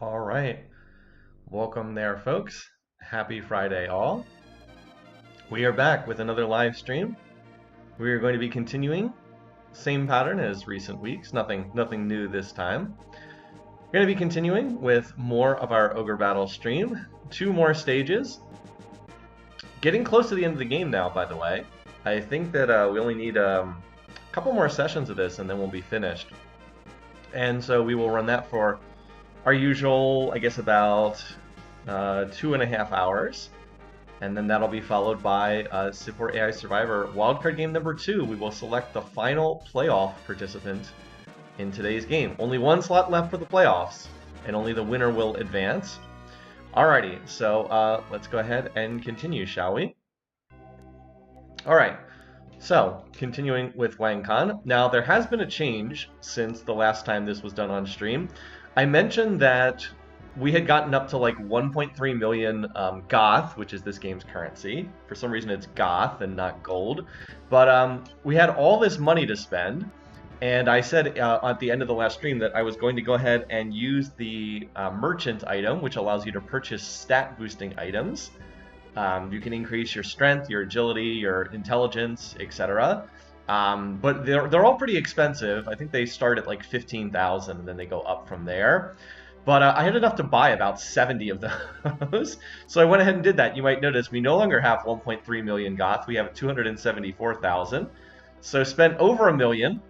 All right. Welcome there, folks. Happy Friday, all. We are back with another live stream. We are going to be continuing same pattern as recent weeks. Nothing new this time. We're going to be continuing with more of our Ogre Battle stream. 2 more stages. Getting close to the end of the game now, by the way. I think that we only need a couple more sessions of this and then we'll be finished. And so we will run that for our usual, I guess, about 2.5 hours, and then that'll be followed by Civ 4 AI Survivor wildcard game number 2. We will select the final playoff participant in today's game. Only 1 slot left for the playoffs, and only the winner will advance. Alrighty, so let's go ahead and continue, shall we? Alright, so continuing with Wang Kan. Now, there has been a change since the last time this was done on stream. I mentioned that we had gotten up to like 1.3 million Goth, which is this game's currency. For some reason it's Goth and not gold. But we had all this money to spend, and I said at the end of the last stream that I was going to go ahead and use the merchant item, which allows you to purchase stat boosting items. You can increase your strength, your agility, your intelligence, etc. But they're all pretty expensive. I think they start at like 15,000 and then they go up from there. But I had enough to buy about 70 of those. So I went ahead and did that. You might notice we no longer have 1.3 million Goth. We have 274,000. So spent over $1 million.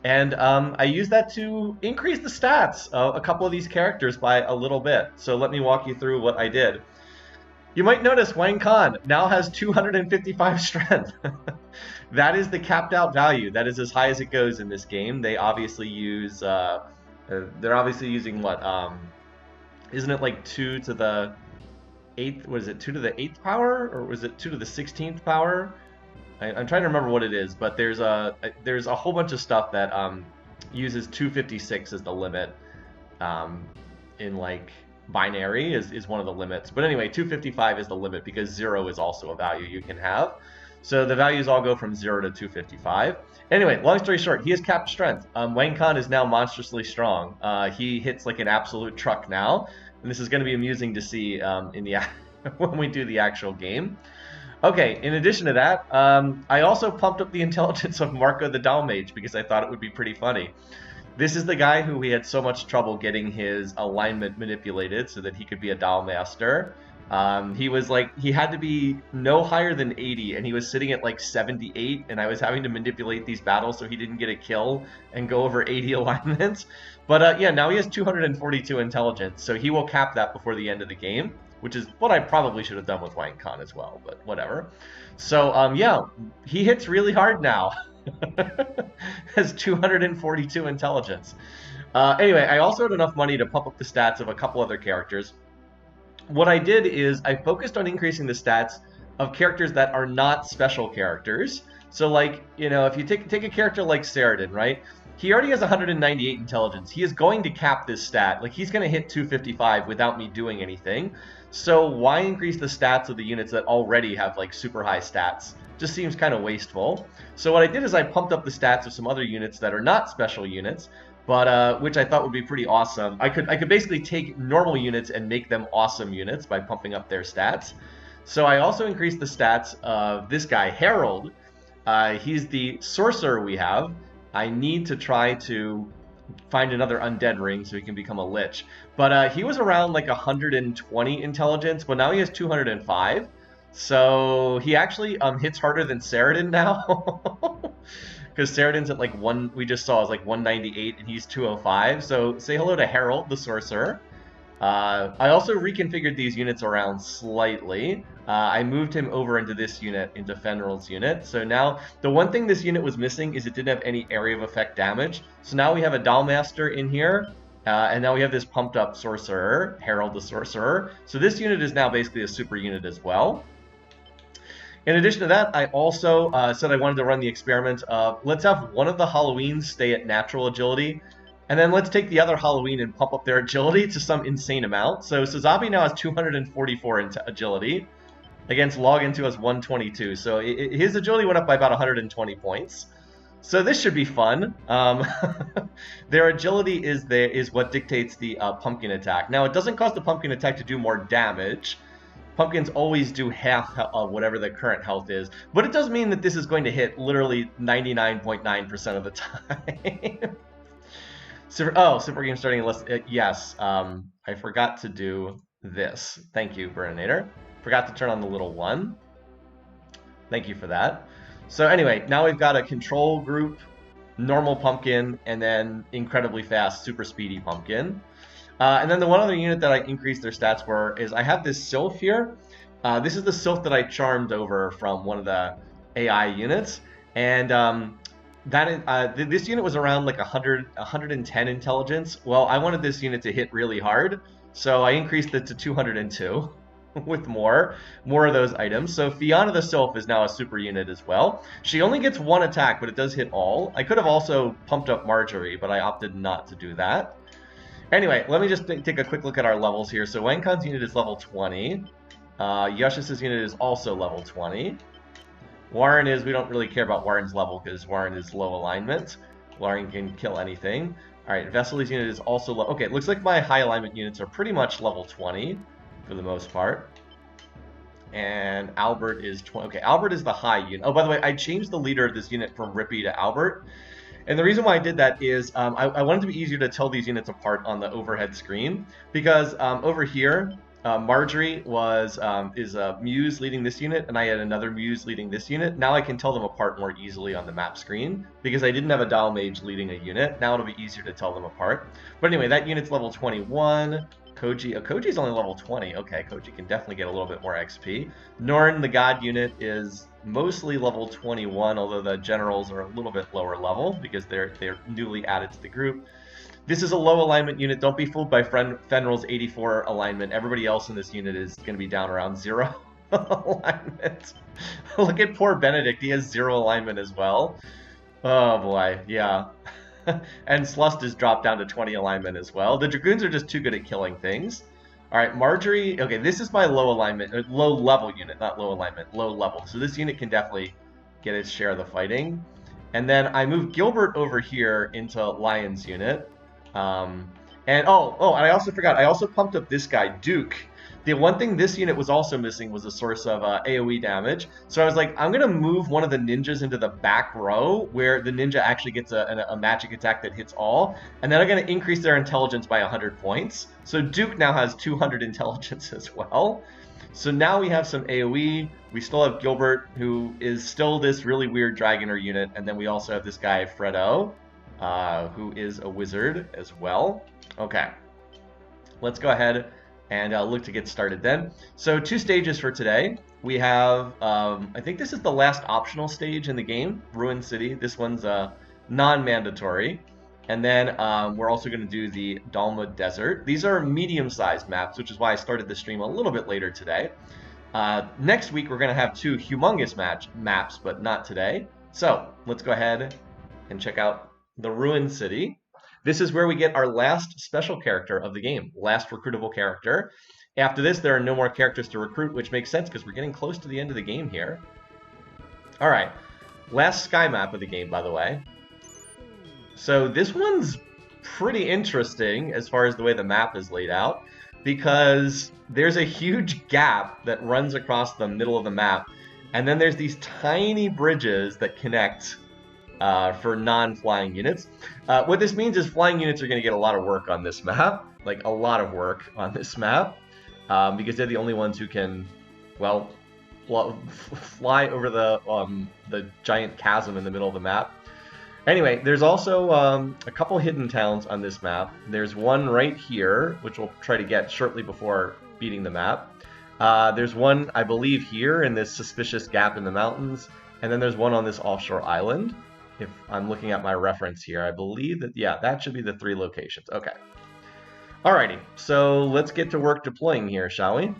And I used that to increase the stats of a couple of these characters by a little bit. So let me walk you through what I did. You might notice Wang Kan now has 255 strength. That is the capped out value. That is as high as it goes in this game. They obviously use, they're obviously using what, isn't it like 2 to the 8th, what is it, 2 to the 8th power? Or was it 2 to the 16th power? I'm trying to remember what it is, but there's a whole bunch of stuff that uses 256 as the limit in like binary is one of the limits. But anyway, 255 is the limit because 0 is also a value you can have. So the values all go from 0 to 255. Anyway, long story short, he has capped strength. Wang Kan is now monstrously strong. He hits like an absolute truck now. And this is going to be amusing to see in the when we do the actual game. Okay, in addition to that, I also pumped up the intelligence of Marco the Dalmage because I thought it would be pretty funny. This is the guy who we had so much trouble getting his alignment manipulated so that he could be a Dalmaster. He was like, he had to be no higher than 80, and he was sitting at like 78, and I was having to manipulate these battles so he didn't get a kill and go over 80 alignments. But yeah, now he has 242 intelligence, so he will cap that before the end of the game, which is what I probably should have done with Wang Kan as well, but whatever. So yeah, he hits really hard now. Has 242 intelligence. Anyway, I also had enough money to pump up the stats of a couple other characters. What I did is I focused on increasing the stats of characters that are not special characters. So like, you know, if you take a character like Saradin, right? He already has 198 intelligence. He is going to cap this stat. Like, he's going to hit 255 without me doing anything. So why increase the stats of the units that already have like super high stats? Just seems kind of wasteful. So what I did is I pumped up the stats of some other units that are not special units, but which I thought would be pretty awesome. I could basically take normal units and make them awesome units by pumping up their stats. So I also increased the stats of this guy, Harold. He's the sorcerer we have. I need to try to find another Undead Ring so he can become a Lich. But he was around like 120 intelligence, but now he has 205. So he actually hits harder than Saradin now. Because Saradin's at like we just saw is like 198 and he's 205. So say hello to Harold, the sorcerer. I also reconfigured these units around slightly. I moved him over into this unit, into Fenrir's unit. So now, the one thing this unit was missing is it didn't have any area of effect damage. So now we have a Dalmaster in here, and now we have this pumped up sorcerer, Harold the sorcerer. So this unit is now basically a super unit as well. In addition to that, I also said I wanted to run the experiment of, let's have one of the Halloweens stay at natural agility, and then let's take the other Halloween and pump up their agility to some insane amount. So Suzabi now has 244 agility, against Login 2 has 122. So his agility went up by about 120 points. So this should be fun. Their agility is what dictates the pumpkin attack. Now, it doesn't cause the pumpkin attack to do more damage. Pumpkins always do half of whatever the current health is, but it does mean that this is going to hit literally 99.9% of the time. Super game starting unless yes. I forgot to do this. Thank you, Burninator. Forgot to turn on the little one. Thank you for that. So anyway, now we've got a control group, normal pumpkin, and then incredibly fast, super speedy pumpkin. And then the one other unit that I increased their stats for is I have this Sylph here. This is the Sylph that I charmed over from one of the AI units. And this unit was around like 110 intelligence. Well, I wanted this unit to hit really hard, so I increased it to 202 with more of those items. So Fiona the Sylph is now a super unit as well. She only gets one attack, but it does hit all. I could have also pumped up Marjorie, but I opted not to do that. Anyway, let me just take a quick look at our levels here. So Wangkon's unit is level 20. Yush's unit is also level 20. Warren is, we don't really care about Warren's level because Warren is low alignment. Warren can kill anything. Alright, Vesely's unit is also low. Okay, it looks like my high alignment units are pretty much level 20 for the most part. And Albert is 20. Okay, Albert is the high unit. Oh, by the way, I changed the leader of this unit from Rippy to Albert. And the reason why I did that is I wanted to be easier to tell these units apart on the overhead screen. Because over here, Marjorie is a Muse leading this unit, and I had another Muse leading this unit. Now I can tell them apart more easily on the map screen, because I didn't have a Doll Mage leading a unit. Now it'll be easier to tell them apart. But anyway, that unit's level 21. Koji's only level 20. Okay, Koji can definitely get a little bit more XP. Norn, the God unit, is mostly level 21, although the generals are a little bit lower level, because they're newly added to the group. This is a low alignment unit. Don't be fooled by Fenrir's 84 alignment. Everybody else in this unit is going to be down around 0 alignment. Look at poor Benedict. He has 0 alignment as well. Oh boy, yeah. And Slust is dropped down to 20 alignment as well. The Dragoons are just too good at killing things. Alright, Marjorie. Okay, this is my low alignment, or low level unit, not low alignment, low level. So this unit can definitely get its share of the fighting. And then I moved Gilbert over here into Lion's unit. And and I also forgot, I also pumped up this guy, Duke. The one thing this unit was also missing was a source of AoE damage. So I was like, I'm going to move one of the ninjas into the back row where the ninja actually gets a magic attack that hits all. And then I'm going to increase their intelligence by 100 points. So Duke now has 200 intelligence as well. So now we have some AoE. We still have Gilbert, who is still this really weird Dragoner unit. And then we also have this guy, Fredo, who is a wizard as well. Okay, let's go ahead and look to get started then. So 2 stages for today. We have, I think this is the last optional stage in the game, Ruin City. This one's non-mandatory. And then we're also going to do the Dalma Desert. These are medium-sized maps, which is why I started the stream a little bit later today. Next week, we're going to have 2 humongous maps, but not today. So let's go ahead and check out the Ruin City. This is where we get our last special character of the game, last recruitable character. After this, there are no more characters to recruit, which makes sense because we're getting close to the end of the game here. All right, last sky map of the game, by the way. So this one's pretty interesting as far as the way the map is laid out, because there's a huge gap that runs across the middle of the map, and then there's these tiny bridges that connect for non-flying units. What this means is flying units are going to get a lot of work on this map, like a lot of work on this map, because they're the only ones who can, well, fly over the giant chasm in the middle of the map. Anyway, there's also a couple hidden towns on this map. There's one right here, which we'll try to get shortly before beating the map. There's one, I believe, here in this suspicious gap in the mountains, and then there's one on this offshore island. If I'm looking at my reference here, I believe that, yeah, that should be the 3 locations. Okay. Alrighty, so let's get to work deploying here, shall we?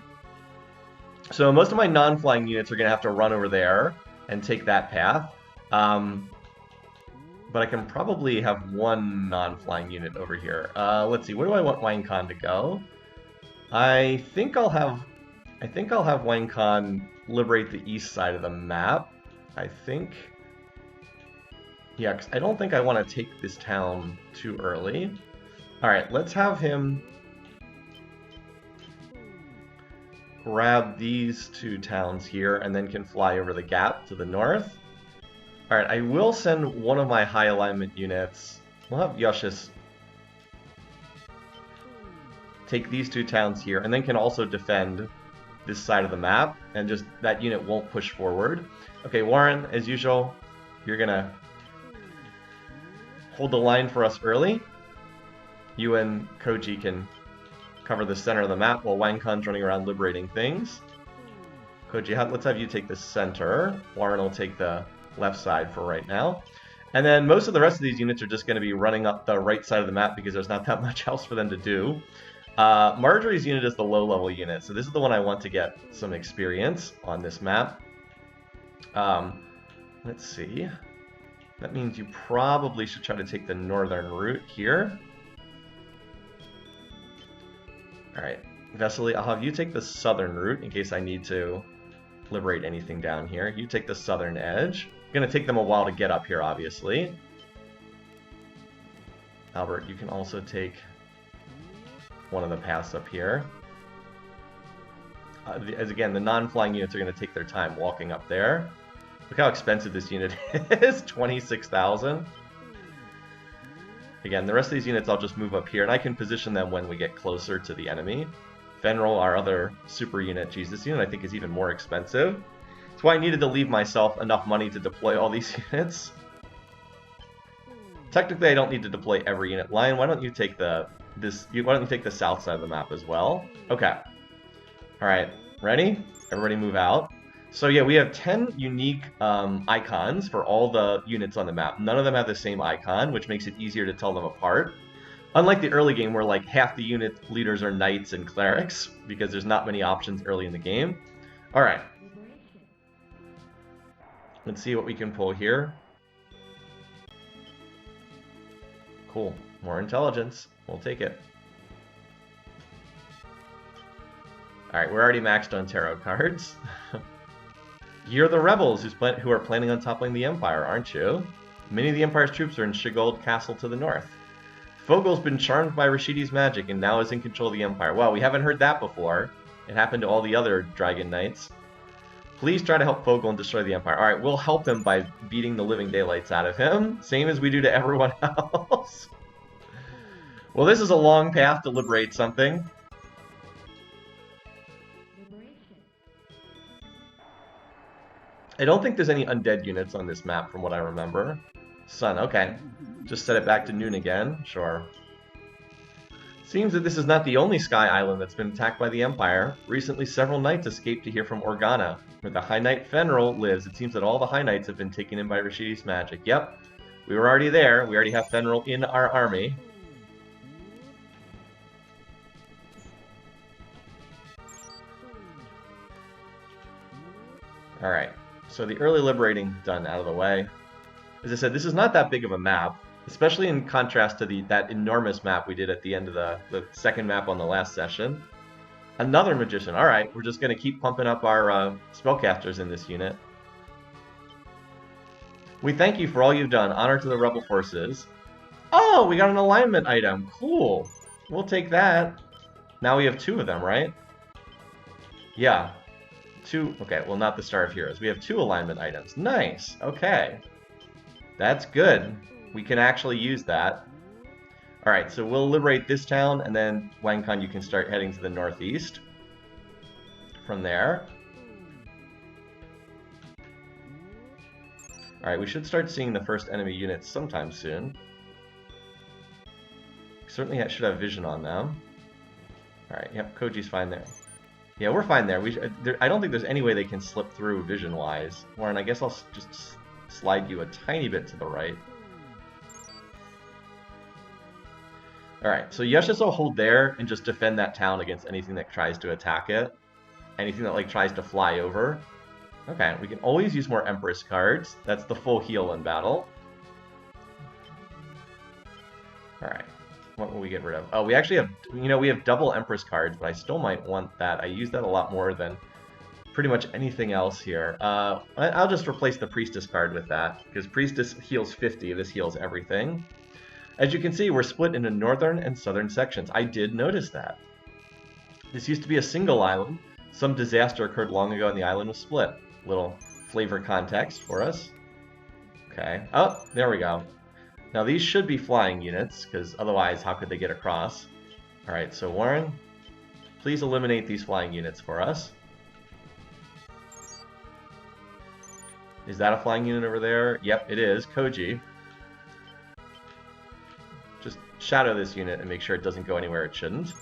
So most of my non-flying units are going to have to run over there and take that path. But I can probably have 1 non-flying unit over here. Let's see, where do I want Wangkon to go? I think I'll have Wangkon liberate the east side of the map. I think. Yeah, 'cause I don't think I want to take this town too early. Alright, let's have him grab these two towns here and then can fly over the gap to the north. Alright, I will send one of my high alignment units. We'll have Yushis take these two towns here and then can also defend this side of the map, and just that unit won't push forward. Okay, Warren, as usual, you're gonna hold the line for us early. You and Koji can cover the center of the map while Wang Kun's running around liberating things. Koji, let's have you take the center. Warren will take the left side for right now. And then most of the rest of these units are just going to be running up the right side of the map because there's not that much else for them to do. Marjorie's unit is the low-level unit, so this is the one I want to get some experience on this map. Let's see. That means you probably should try to take the northern route here. Alright, Vesely, I'll have you take the southern route in case I need to liberate anything down here. You take the southern edge. It's going to take them a while to get up here, obviously. Albert, you can also take one of the paths up here. As again, the non-flying units are going to take their time walking up there. Look how expensive this unit is, 26,000. Again, the rest of these units I'll just move up here, and I can position them when we get closer to the enemy. Fenril, our other super unit, geez, this unit I think is even more expensive. That's why I needed to leave myself enough money to deploy all these units. Technically, I don't need to deploy every unit. Lion, why don't you take the south side of the map as well? Okay. Alright, ready? Everybody move out. So yeah, we have 10 unique icons for all the units on the map. None of them have the same icon, which makes it easier to tell them apart. Unlike the early game where like half the unit leaders are knights and clerics, because there's not many options early in the game. Alright. Let's see what we can pull here. Cool. More intelligence. We'll take it. Alright, we're already maxed on tarot cards. You're the rebels who are planning on toppling the Empire, aren't you? Many of the Empire's troops are in Shigold Castle to the north. Fogel's been charmed by Rashidi's magic and now is in control of the Empire. Wow, we haven't heard that before. It happened to all the other Dragon Knights. Please try to help Fogel and destroy the Empire. Alright, we'll help him by beating the living daylights out of him. Same as we do to everyone else. Well, this is a long path to liberate something. I don't think there's any undead units on this map from what I remember. Sun, okay. Just set it back to noon again, sure. Seems that this is not the only sky island that's been attacked by the Empire. Recently, several knights escaped to here from Organa, where the High Knight Fenril lives. It seems that all the High Knights have been taken in by Rashidi's magic. Yep, we were already there. We already have Fenril in our army. Alright. So the early liberating done out of the way. As I said, this is not that big of a map, especially in contrast to that enormous map we did at the end of the second map on the last session. Another magician. Alright, we're just going to keep pumping up our spellcasters in this unit. We thank you for all you've done. Honor to the rebel forces. Oh, we got an alignment item. Cool. We'll take that. Now we have 2 of them, right? Yeah. 2, okay, well not the Star of Heroes. We have 2 alignment items. Nice, okay. That's good. We can actually use that. Alright, so we'll liberate this town, and then Wang Kun, you can start heading to the northeast. From there. Alright, we should start seeing the first enemy units sometime soon. Certainly should have vision on them. Alright, yep, Koji's fine there. Yeah, we're fine there. I don't think there's any way they can slip through vision-wise. Warren, I guess I'll just slide you a tiny bit to the right. Alright, so Yushis will hold there and just defend that town against anything that tries to attack it. Anything that, like, tries to fly over. Okay, we can always use more Empress cards. That's the full heal in battle. Alright. What will we get rid of? Oh, we actually have, we have double Empress cards, but I still might want that. I use that a lot more than pretty much anything else here. I'll just replace the Priestess card with that, because Priestess heals 50, this heals everything. As you can see, we're split into northern and southern sections. I did notice that. This used to be a single island. Some disaster occurred long ago and the island was split. Little flavor context for us. Okay. Oh, there we go. Now these should be flying units, because otherwise how could they get across? Alright, so Warren, please eliminate these flying units for us. Is that a flying unit over there? Yep, it is. Koji. Just shadow this unit and make sure it doesn't go anywhere it shouldn't.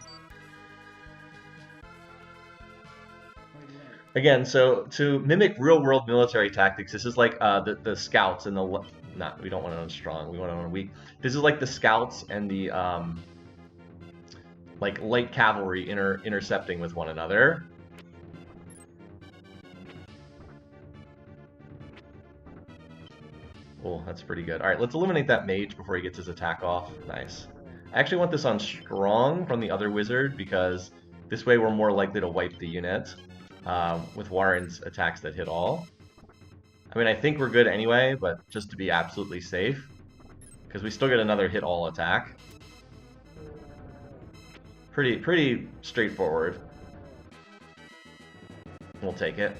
Again, so to mimic real-world military tactics, this is like the scouts and the... we don't want to own strong, we want to own weak. This is like the scouts and the like light cavalry intercepting with one another. Oh, that's pretty good. Alright, let's eliminate that mage before he gets his attack off. Nice. I actually want this on strong from the other wizard, because this way we're more likely to wipe the unit with Warren's attacks that hit all. I mean, I think we're good anyway, but just to be absolutely safe, because we still get another hit all attack. Pretty straightforward. We'll take it.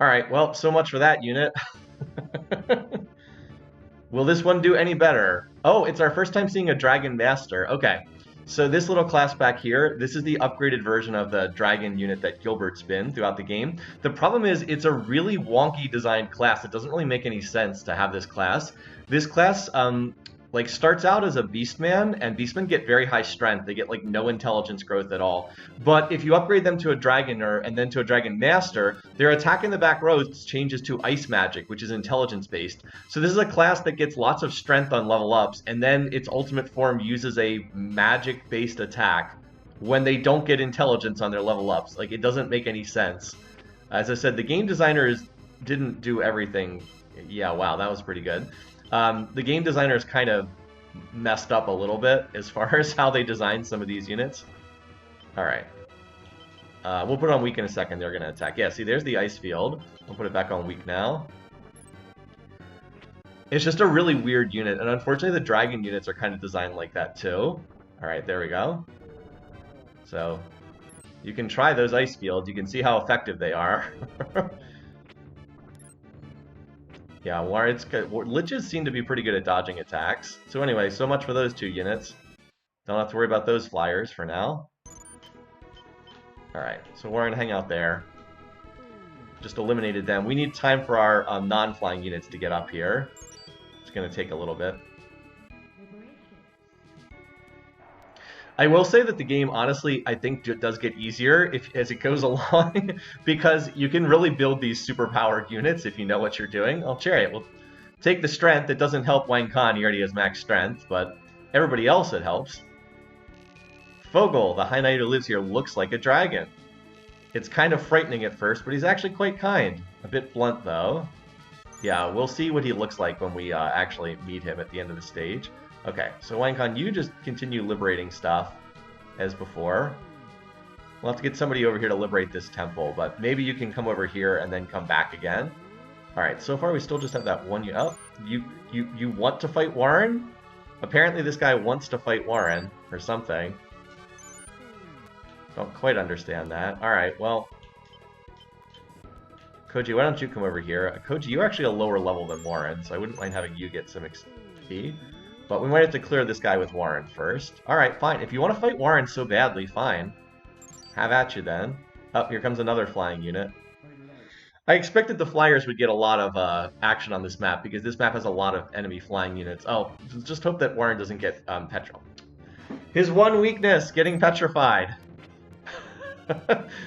Alright, well, so much for that unit. Will this one do any better? Oh, it's our first time seeing a Dragon Master. Okay, so this little class back here, this is the upgraded version of the Dragon unit that Gilbert's been throughout the game. The problem is it's a really wonky designed class. It doesn't really make any sense to have this class. This class, like, starts out as a Beastman, and Beastmen get very high strength. They get, like, no intelligence growth at all. But if you upgrade them to a Dragoner and then to a Dragon Master, their attack in the back rows changes to Ice Magic, which is intelligence-based. So this is a class that gets lots of strength on level ups, and then its ultimate form uses a magic-based attack when they don't get intelligence on their level ups. Like, it doesn't make any sense. As I said, the game designers didn't do everything. Yeah, wow, that was pretty good. The game designers kind of messed up a little bit as far as how they designed some of these units. Alright. We'll put it on weak in a second. They're going to attack. Yeah, see, there's the ice field. We'll put it back on weak now. It's just a really weird unit, and unfortunately the dragon units are kind of designed like that too. Alright, there we go. So, you can try those ice fields. You can see how effective they are. Yeah, Liches seem to be pretty good at dodging attacks. So anyway, so much for those two units. Don't have to worry about those flyers for now. Alright, so we're going to hang out there. Just eliminated them. We need time for our non-flying units to get up here. It's going to take a little bit. I will say that the game, honestly, I think does get easier as it goes along, because you can really build these super-powered units if you know what you're doing. Oh, Chariot, we'll take the strength. It doesn't help Wang Khan, he already has max strength, but everybody else it helps. Fogel, the High Knight who lives here, looks like a dragon. It's kind of frightening at first, but he's actually quite kind. A bit blunt, though. Yeah, we'll see what he looks like when we actually meet him at the end of the stage. Okay, so Wang Khan, you just continue liberating stuff as before. We'll have to get somebody over here to liberate this temple, but maybe you can come over here and then come back again. Alright, so far we still just have that one... Oh, you want to fight Warren? Apparently this guy wants to fight Warren, or something. Don't quite understand that. Alright, well... Koji, why don't you come over here? Koji, you're actually a lower level than Warren, so I wouldn't mind having you get some XP. But we might have to clear this guy with Warren first. Alright, fine. If you want to fight Warren so badly, fine. Have at you then. Oh, here comes another flying unit. I expected the flyers would get a lot of action on this map, because this map has a lot of enemy flying units. Oh, just hope that Warren doesn't get petrified. His one weakness, getting petrified.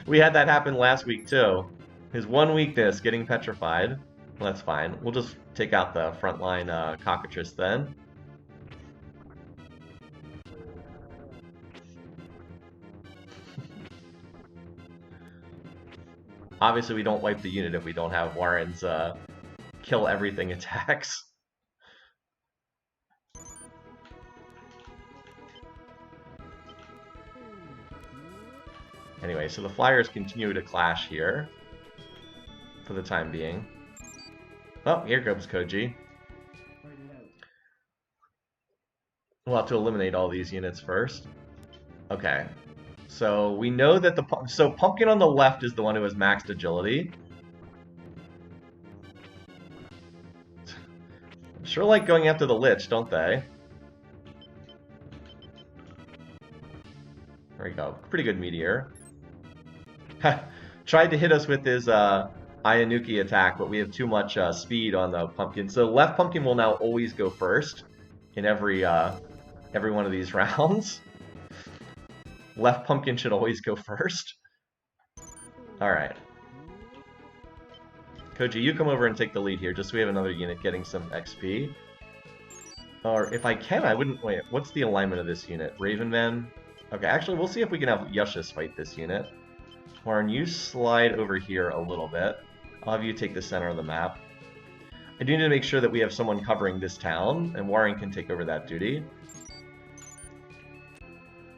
We had that happen last week too. His one weakness, getting petrified. Well, that's fine. We'll just take out the frontline cockatrice then. Obviously, we don't wipe the unit if we don't have Warren's kill everything attacks. Anyway, so the flyers continue to clash here for the time being. Oh, here comes Koji. We'll have to eliminate all these units first. Okay. So we know that so Pumpkin on the left is the one who has maxed agility. Sure like going after the Lich, don't they? There we go. Pretty good meteor. Tried to hit us with his Ayanuki attack, but we have too much speed on the Pumpkin. So left Pumpkin will now always go first in every one of these rounds. Left Pumpkin should always go first. Alright. Koji, you come over and take the lead here, just so we have another unit getting some XP. Or if I can, I wouldn't... Wait, what's the alignment of this unit? Ravenman? Okay, actually, we'll see if we can have Yushis fight this unit. Warren, you slide over here a little bit. I'll have you take the center of the map. I do need to make sure that we have someone covering this town, and Warren can take over that duty.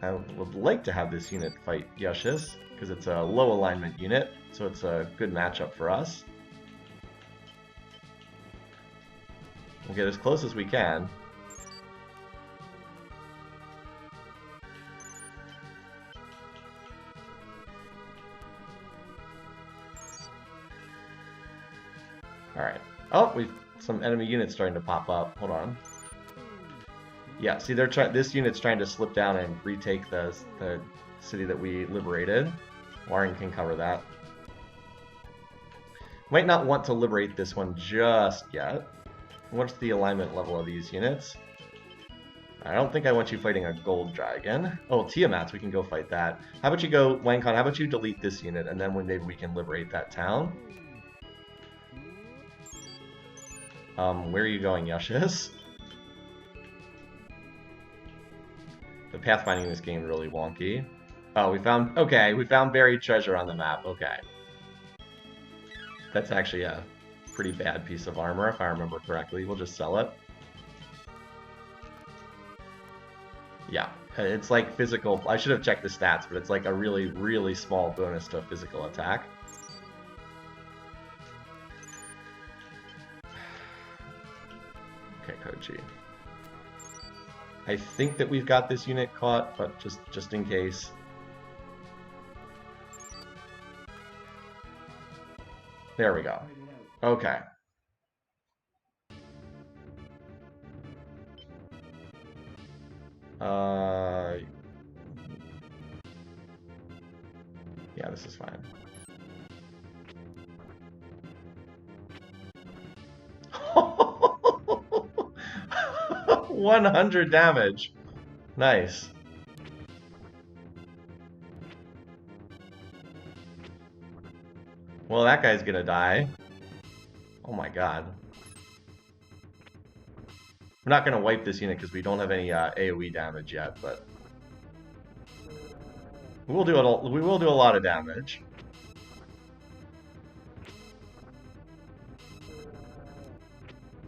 I would like to have this unit fight Yushis, because it's a low alignment unit, so it's a good matchup for us. We'll get as close as we can. Alright. Oh, we've some enemy units starting to pop up. Hold on. Yeah, see, this unit's trying to slip down and retake the city that we liberated. Warren can cover that. Might not want to liberate this one just yet. What's the alignment level of these units? I don't think I want you fighting a gold dragon. Oh, Tiamat's, we can go fight that. How about you go, Wangkon, how about you delete this unit, and then maybe we can liberate that town? Where are you going, Yushis? The pathfinding in this game is really wonky. Oh, we found buried treasure on the map. Okay. That's actually a pretty bad piece of armor, if I remember correctly. We'll just sell it. Yeah, it's like physical. I should have checked the stats, but it's like a really, really small bonus to physical attack. Okay, Koji. I think that we've got this unit caught, but just in case. There we go. Okay. Yeah, this is fine. 100 damage. Nice. Well, that guy's gonna die. Oh my god. We're not gonna wipe this unit because we don't have any AoE damage yet, but we will do a lot of damage.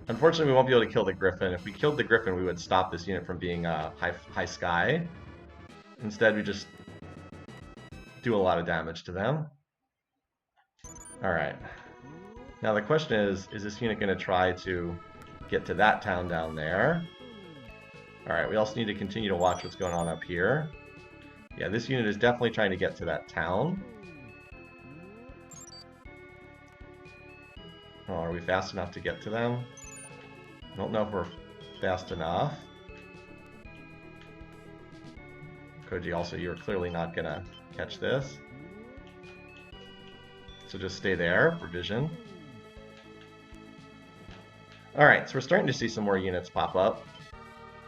Unfortunately, we won't be able to kill the Griffin. If we killed the Griffin, we would stop this unit from being high sky. Instead, we just do a lot of damage to them. Alright. Now the question is this unit going to try to get to that town down there? Alright, we also need to continue to watch what's going on up here. Yeah, this unit is definitely trying to get to that town. Oh, are we fast enough to get to them? I don't know if we're fast enough. Koji, also, you're clearly not gonna catch this. So just stay there for vision. Alright, so we're starting to see some more units pop up.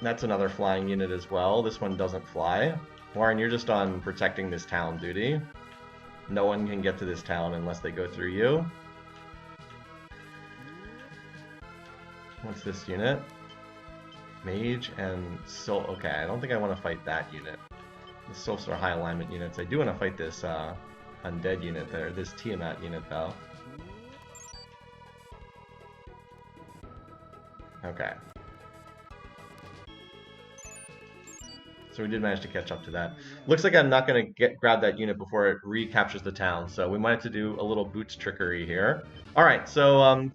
That's another flying unit as well. This one doesn't fly. Warren, you're just on protecting this town duty. No one can get to this town unless they go through you. What's this unit? Mage and Soul. Okay, I don't think I want to fight that unit. The Sylphs are high alignment units. I do want to fight this Undead unit there, this Tiamat unit though. Okay. So we did manage to catch up to that. Looks like I'm not going to grab that unit before it recaptures the town, so we might have to do a little boots trickery here. Alright, so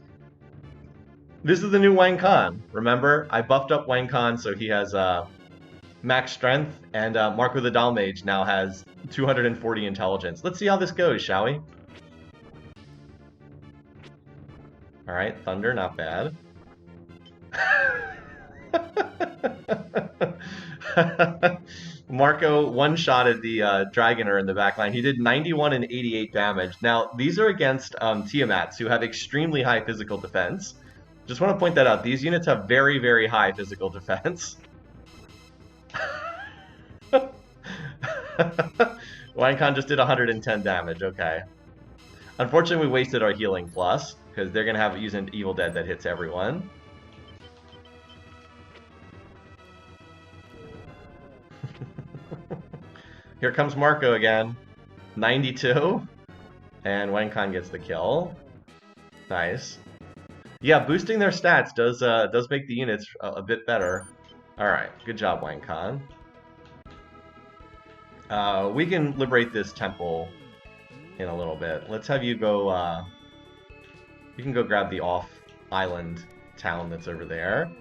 this is the new Wang Khan. Remember, I buffed up Wang Khan so he has max strength, and Marco the Doll Mage now has 240 intelligence. Let's see how this goes, shall we? Alright, Thunder, not bad. Marco one-shotted the Dragoner in the backline. He did 91 and 88 damage. Now, these are against Tiamats, who have extremely high physical defense. Just want to point that out. These units have very, very high physical defense. Wang Khan just did 110 damage, okay. Unfortunately, we wasted our healing plus, because they're going to have use an Evil Dead that hits everyone. Here comes Marco again. 92. And Wang Khan gets the kill. Nice. Yeah, boosting their stats does make the units a bit better. Alright, good job, Wang Khan. We can liberate this temple in a little bit. Let's have you go, you can go grab the off-island town that's over there.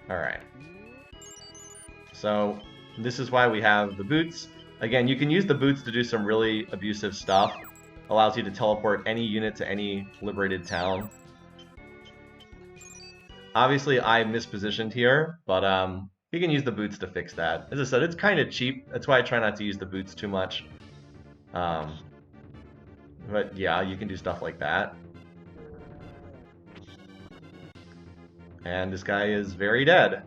Alright. So, this is why we have the boots. Again, you can use the boots to do some really abusive stuff. Allows you to teleport any unit to any liberated town. Obviously, I mispositioned here, but you can use the boots to fix that. As I said, it's kind of cheap. That's why I try not to use the boots too much. But yeah, you can do stuff like that. And this guy is very dead.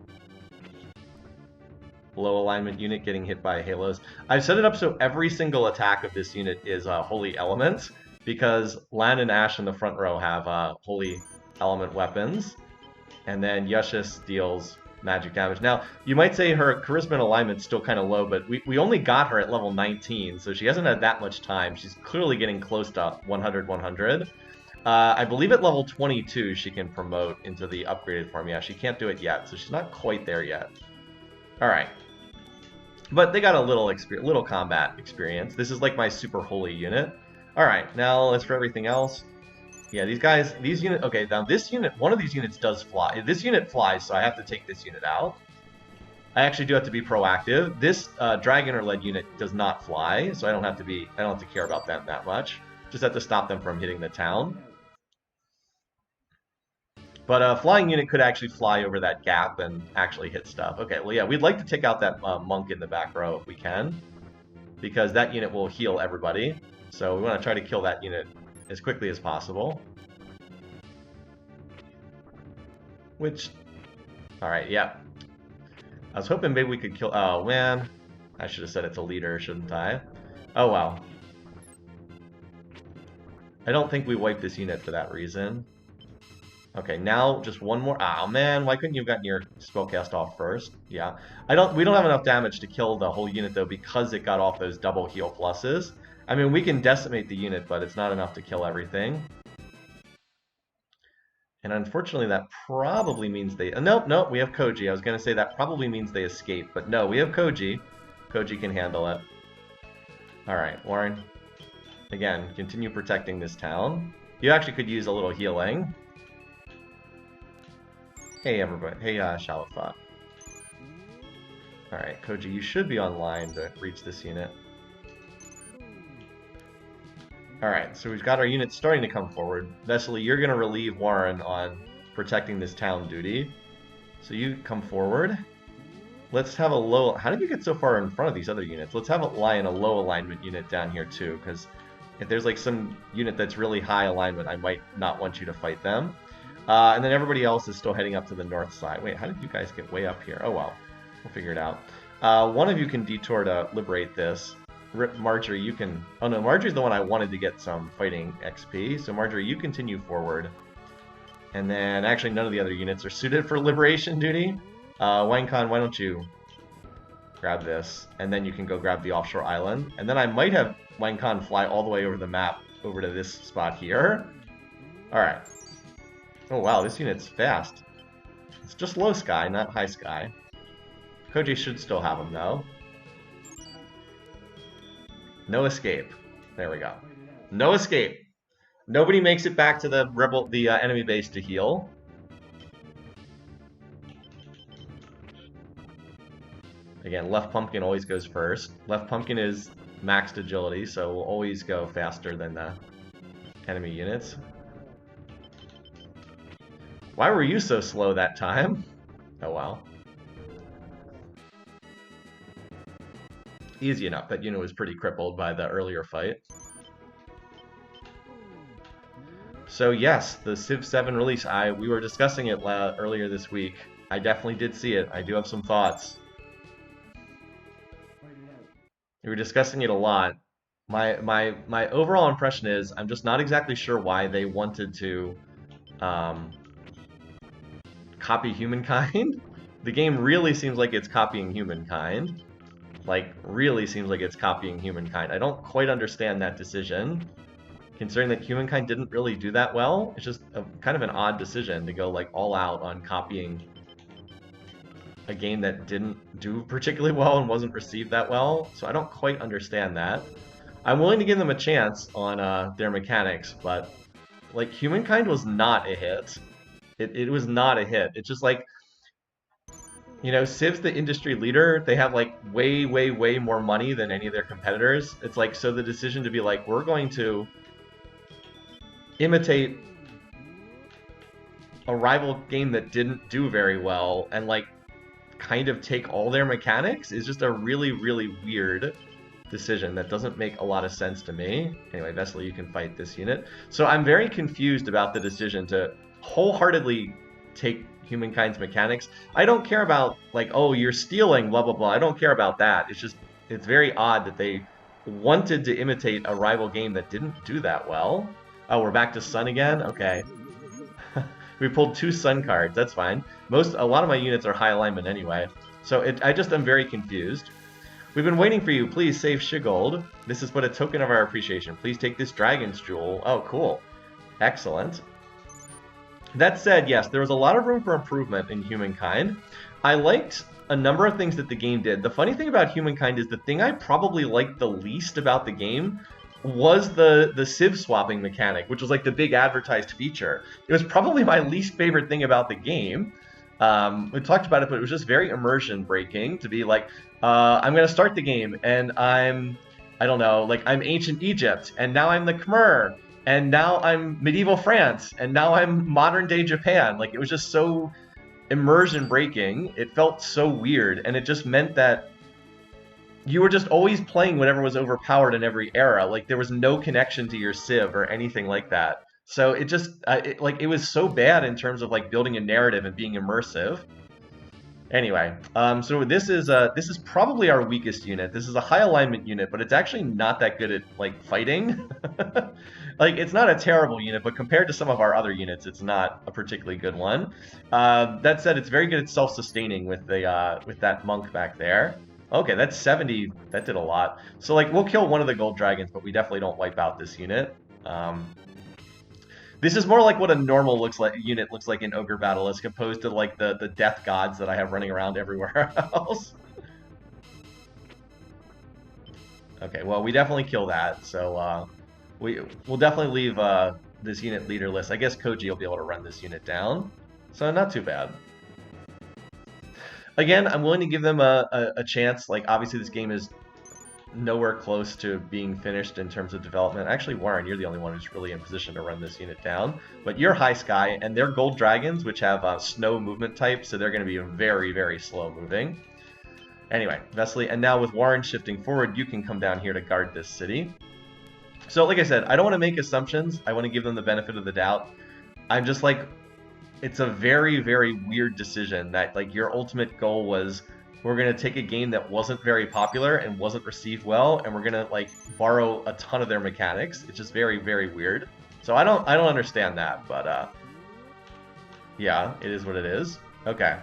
Low alignment unit getting hit by halos. I've set it up so every single attack of this unit is Holy Element, because Lan and Ash in the front row have Holy Element weapons, and then Yushis deals magic damage. Now, you might say her Charisma and alignment's still kind of low, but we only got her at level 19, so she hasn't had that much time. She's clearly getting close to 100-100. I believe at level 22 she can promote into the upgraded form. Yeah, she can't do it yet, so she's not quite there yet. Alright. But they got a little combat experience. This is like my super holy unit. Alright, now as for everything else. Yeah, these units, okay, now this unit, one of these units does fly. This unit flies, so I have to take this unit out. I actually do have to be proactive. This Dragoner-led unit does not fly, so I don't have to care about them that much. Just have to stop them from hitting the town. But a flying unit could actually fly over that gap and actually hit stuff. Okay, well, yeah, we'd like to take out that monk in the back row if we can, because that unit will heal everybody. So we want to try to kill that unit as quickly as possible. Which, alright, yeah. I was hoping maybe we could kill, oh man. I should have said it's a leader, shouldn't I? Oh well. I don't think we wiped this unit for that reason. Okay, now just one more. Oh man, why couldn't you have gotten your spellcast off first? Yeah. We don't have enough damage to kill the whole unit though, because it got off those double heal pluses. I mean, we can decimate the unit, but it's not enough to kill everything. And unfortunately, that probably means they... nope, we have Koji. I was going to say that probably means they escape, but no, we have Koji. Koji can handle it. Alright, Warren. Again, continue protecting this town. You actually could use a little healing. Hey, everybody. Hey, Shalafat. Alright, Koji, you should be online to reach this unit. Alright, so we've got our units starting to come forward. Vesely, you're going to relieve Warren on protecting this town duty. So you come forward. Let's have a low... How did you get so far in front of these other units? Let's have a low alignment unit down here too, because if there's like some unit that's really high alignment, I might not want you to fight them. And then everybody else is still heading up to the north side. Wait, how did you guys get way up here? Oh well, we'll figure it out. One of you can detour to liberate this. Marjorie, you can... Oh no, Marjorie's the one I wanted to get some fighting XP. So Marjorie, you continue forward. And then, actually, none of the other units are suited for liberation duty. Wang Khan, why don't you grab this? And then you can go grab the offshore island. And then I might have Wang Khan fly all the way over the map, over to this spot here. Alright. Oh wow, this unit's fast. It's just low sky, not high sky. Koji should still have them, though. No escape. There we go. No escape. Nobody makes it back to the enemy base to heal. Again, left pumpkin always goes first. Left pumpkin is maxed agility, so will always go faster than the enemy units. Why were you so slow that time? Oh well. Easy enough. That unit was pretty crippled by the earlier fight. So yes, the Civ 7 release, we were discussing it earlier this week. I definitely did see it. I do have some thoughts. We were discussing it a lot. My overall impression is I'm just not exactly sure why they wanted to copy Humankind. The game really seems like it's copying Humankind. Like, really seems like it's copying Humankind. I don't quite understand that decision, considering that Humankind didn't really do that well. It's just kind of an odd decision to go like all out on copying a game that didn't do particularly well and wasn't received that well, so I don't quite understand that. I'm willing to give them a chance on their mechanics, but like Humankind was not a hit. It was not a hit. It's just like, you know, Civ's the industry leader. They have like way more money than any of their competitors. It's like, so the decision to be like, we're going to imitate a rival game that didn't do very well and like kind of take all their mechanics is just a really weird decision that doesn't make a lot of sense to me. Anyway, Vesely, you can fight this unit. So I'm very confused about the decision to wholeheartedly take Humankind's mechanics. I don't care about like, oh, you're stealing, blah blah blah. I don't care about that. It's just, it's very odd that they wanted to imitate a rival game that didn't do that well. Oh, we're back to Sun again? Okay. We pulled 2 Sun cards, that's fine. A lot of my units are high alignment anyway. So I just am very confused. We've been waiting for you. Please save Shigold. This is but a token of our appreciation. Please take this Dragon's Jewel. Oh, cool. Excellent. That said, yes, there was a lot of room for improvement in Humankind. I liked a number of things that the game did. The funny thing about Humankind is the thing I probably liked the least about the game was the Civ swapping mechanic, which was like the big advertised feature. It was probably my least favorite thing about the game. We talked about it, but it was just very immersion breaking to be like, I'm going to start the game and I don't know, like I'm ancient Egypt and now I'm the Khmer and now I'm medieval France and now I'm modern day Japan. Like it was just so immersion breaking. It felt so weird, and it just meant that you were just always playing whatever was overpowered in every era. Like there was no connection to your Civ or anything like that. So it just it was so bad in terms of like building a narrative and being immersive. Anyway, so this is probably our weakest unit. This is a high alignment unit, but it's actually not that good at like fighting. Like it's not a terrible unit, but compared to some of our other units, it's not a particularly good one. That said, it's very good at self-sustaining with the with that monk back there. Okay, that's 70. That did a lot. So like we'll kill one of the gold dragons, but we definitely don't wipe out this unit. This is more like what a normal unit looks like in Ogre Battle, as opposed to like the death gods that I have running around everywhere else. Okay, well we definitely kill that, so we'll definitely leave this unit leaderless. I guess Koji will be able to run this unit down, so not too bad. Again, I'm willing to give them a chance. Like obviously this game is nowhere close to being finished in terms of development. Actually, Warren, you're the only one who's really in position to run this unit down. But you're High Sky, and they're Gold Dragons, which have snow movement type, so they're going to be very slow moving. Anyway, Vesely, and now with Warren shifting forward, you can come down here to guard this city. So like I said, I don't want to make assumptions. I want to give them the benefit of the doubt. I'm just like, it's a very weird decision that like your ultimate goal was, we're going to take a game that wasn't very popular and wasn't received well, and we're going to like borrow a ton of their mechanics. It's just very weird. So I don't understand that, but yeah, it is what it is. Okay.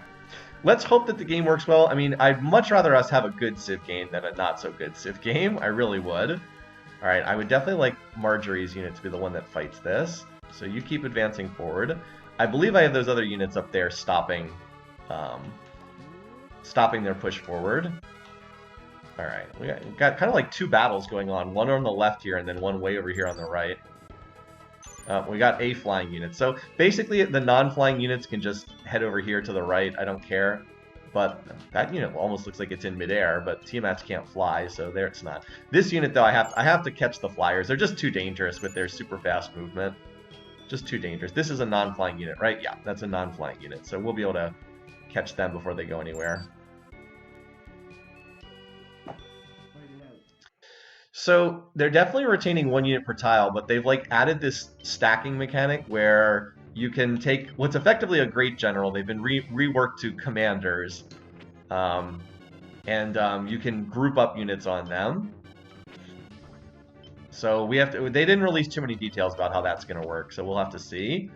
Let's hope that the game works well. I mean, I'd much rather us have a good Civ game than a not so good Civ game. I really would. All right, I would definitely like Marjorie's unit to be the one that fights this. So you keep advancing forward. I believe I have those other units up there stopping stopping their push forward. All right, we got kind of like two battles going on. One on the left here, and then one way over here on the right. We got a flying unit. So basically, the non-flying units can just head over here to the right. I don't care. But that unit almost looks like it's in midair, but Tiamats can't fly, so there it's not. This unit, though, I have to catch the flyers. They're just too dangerous with their super fast movement. Just too dangerous. This is a non-flying unit, right? Yeah, that's a non-flying unit. So we'll be able to catch them before they go anywhere. So they're definitely retaining 1 unit per tile, but they've like added this stacking mechanic where you can take what's effectively a great general. They've been reworked to commanders, and you can group up units on them. So we have to. They didn't release too many details about how that's going to work, so we'll have to see.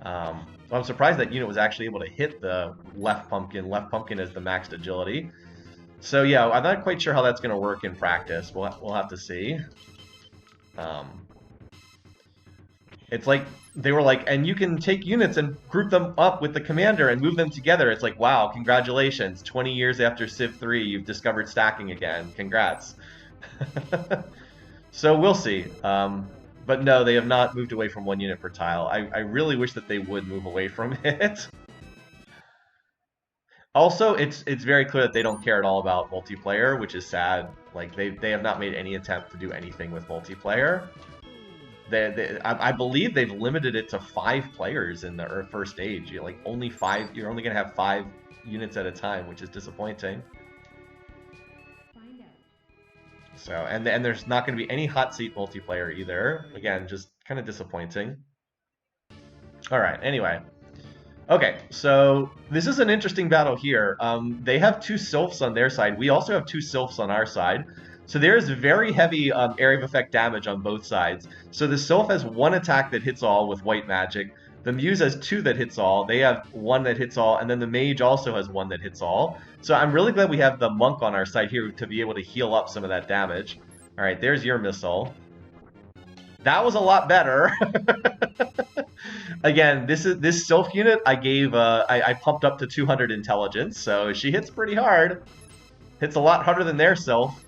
I'm surprised that unit was actually able to hit the left pumpkin. Left pumpkin is the maxed agility. So yeah, I'm not quite sure how that's going to work in practice. We'll have to see. It's like they were like, and you can take units and group them up with the commander and move them together. It's like, wow, congratulations! 20 years after Civ 3, you've discovered stacking again. Congrats. So we'll see. But no, they have not moved away from 1 unit per tile. I really wish that they would move away from it. Also, it's very clear that they don't care at all about multiplayer, which is sad. Like they have not made any attempt to do anything with multiplayer. I believe they've limited it to 5 players in the first stage. You're like only 5. You're only gonna have 5 units at a time, which is disappointing. So and there's not going to be any hot seat multiplayer either. Again, just kind of disappointing. All right. Anyway. Okay, so this is an interesting battle here. They have 2 sylphs on their side. We also have 2 sylphs on our side. So there's very heavy area of effect damage on both sides. So the sylph has 1 attack that hits all with white magic. The muse has 2 that hits all. They have 1 that hits all, and then the mage also has 1 that hits all. So I'm really glad we have the monk on our side here to be able to heal up some of that damage. All right, there's your missile. That was a lot better. Again, this sylph unit I gave I pumped up to 200 intelligence, so she hits pretty hard. Hits a lot harder than their sylph.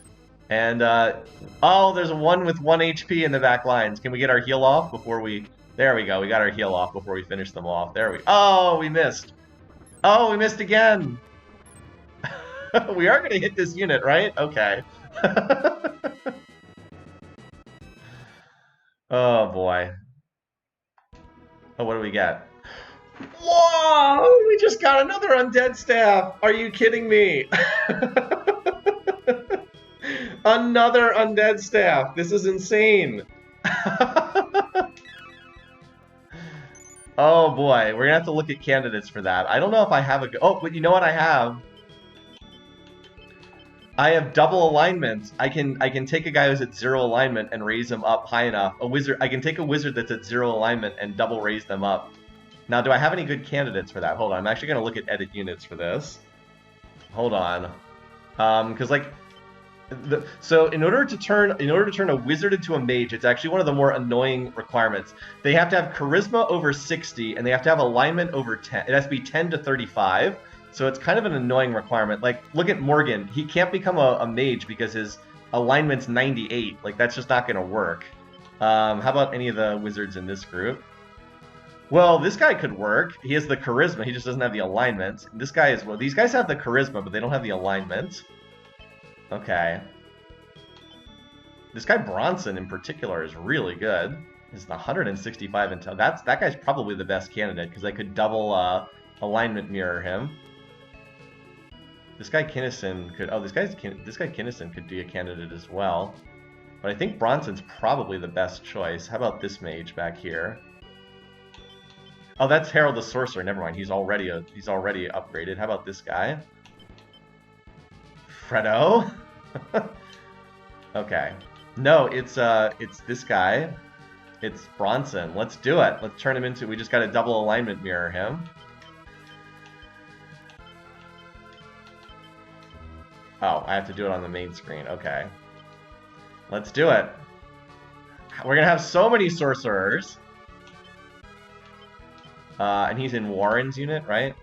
And oh, there's one with 1 HP in the back lines. Can we get our heal off before we? There we go. We got our heal off before we finish them off. There we. Oh, we missed. Oh, we missed again. We are gonna hit this unit, right? Okay. Oh boy. Oh, what do we get? Whoa! We just got another Undead Staff! Are you kidding me? Another Undead Staff! This is insane! Oh boy, we're gonna have to look at candidates for that. I don't know if I have a... Oh, but you know what I have? I have double alignment. I can take a guy who's at 0 alignment and raise him up high enough. A wizard. I can take a wizard that's at 0 alignment and double raise them up. Now, do I have any good candidates for that? Hold on. I'm actually going to look at edit units for this. Hold on. Because like, so in order to turn a wizard into a mage, it's actually one of the more annoying requirements. They have to have charisma over 60, and they have to have alignment over 10. It has to be 10 to 35. So it's kind of an annoying requirement. Like, look at Morgan. He can't become a mage because his alignment's 98. Like, that's just not going to work. How about any of the wizards in this group? Well, this guy could work. He has the charisma. He just doesn't have the alignment. This guy is... Well, these guys have the charisma, but they don't have the alignment. Okay. This guy Bronson, in particular, is really good. He's 165 intel. That guy's probably the best candidate, because I could double alignment mirror him. This guy Kinnison could... Oh, this guy Kinnison could be a candidate as well. But I think Bronson's probably the best choice. How about this mage back here? Oh, that's Harold the Sorcerer. Never mind. He's already upgraded. How about this guy? Fredo? Okay. No, it's this guy. It's Bronson. Let's do it. Let's turn him into... We just got to double alignment mirror him. Oh, I have to do it on the main screen. Okay. Let's do it. We're going to have so many sorcerers. And he's in Warren's unit, right?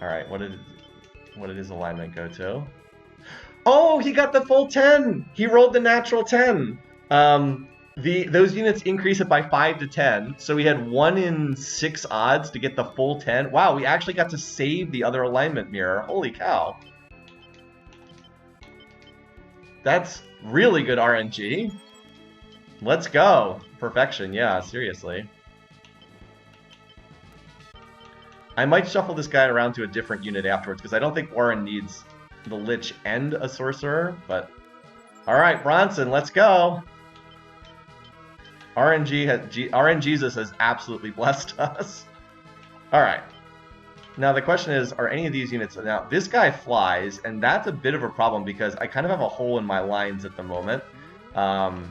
Alright, what did his alignment go to? Oh, he got the full 10! He rolled the natural 10! Those units increase it by 5 to 10, so we had 1 in 6 odds to get the full 10. Wow, we actually got to save the other alignment mirror. Holy cow. That's really good RNG. Let's go. Perfection, yeah, seriously. I might shuffle this guy around to a different unit afterwards, because I don't think Warren needs the Lich and a Sorcerer, but... Alright, Bronson, let's go! RNGesus has absolutely blessed us. Alright. Now the question is, are any of these units... Now, this guy flies, and that's a bit of a problem, because I kind of have a hole in my lines at the moment. Koji,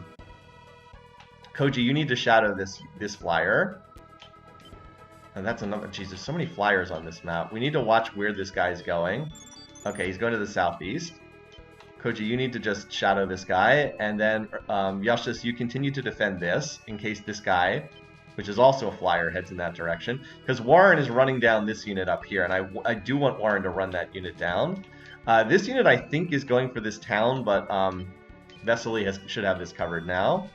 you need to shadow this flyer. And that's another... Jeez, there's so many flyers on this map. We need to watch where this guy's going. Okay, he's going to the southeast. Koji, you need to just shadow this guy. And then, Yushis, you continue to defend this, in case this guy, which is also a flyer, heads in that direction. Because Warren is running down this unit up here, and I do want Warren to run that unit down. This unit, I think, is going for this town, but Vesely should have this covered now.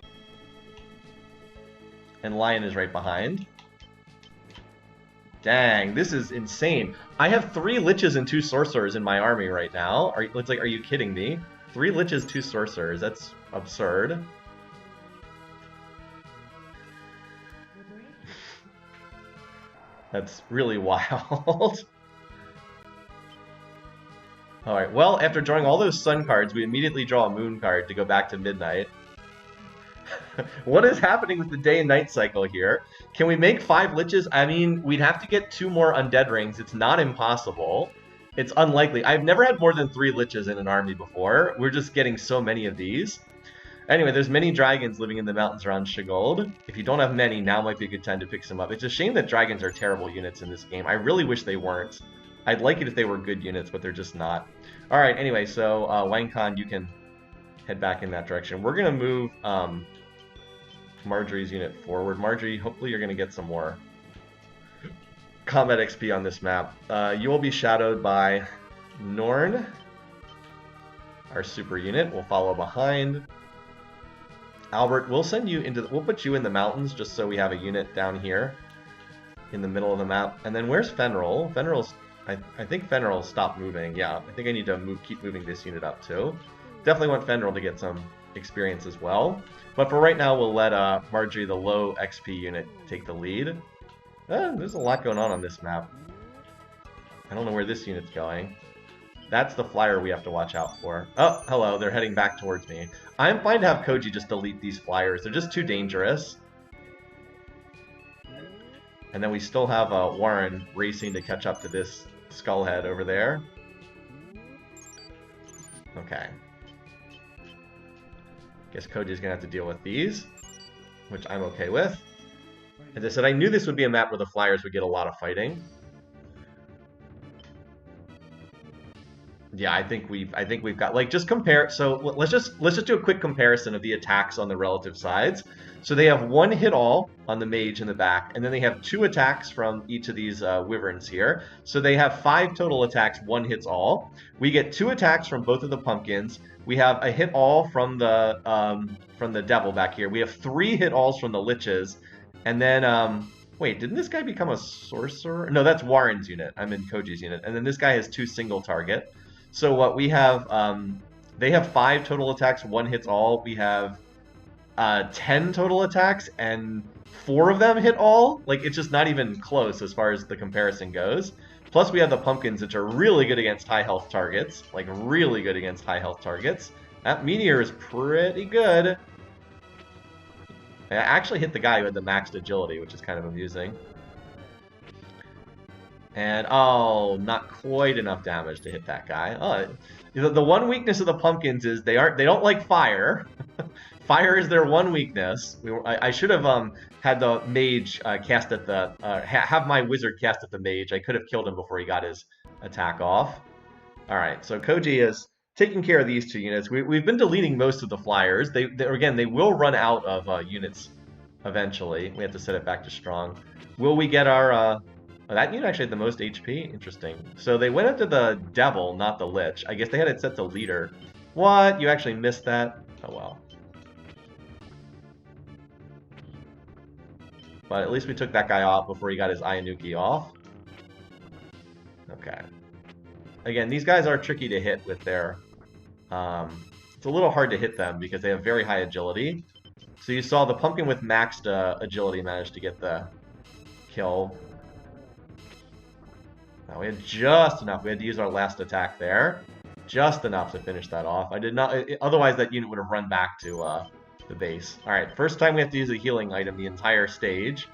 And Lion is right behind. Dang, this is insane. I have 3 Liches and 2 Sorcerers in my army right now. Are you kidding me? 3 Liches, 2 Sorcerers. That's absurd. That's really wild. Alright, well, after drawing all those Sun cards, we immediately draw a Moon card to go back to Midnight. What is happening with the day and night cycle here? Can we make 5 Liches? I mean, we'd have to get 2 more Undead Rings. It's not impossible. It's unlikely. I've never had more than 3 Liches in an army before. We're just getting so many of these. Anyway, there's many dragons living in the mountains around Shigold. If you don't have many, now might be a good time to pick some up. It's a shame that dragons are terrible units in this game. I really wish they weren't. I'd like it if they were good units, but they're just not. Alright, anyway, so Wang Khan, you can head back in that direction. We're going to move... Marjorie's unit forward. Marjorie, hopefully you're going to get some more combat XP on this map. You will be shadowed by Norn, our super unit. We'll follow behind. Albert, we'll send you into we'll put you in the mountains just so we have a unit down here in the middle of the map. And then where's Fenril? Fenril's I think Fenril stopped moving. Yeah, I think I need to keep moving this unit up too. Definitely want Fenril to get some experience as well. But for right now, we'll let Marjorie, the low XP unit, take the lead. There's a lot going on this map. I don't know where this unit's going. That's the flyer we have to watch out for. Oh, hello, they're heading back towards me. I'm fine to have Koji just delete these flyers. They're just too dangerous. And then we still have Warren racing to catch up to this skullhead over there. Okay. Guess Koji's gonna have to deal with these, which I'm okay with. As I said, I knew this would be a map where the flyers would get a lot of fighting. Yeah, I think we've got, like, just compare. So let's just do a quick comparison of the attacks on the relative sides. So they have 1 hit all on the mage in the back, and then they have 2 attacks from each of these wyverns here. So they have 5 total attacks, 1 hits all. We get 2 attacks from both of the pumpkins. We have a hit all from the devil back here. We have 3 hit alls from the liches, and then wait, didn't this guy become a sorcerer? No, that's Warren's unit. I'm in Koji's unit, and then this guy has 2 single target. So what we have, they have 5 total attacks, 1 hits all. We have 10 total attacks, and 4 of them hit all. Like, it's just not even close as far as the comparison goes. Plus, we have the pumpkins, which are really good against high health targets. Like, really good against high health targets. That meteor is pretty good. I actually hit the guy who had the maxed agility, which is kind of amusing. And, oh, not quite enough damage to hit that guy. Oh, the one weakness of the pumpkins is they don't like fire. Fire is their one weakness. I should have had the mage cast at the have my wizard cast at the mage. I could have killed him before he got his attack off. All right, so Koji is taking care of these 2 units. We've been deleting most of the flyers. They will run out of units eventually. We have to set it back to strong. Will we get our Oh, that unit actually had the most HP. Interesting. So they went into the Devil, not the Lich. I guess they had it set to Leader. What? You actually missed that? Oh well. But at least we took that guy off before he got his Ayanuki off. Okay. Again, these guys are tricky to hit with their... it's a little hard to hit them because they have very high agility. So you saw the Pumpkin with maxed agility managed to get the kill. Now we had just enough. We had to use our last attack there. Just enough to finish that off. I did not... otherwise, that unit would have run back to the base. Alright, first time we have to use a healing item the entire stage.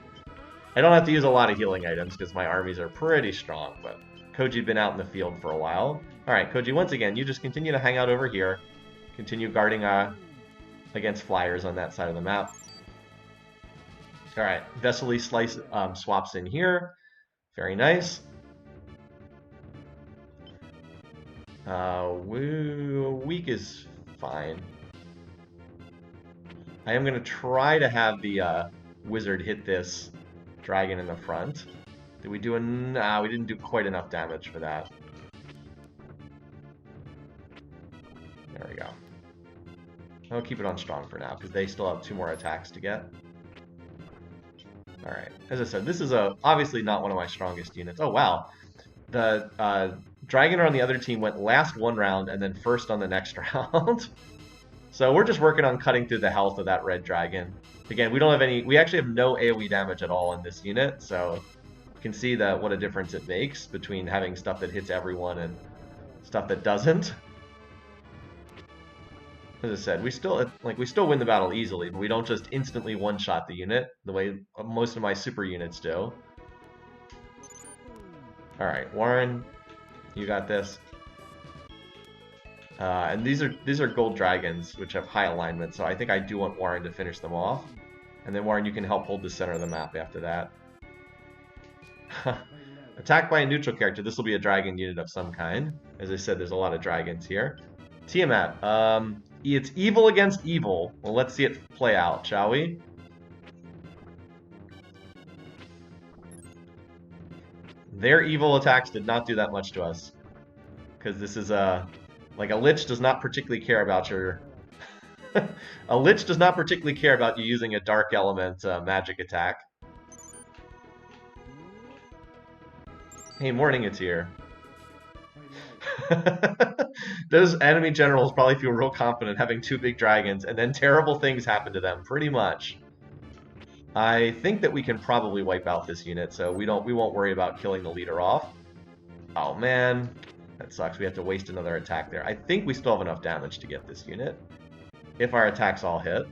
I don't have to use a lot of healing items because my armies are pretty strong, but Koji'd been out in the field for a while. Alright, Koji, once again, you just continue to hang out over here. Continue guarding against flyers on that side of the map. Alright, Vesely Slice swaps in here. Very nice. Weak is fine. I am going to try to have the wizard hit this dragon in the front. Did we do nah, we didn't do quite enough damage for that. There we go. I'll keep it on strong for now, because they still have 2 more attacks to get. Alright, as I said, this is obviously not one of my strongest units. Oh, wow. The Dragoner on the other team went last one round, and then first on the next round. So we're just working on cutting through the health of that red dragon. Again, we don't have any... We actually have no AoE damage at all in this unit, so you can see that what a difference it makes between having stuff that hits everyone and stuff that doesn't. As I said, we still win the battle easily, but we don't just instantly one-shot the unit the way most of my super units do. Alright, Warren, you got this. And these are gold dragons, which have high alignment, so I think I do want Warren to finish them off. And then Warren, you can help hold the center of the map after that. Attacked by a neutral character. This will be a dragon unit of some kind. As I said, there's a lot of dragons here. Tiamat. It's evil against evil. Well, let's see it play out, shall we? Their evil attacks did not do that much to us. Because this is like a Lich does not particularly care about your... a Lich does not particularly care about you using a Dark Element magic attack. Hey, morning, it's here. Those enemy generals probably feel real confident having 2 big dragons, and then terrible things happen to them, pretty much. I think that we can probably wipe out this unit, so we won't worry about killing the leader off. Oh man, that sucks. We have to waste another attack there. I think we still have enough damage to get this unit, if our attacks all hit.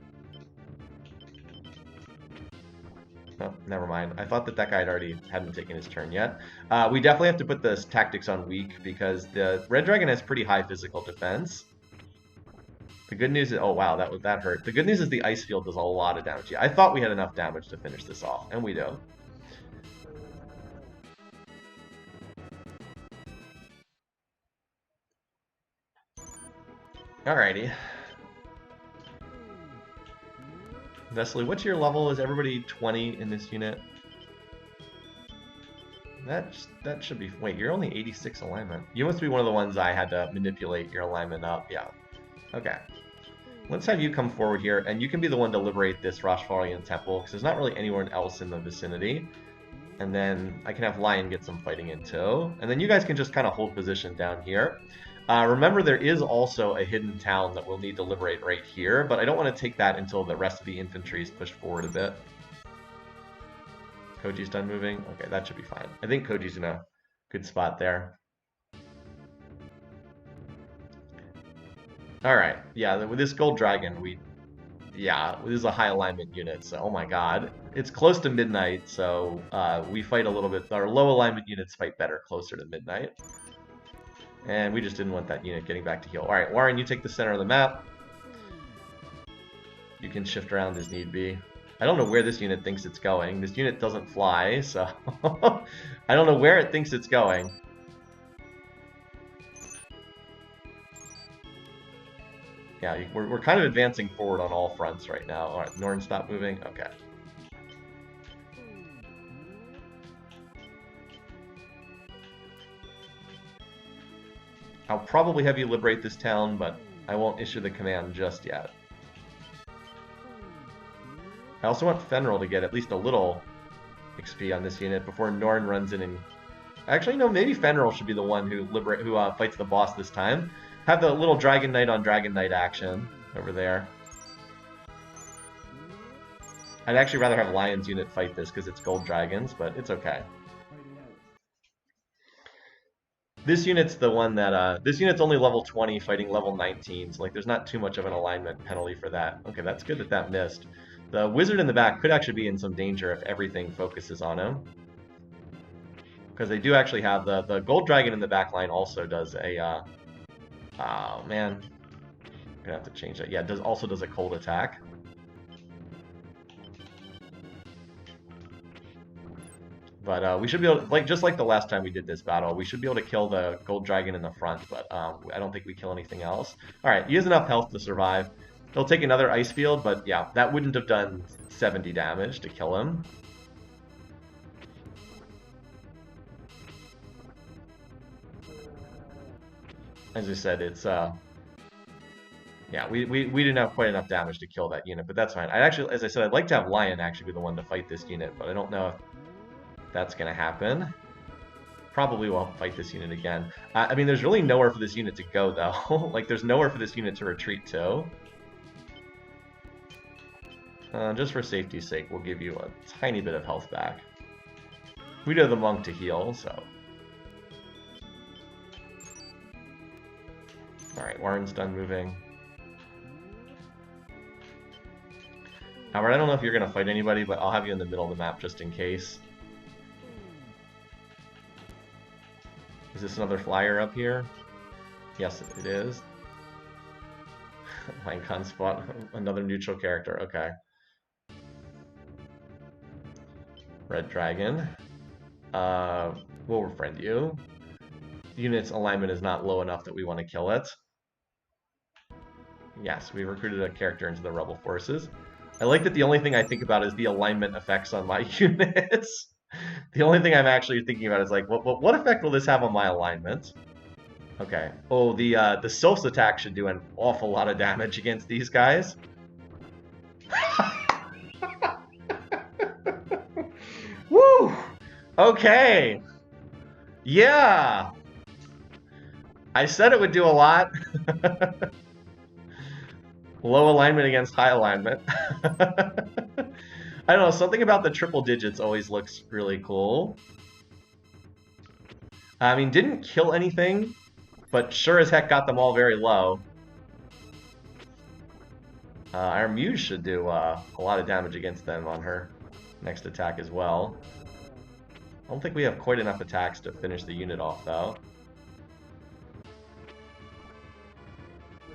Oh, never mind. I thought that guy hadn't taken his turn yet. We definitely have to put this tactics on weak because the red dragon has pretty high physical defense. The good news is, oh wow, that hurt. The good news is the ice field does a lot of damage. Yeah, I thought we had enough damage to finish this off, and we do. Alrighty. Vesely, what's your level? Is everybody 20 in this unit? That should be... Wait, you're only 86 alignment. You must be one of the ones I had to manipulate your alignment up. Yeah. Okay. Let's have you come forward here, and you can be the one to liberate this Rashvalian Temple, because there's not really anyone else in the vicinity. And then I can have Lion get some fighting in too. And then you guys can just kind of hold position down here. Remember, there is also a hidden town that we'll need to liberate right here, but I don't want to take that until the rest of the infantry is pushed forward a bit. Koji's done moving? Okay, that should be fine. I think Koji's in a good spot there. Alright, yeah, with this gold dragon, this is a high alignment unit, so oh my god. It's close to midnight, so we fight a little bit, our low alignment units fight better closer to midnight. And we just didn't want that unit getting back to heal. Alright, Warren, you take the center of the map. You can shift around as need be. I don't know where this unit thinks it's going. This unit doesn't fly, so... I don't know where it thinks it's going. Yeah, we're kind of advancing forward on all fronts right now. Alright, Norn, stop moving. Okay. I'll probably have you liberate this town, but I won't issue the command just yet. I also want Fenrir to get at least a little XP on this unit before Norn runs in and... Actually, no, maybe Fenrir should be the one who fights the boss this time. Have the little Dragon Knight on Dragon Knight action over there. I'd actually rather have Lion's unit fight this because it's gold dragons, but it's okay. This unit's the one that, this unit's only level 20 fighting level 19, so like there's not too much of an alignment penalty for that. Okay, that's good that that missed. The wizard in the back could actually be in some danger if everything focuses on him. Because they do actually have the gold dragon in the back line also does a, oh man, I'm gonna have to change that. Yeah, it also does a cold attack. But we should be able to, just like the last time we did this battle, we should be able to kill the gold dragon in the front, but I don't think we kill anything else. Alright, he has enough health to survive. He'll take another ice field, but yeah, that wouldn't have done 70 damage to kill him. As I said, it's, yeah, we didn't have quite enough damage to kill that unit, but that's fine. As I said, I'd like to have Lion actually be the one to fight this unit, but I don't know if that's going to happen. Probably won't fight this unit again. I mean, there's really nowhere for this unit to go, though. Like, there's nowhere for this unit to retreat to. Just for safety's sake, we'll give you a tiny bit of health back. We do have the monk to heal, so... Alright, Warren's done moving. Howard, I don't know if you're going to fight anybody, but I'll have you in the middle of the map just in case. Is this another flyer up here? Yes, it is. Minecon spot, another neutral character, okay. Red Dragon. We'll befriend you. Unit's alignment is not low enough that we want to kill it. Yes, we recruited a character into the rebel forces. I like that the only thing I think about is the alignment effects on my units. The only thing I'm actually thinking about is like, what effect will this have on my alignment? Okay. Oh, the Sylph's attack should do an awful lot of damage against these guys. Woo! Okay. Yeah. I said it would do a lot. Low alignment against high alignment. I don't know, something about the triple digits always looks really cool. I mean, didn't kill anything, but sure as heck got them all very low. Our Muse should do a lot of damage against them on her next attack as well. I don't think we have quite enough attacks to finish the unit off, though.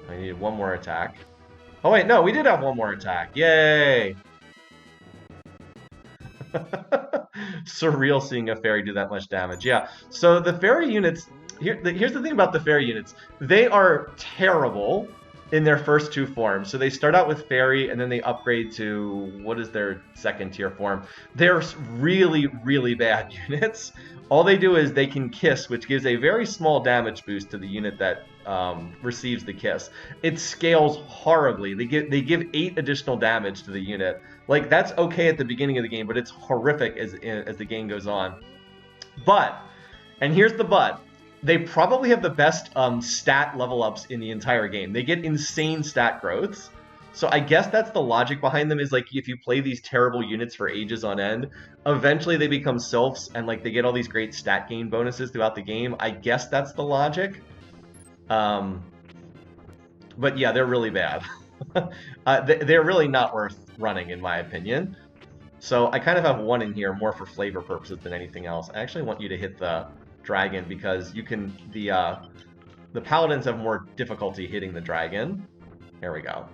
I needed one more attack. Oh wait, no, we did have one more attack. Yay! Surreal seeing a fairy do that much damage. Yeah, so the fairy units... Here's the thing about the fairy units. They are terrible in their first two forms. So they start out with fairy, and then they upgrade to... What is their second tier form? They're really, really bad units. All they do is they can kiss, which gives a very small damage boost to the unit that receives the kiss. It scales horribly. They give 8 additional damage to the unit. Like, that's okay at the beginning of the game, but it's horrific as the game goes on. But, and here's the but, they probably have the best stat level ups in the entire game. They get insane stat growths. So I guess that's the logic behind them, is like, if you play these terrible units for ages on end, eventually they become sylphs and like they get all these great stat gain bonuses throughout the game. I guess that's the logic. But yeah, they're really bad. They're really not worth running, in my opinion. So I kind of have one in here more for flavor purposes than anything else. I actually want you to hit the dragon because you can... The paladins have more difficulty hitting the dragon. There we go.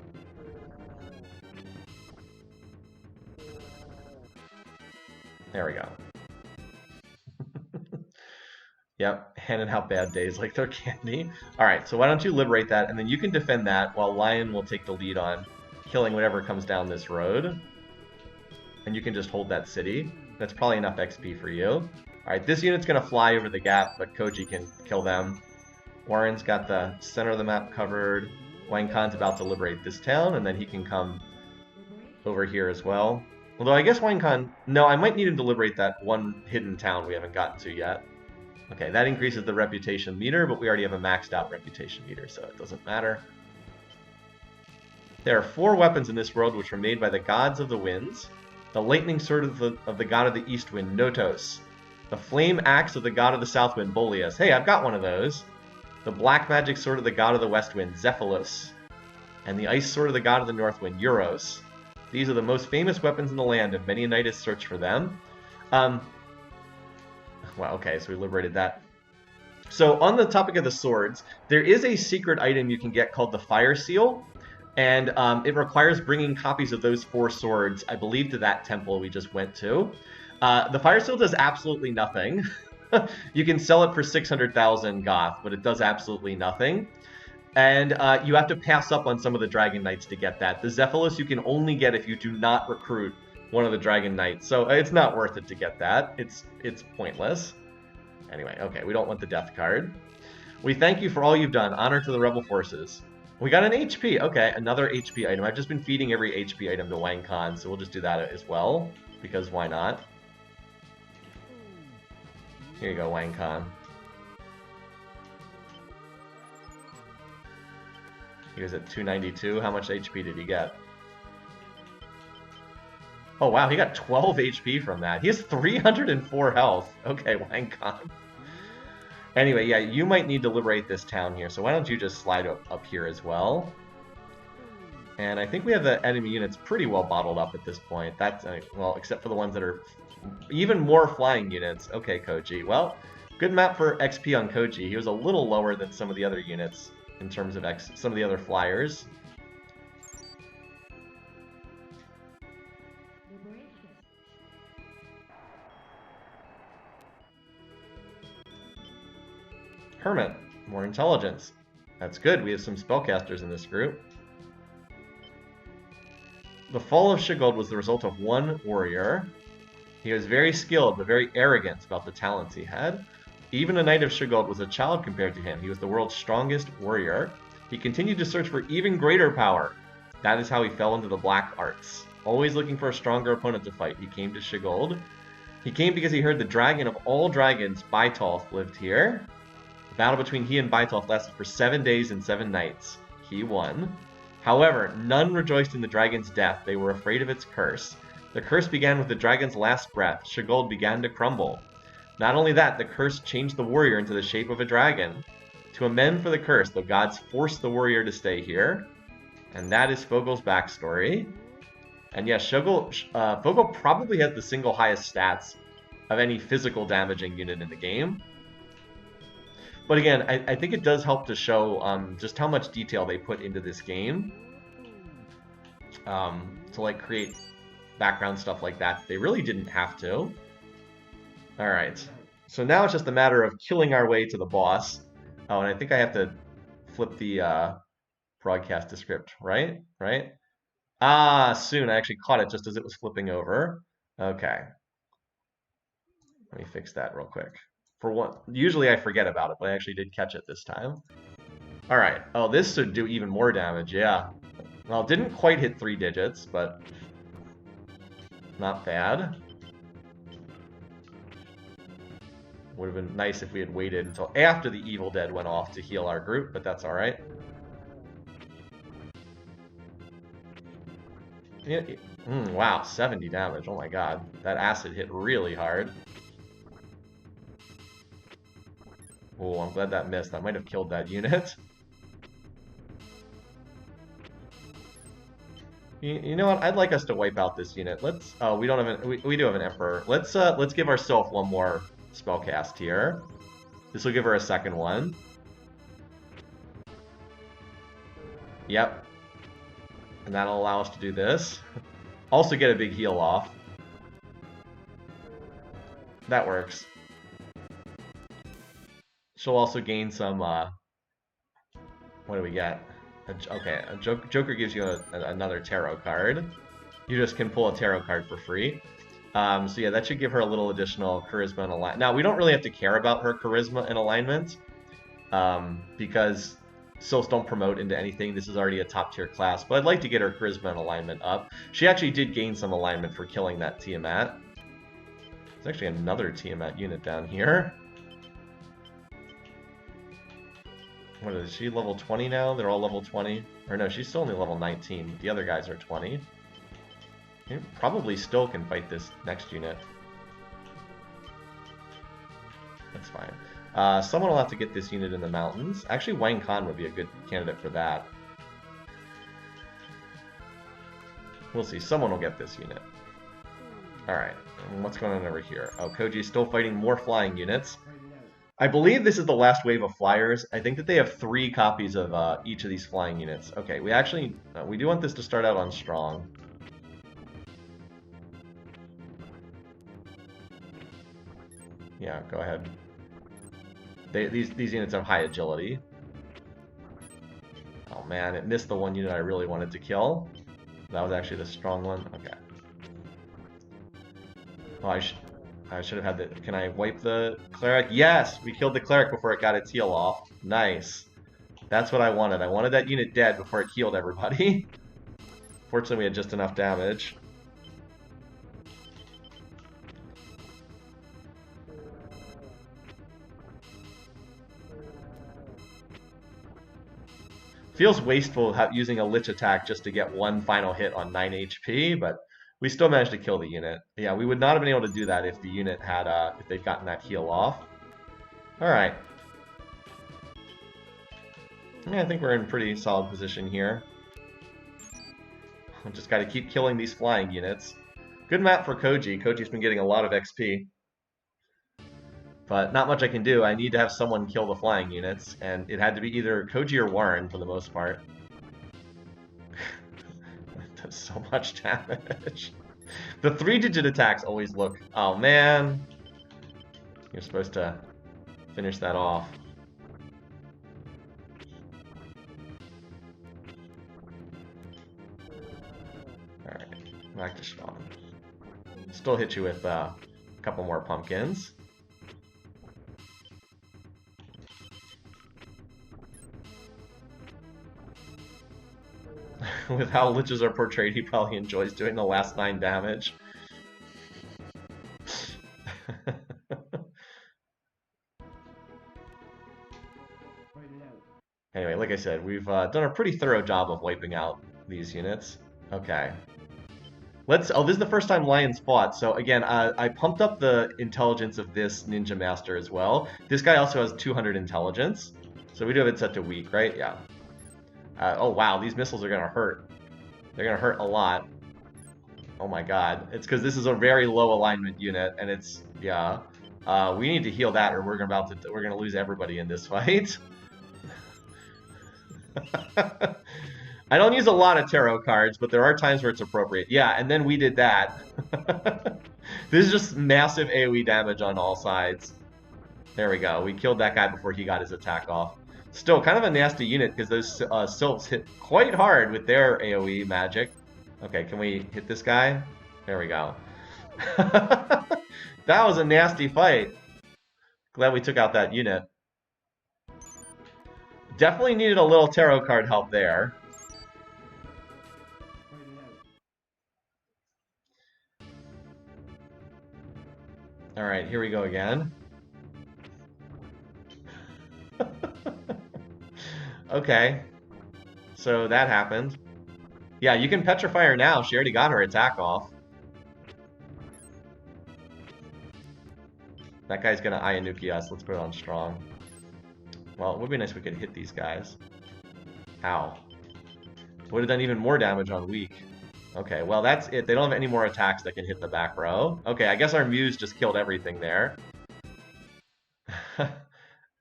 There we go. Yep, handing out bad days like they're candy. Alright, so why don't you liberate that, and then you can defend that while Lion will take the lead on killing whatever comes down this road. And you can just hold that city. That's probably enough XP for you. Alright, this unit's going to fly over the gap, but Koji can kill them. Warren's got the center of the map covered. Wang Khan's about to liberate this town, and then he can come over here as well. Although I guess Wang Khan... No, I might need him to liberate that one hidden town we haven't gotten to yet. Okay, that increases the reputation meter, but we already have a maxed out reputation meter, so it doesn't matter. There are 4 weapons in this world which were made by the gods of the winds. The lightning sword of the god of the east wind, Notos. The flame axe of the god of the south wind, Boleas. Hey, I've got one of those. The black magic sword of the god of the west wind, Zephylos. And the ice sword of the god of the north wind, Euros. These are the most famous weapons in the land, and many a knight has searched for them. Well, okay, so we liberated that. So on the topic of the swords, there is a secret item you can get called the Fire Seal, and it requires bringing copies of those 4 swords, I believe, to that temple we just went to. The Fire Seal does absolutely nothing. You can sell it for 600,000 goth, but it does absolutely nothing. And you have to pass up on some of the Dragon Knights to get that. The Zephylos you can only get if you do not recruit one of the Dragon Knights, so it's not worth it to get that. It's pointless. Anyway, okay, we don't want the death card. We thank you for all you've done. Honor to the rebel forces. We got an HP. Okay, another HP item. I've just been feeding every HP item to Wang Khan, so we'll just do that as well, because why not? Here you go, Wang Khan. He was at 292. How much HP did he get? Oh, wow, he got 12 HP from that. He has 304 health. Okay, Wang Khan. Anyway, yeah, you might need to liberate this town here, so why don't you just slide up here as well? And I think we have the enemy units pretty well bottled up at this point. That's, well, except for the ones that are even more flying units. Okay, Koji. Well, good map for XP on Koji. He was a little lower than some of the other units in terms of some of the other flyers. Hermit, more intelligence. That's good, we have some spellcasters in this group. The fall of Shiguld was the result of one warrior. He was very skilled, but very arrogant about the talents he had. Even a knight of Shiguld was a child compared to him. He was the world's strongest warrior. He continued to search for even greater power. That is how he fell into the black arts. Always looking for a stronger opponent to fight, he came to Shiguld. He came because he heard the dragon of all dragons, Baitolf, lived here. The battle between he and Baitolf lasted for 7 days and 7 nights. He won. However, none rejoiced in the dragon's death. They were afraid of its curse. The curse began with the dragon's last breath. Shiguld began to crumble. Not only that, the curse changed the warrior into the shape of a dragon. To amend for the curse, the gods forced the warrior to stay here. And that is Fogel's backstory. And yes, Fogel probably has the single highest stats of any physical damaging unit in the game. But again, I think it does help to show just how much detail they put into this game. To like create background stuff like that. They really didn't have to. Alright. So now it's just a matter of killing our way to the boss. Oh, and I think I have to flip the broadcast to script, right? Right? Ah, soon. I actually caught it just as it was flipping over. Okay. Let me fix that real quick. For one, usually I forget about it, but I actually did catch it this time. Alright. Oh, this should do even more damage, yeah. Well, it didn't quite hit 3 digits, but not bad. Would have been nice if we had waited until after the Evil Dead went off to heal our group, but that's alright. Wow, 70 damage. Oh my god. That acid hit really hard. Oh, I'm glad that missed. That might have killed that unit. You know what? I'd like us to wipe out this unit. Let's. Oh, we don't have an. We do have an Emperor. Let's give ourselves one more spellcast here. This will give her a second one. Yep. And that'll allow us to do this. Also get a big heal off. That works. She'll also gain some, what do we get? Okay, Joker gives you another tarot card. You just can pull a tarot card for free. So yeah, that should give her a little additional charisma and alignment. Now, we don't really have to care about her charisma and alignment. because Sylphs don't promote into anything. This is already a top tier class, but I'd like to get her charisma and alignment up. She actually did gain some alignment for killing that Tiamat. There's actually another Tiamat unit down here. What is she, level 20 now? They're all level 20? Or no, she's still only level 19. The other guys are 20. You probably still can fight this next unit. That's fine. Someone will have to get this unit in the mountains. Actually, Wang Khan would be a good candidate for that. We'll see. Someone will get this unit. Alright. What's going on over here? Oh, Koji's still fighting more flying units. I believe this is the last wave of flyers. I think that they have 3 copies of each of these flying units. Okay, we actually... we do want this to start out on strong. Yeah, go ahead. These units have high agility. Oh man, it missed the one unit I really wanted to kill. That was actually the strong one. Okay. Oh, I should have had the... Can I wipe the cleric? Yes! We killed the cleric before it got its heal off. Nice. That's what I wanted. I wanted that unit dead before it healed everybody. Fortunately, we had just enough damage. Feels wasteful using a Lich attack just to get one final hit on 9 HP, but we still managed to kill the unit. Yeah, we would not have been able to do that if the unit had, if they'd gotten that heal off. Alright. Yeah, I think we're in pretty solid position here. Just gotta keep killing these flying units. Good map for Koji. Koji's been getting a lot of XP. But not much I can do. I need to have someone kill the flying units, and it had to be either Koji or Warren for the most part. That does so much damage. The 3-digit attacks always look... Oh, man. You're supposed to finish that off. Alright, back to strong. Still hit you with a couple more pumpkins. With how liches are portrayed, he probably enjoys doing the last 9 damage. Anyway, like I said, we've done a pretty thorough job of wiping out these units. Okay. Let's... Oh, this is the first time Lions fought, so again, I pumped up the intelligence of this Ninja Master as well. This guy also has 200 intelligence, so we do have it set to weak, right? Yeah. Oh wow, these missiles are gonna hurt. They're gonna hurt a lot. Oh my god. It's because this is a very low alignment unit, and it's... Yeah. We need to heal that, or we're gonna lose everybody in this fight. I don't use a lot of tarot cards, but there are times where it's appropriate. Yeah, and then we did that. This is just massive AoE damage on all sides. There we go. We killed that guy before he got his attack off. Still, kind of a nasty unit, because those Sylphs hit quite hard with their AoE magic. Okay, can we hit this guy? There we go. That was a nasty fight. Glad we took out that unit. Definitely needed a little tarot card help there. Alright, here we go again. Okay. So that happened. Yeah, you can petrify her now. She already got her attack off. That guy's gonna Ayanuki us. Let's put it on strong. Well, it would be nice if we could hit these guys. Ow. Would have done even more damage on weak. Okay, well that's it. They don't have any more attacks that can hit the back row. Okay, I guess our Muse just killed everything there.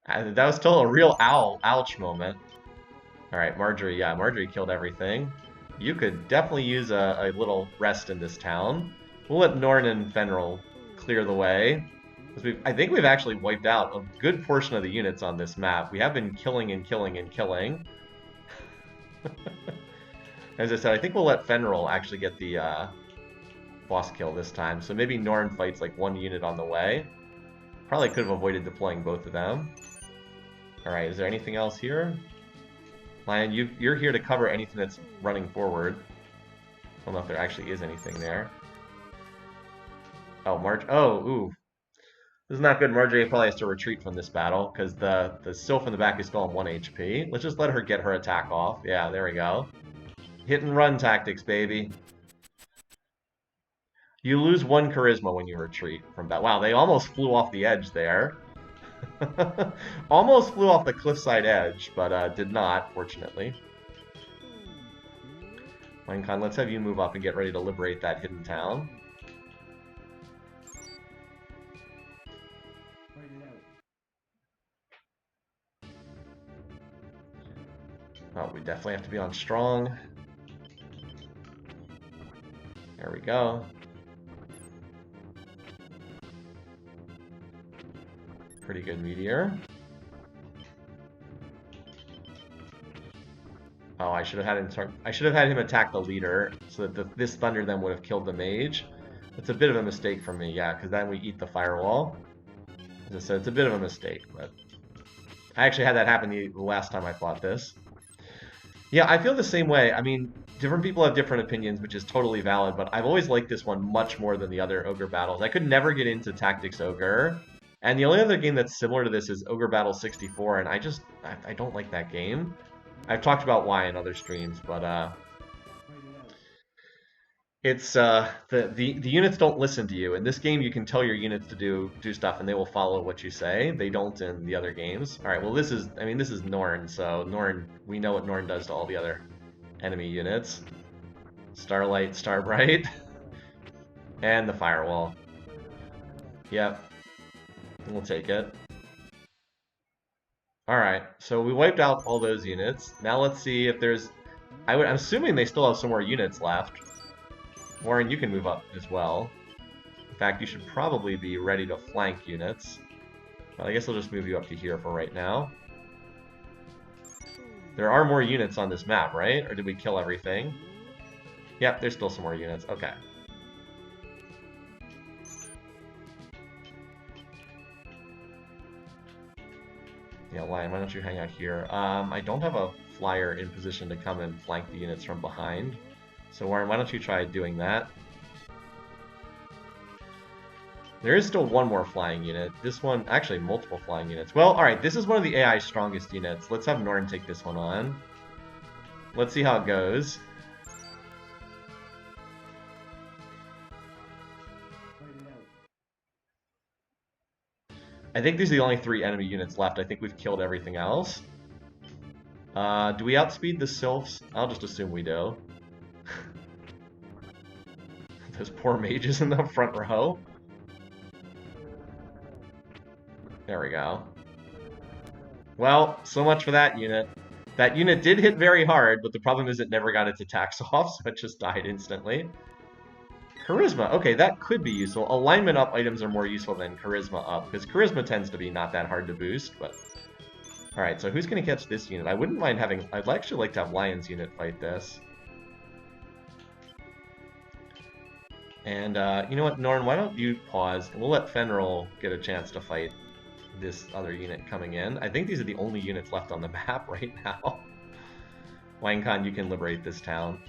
That was still a real ouch moment. Alright, Marjorie, yeah, Marjorie killed everything. You could definitely use a little rest in this town. We'll let Norn and Fenril clear the way. Because I think we've actually wiped out a good portion of the units on this map. We have been killing and killing and killing. As I said, I think we'll let Fenril actually get the boss kill this time. So maybe Norn fights like one unit on the way. Probably could have avoided deploying both of them. Alright, is there anything else here? Lion, you're here to cover anything that's running forward. I don't know if there actually is anything there. Oh, ooh. This is not good. Marjorie probably has to retreat from this battle, because the sylph in the back is still on 1 HP. Let's just let her get her attack off. Yeah, there we go. Hit and run tactics, baby. You lose 1 charisma when you retreat from battle. Wow, they almost flew off the edge there. Almost flew off the cliffside edge, but did not, fortunately. Minecon, let's have you move up and get ready to liberate that hidden town. Oh, we definitely have to be on strong. There we go. Pretty good meteor. Oh, I should have had him attack the leader, so that this thunder then would have killed the mage. It's a bit of a mistake for me, yeah, because then we eat the firewall. As I said, it's a bit of a mistake, but I actually had that happen the last time I fought this. Yeah, I feel the same way. I mean, different people have different opinions, which is totally valid, but I've always liked this one much more than the other Ogre battles. I could never get into Tactics Ogre, and the only other game that's similar to this is Ogre Battle 64, and I don't like that game. I've talked about why in other streams, but it's the units don't listen to you. In this game, you can tell your units to do stuff, and they will follow what you say. They don't in the other games. All right, well this is Norn, so Norn, we know what Norn does to all the other enemy units. Starlight, Starbright, and the firewall. Yep, we'll take it. All right, so we wiped out all those units. Now let's see if there's. I'm assuming they still have some more units left. Warren, you can move up as well. In fact, you should probably be ready to flank units. Well, I guess I'll just move you up to here for right now. There are more units on this map, right? Or did we kill everything? Yep, there's still some more units. Okay. Yeah, Lion, why don't you hang out here? I don't have a flyer in position to come and flank the units from behind. So Warren, why don't you try doing that? There is still one more flying unit. This one, actually multiple flying units. Well, alright, this is one of the AI's strongest units. Let's have Norn take this one on. Let's see how it goes. I think these are the only 3 enemy units left. I think we've killed everything else. Do we outspeed the sylphs? I'll just assume we do. Those poor mages in the front row. There we go. Well, so much for that unit. That unit did hit very hard, but the problem is it never got its attacks off, so it just died instantly. Charisma. Okay, that could be useful. Alignment up items are more useful than Charisma up, because Charisma tends to be not that hard to boost, but... Alright, so who's going to catch this unit? I wouldn't mind having... I'd actually like to have Lion's unit fight this. And, you know what, Norn, why don't you pause, and we'll let Fenril get a chance to fight this other unit coming in. I think these are the only units left on the map right now. Winecon, you can liberate this town.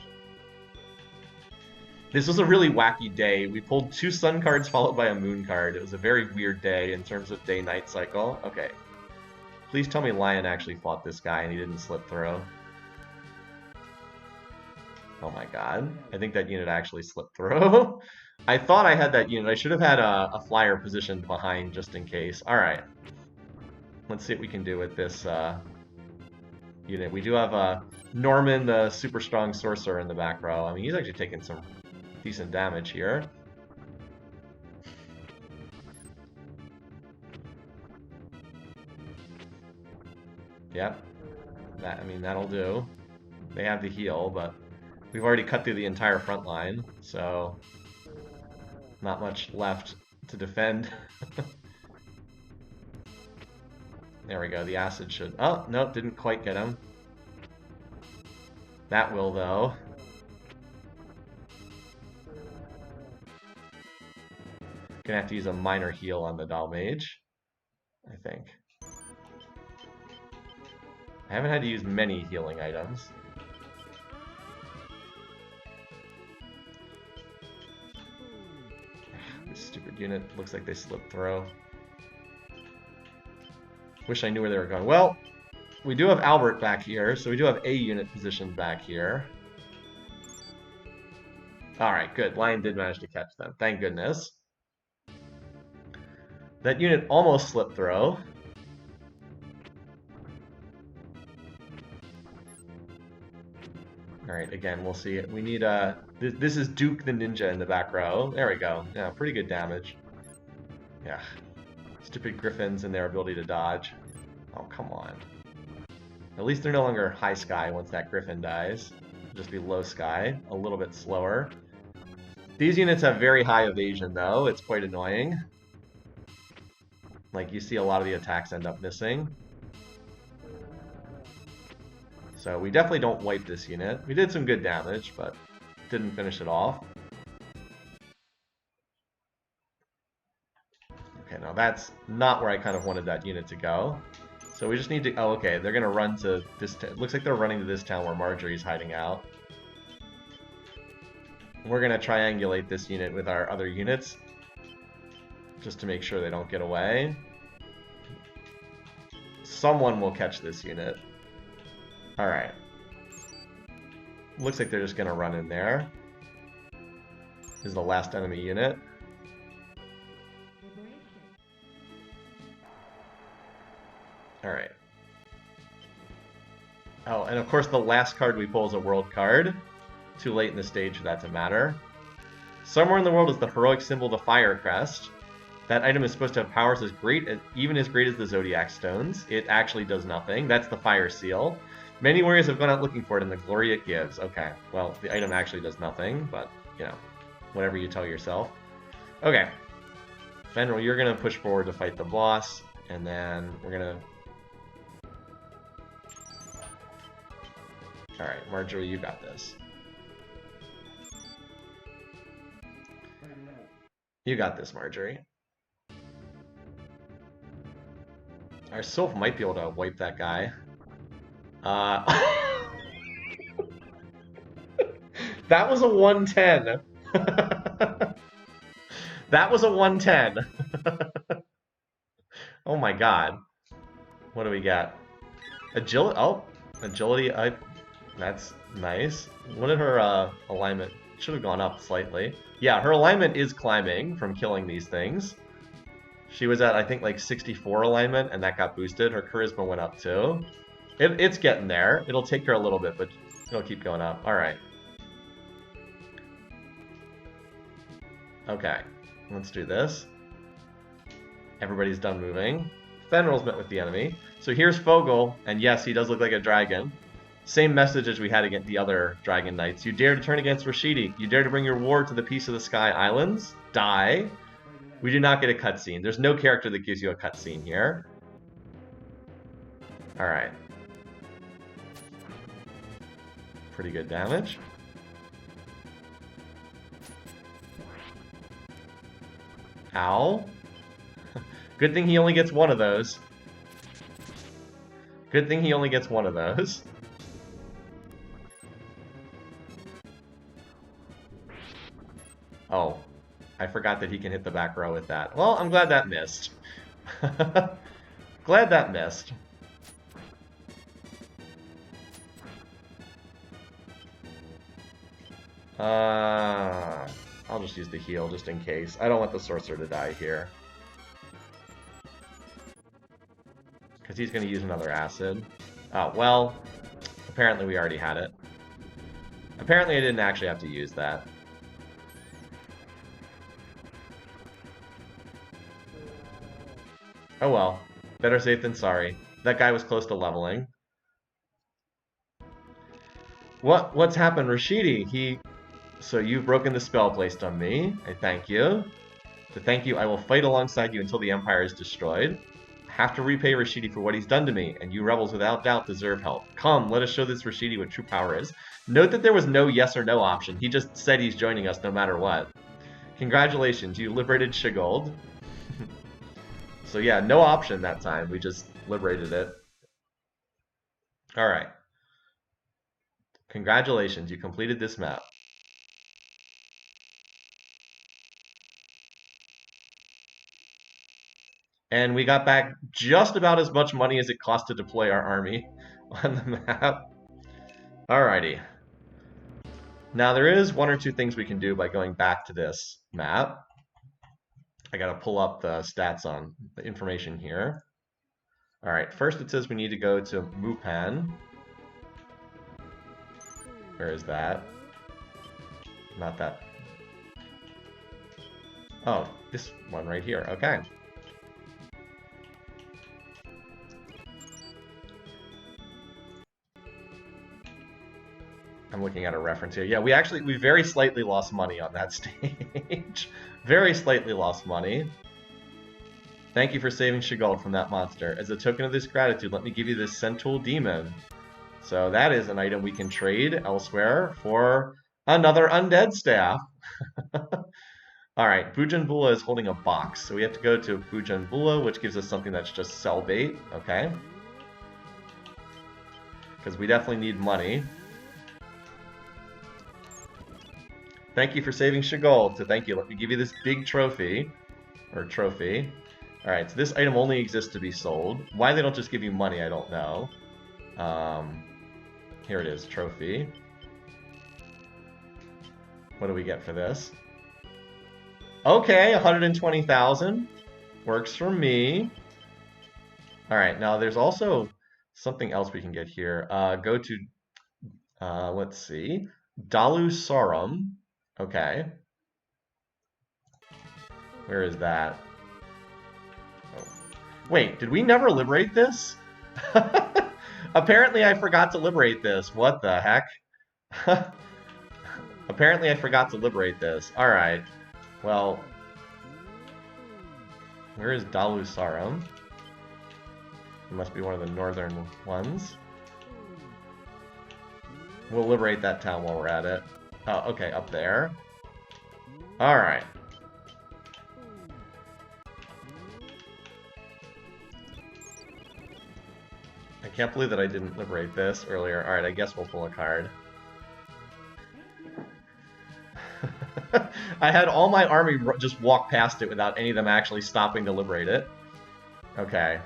This was a really wacky day. We pulled 2 sun cards followed by a moon card. It was a very weird day in terms of day-night cycle. Okay. Please tell me Lion actually fought this guy and he didn't slip through. Oh my god. I think that unit actually slipped through. I thought I had that unit. I should have had a flyer positioned behind just in case. Alright. Let's see what we can do with this unit. We do have Norman, the super strong sorcerer, in the back row. I mean, he's actually taking some decent damage here. Yep. That'll do. They have the heal, but we've already cut through the entire front line, so not much left to defend. There we go, the acid should... Oh, nope, didn't quite get him. That will, though. Gonna have to use a minor heal on the Doll Mage, I think. I haven't had to use many healing items. This stupid unit looks like they slipped through. Wish I knew where they were going. Well, we do have Albert back here, so we do have a unit positioned back here. Alright, good. Lion did manage to catch them. Thank goodness. That unit almost slipped through. Alright, again, we'll see. We need this is Duke the Ninja in the back row. There we go. Yeah, pretty good damage. Yeah. Stupid griffins and their ability to dodge. Oh, come on. At least they're no longer high sky once that griffin dies. It'll just be low sky, a little bit slower. These units have very high evasion, though. It's quite annoying. Like, you see a lot of the attacks end up missing. So we definitely don't wipe this unit. We did some good damage, but didn't finish it off. Okay, now that's not where I kind of wanted that unit to go. So we just need to... Oh, okay, they're going to run to this... It looks like they're running to this town where Marjorie's hiding out. We're going to triangulate this unit with our other units, just to make sure they don't get away. Someone will catch this unit. Alright. Looks like they're just going to run in there. This is the last enemy unit. Alright. Oh, and of course the last card we pull is a world card. Too late in the stage for that to matter. Somewhere in the world is the heroic symbol, the Fire Crest. That item is supposed to have powers as great, even as great as the Zodiac Stones. It actually does nothing. That's the Fire Seal. Many warriors have gone out looking for it, and the glory it gives. Okay, well, the item actually does nothing, but, you know, whatever you tell yourself. Okay. Fenrir, you're going to push forward to fight the boss, and then we're going to... Alright, Marjorie, you got this. You got this, Marjorie. Our Sylph might be able to wipe that guy. That was a 110. That was a 110. Oh my god. What do we got? Agility. Oh, agility. That's nice. What did her alignment? Should have gone up slightly. Yeah, her alignment is climbing from killing these things. She was at, I think, like 64 alignment, and that got boosted. Her charisma went up too. It's getting there. It'll take her a little bit, but it'll keep going up. Alright. Okay. Let's do this. Everybody's done moving. Fenrir's met with the enemy. So here's Fogel, and yes, he does look like a dragon. Same message as we had against the other Dragon Knights. You dare to turn against Rashidi. You dare to bring your war to the Peace of the Sky Islands. Die. We do not get a cutscene. There's no character that gives you a cutscene here. Alright. Pretty good damage. Ow. Good thing he only gets one of those. Good thing he only gets one of those. Oh, I forgot that he can hit the back row with that. Well, I'm glad that missed. Glad that missed. I'll just use the heal just in case. I don't want the sorcerer to die here. Because he's going to use another acid. Oh, well, apparently we already had it. Apparently I didn't actually have to use that. Oh well. Better safe than sorry. That guy was close to leveling. What's happened, Rashidi? So you've broken the spell placed on me. I thank you. To thank you, I will fight alongside you until the Empire is destroyed. I have to repay Rashidi for what he's done to me, and you rebels without doubt deserve help. Come, let us show this Rashidi what true power is. Note that there was no yes or no option. He just said he's joining us no matter what. Congratulations, you liberated Shigold. So yeah, no option that time. We just liberated it. All right. Congratulations, you completed this map. And we got back just about as much money as it cost to deploy our army on the map. Alrighty. Now there is one or two things we can do by going back to this map. I gotta pull up the stats on the information here. Alright, first it says we need to go to Mupan. Where is that? Not that. Oh, this one right here. Okay. I'm looking at a reference here. Yeah, we very slightly lost money on that stage. Very slightly lost money. Thank you for saving Shigald from that monster. As a token of this gratitude, let me give you this Centaur Demon. So that is an item we can trade elsewhere for another Undead Staff. Alright, Bujanbula is holding a box. So we have to go to Bujanbula, which gives us something that's just sell bait. Okay. Because we definitely need money. Thank you for saving Shigald. So thank you. Let me give you this big trophy. Or trophy. Alright, so this item only exists to be sold. Why they don't just give you money, I don't know. Here it is, trophy. What do we get for this? Okay, 120,000. Works for me. Alright, now there's also something else we can get here. Go to, let's see, Dalu Sarum. Okay. Where is that? Oh. Wait, did we never liberate this? Apparently I forgot to liberate this. What the heck? Apparently I forgot to liberate this. Alright. Well, where is Dalu Sarum? It must be one of the northern ones. We'll liberate that town while we're at it. Oh, okay, up there. Alright. I can't believe that I didn't liberate this earlier. Alright, I guess we'll pull a card. I had all my army just walk past it without any of them actually stopping to liberate it. Okay.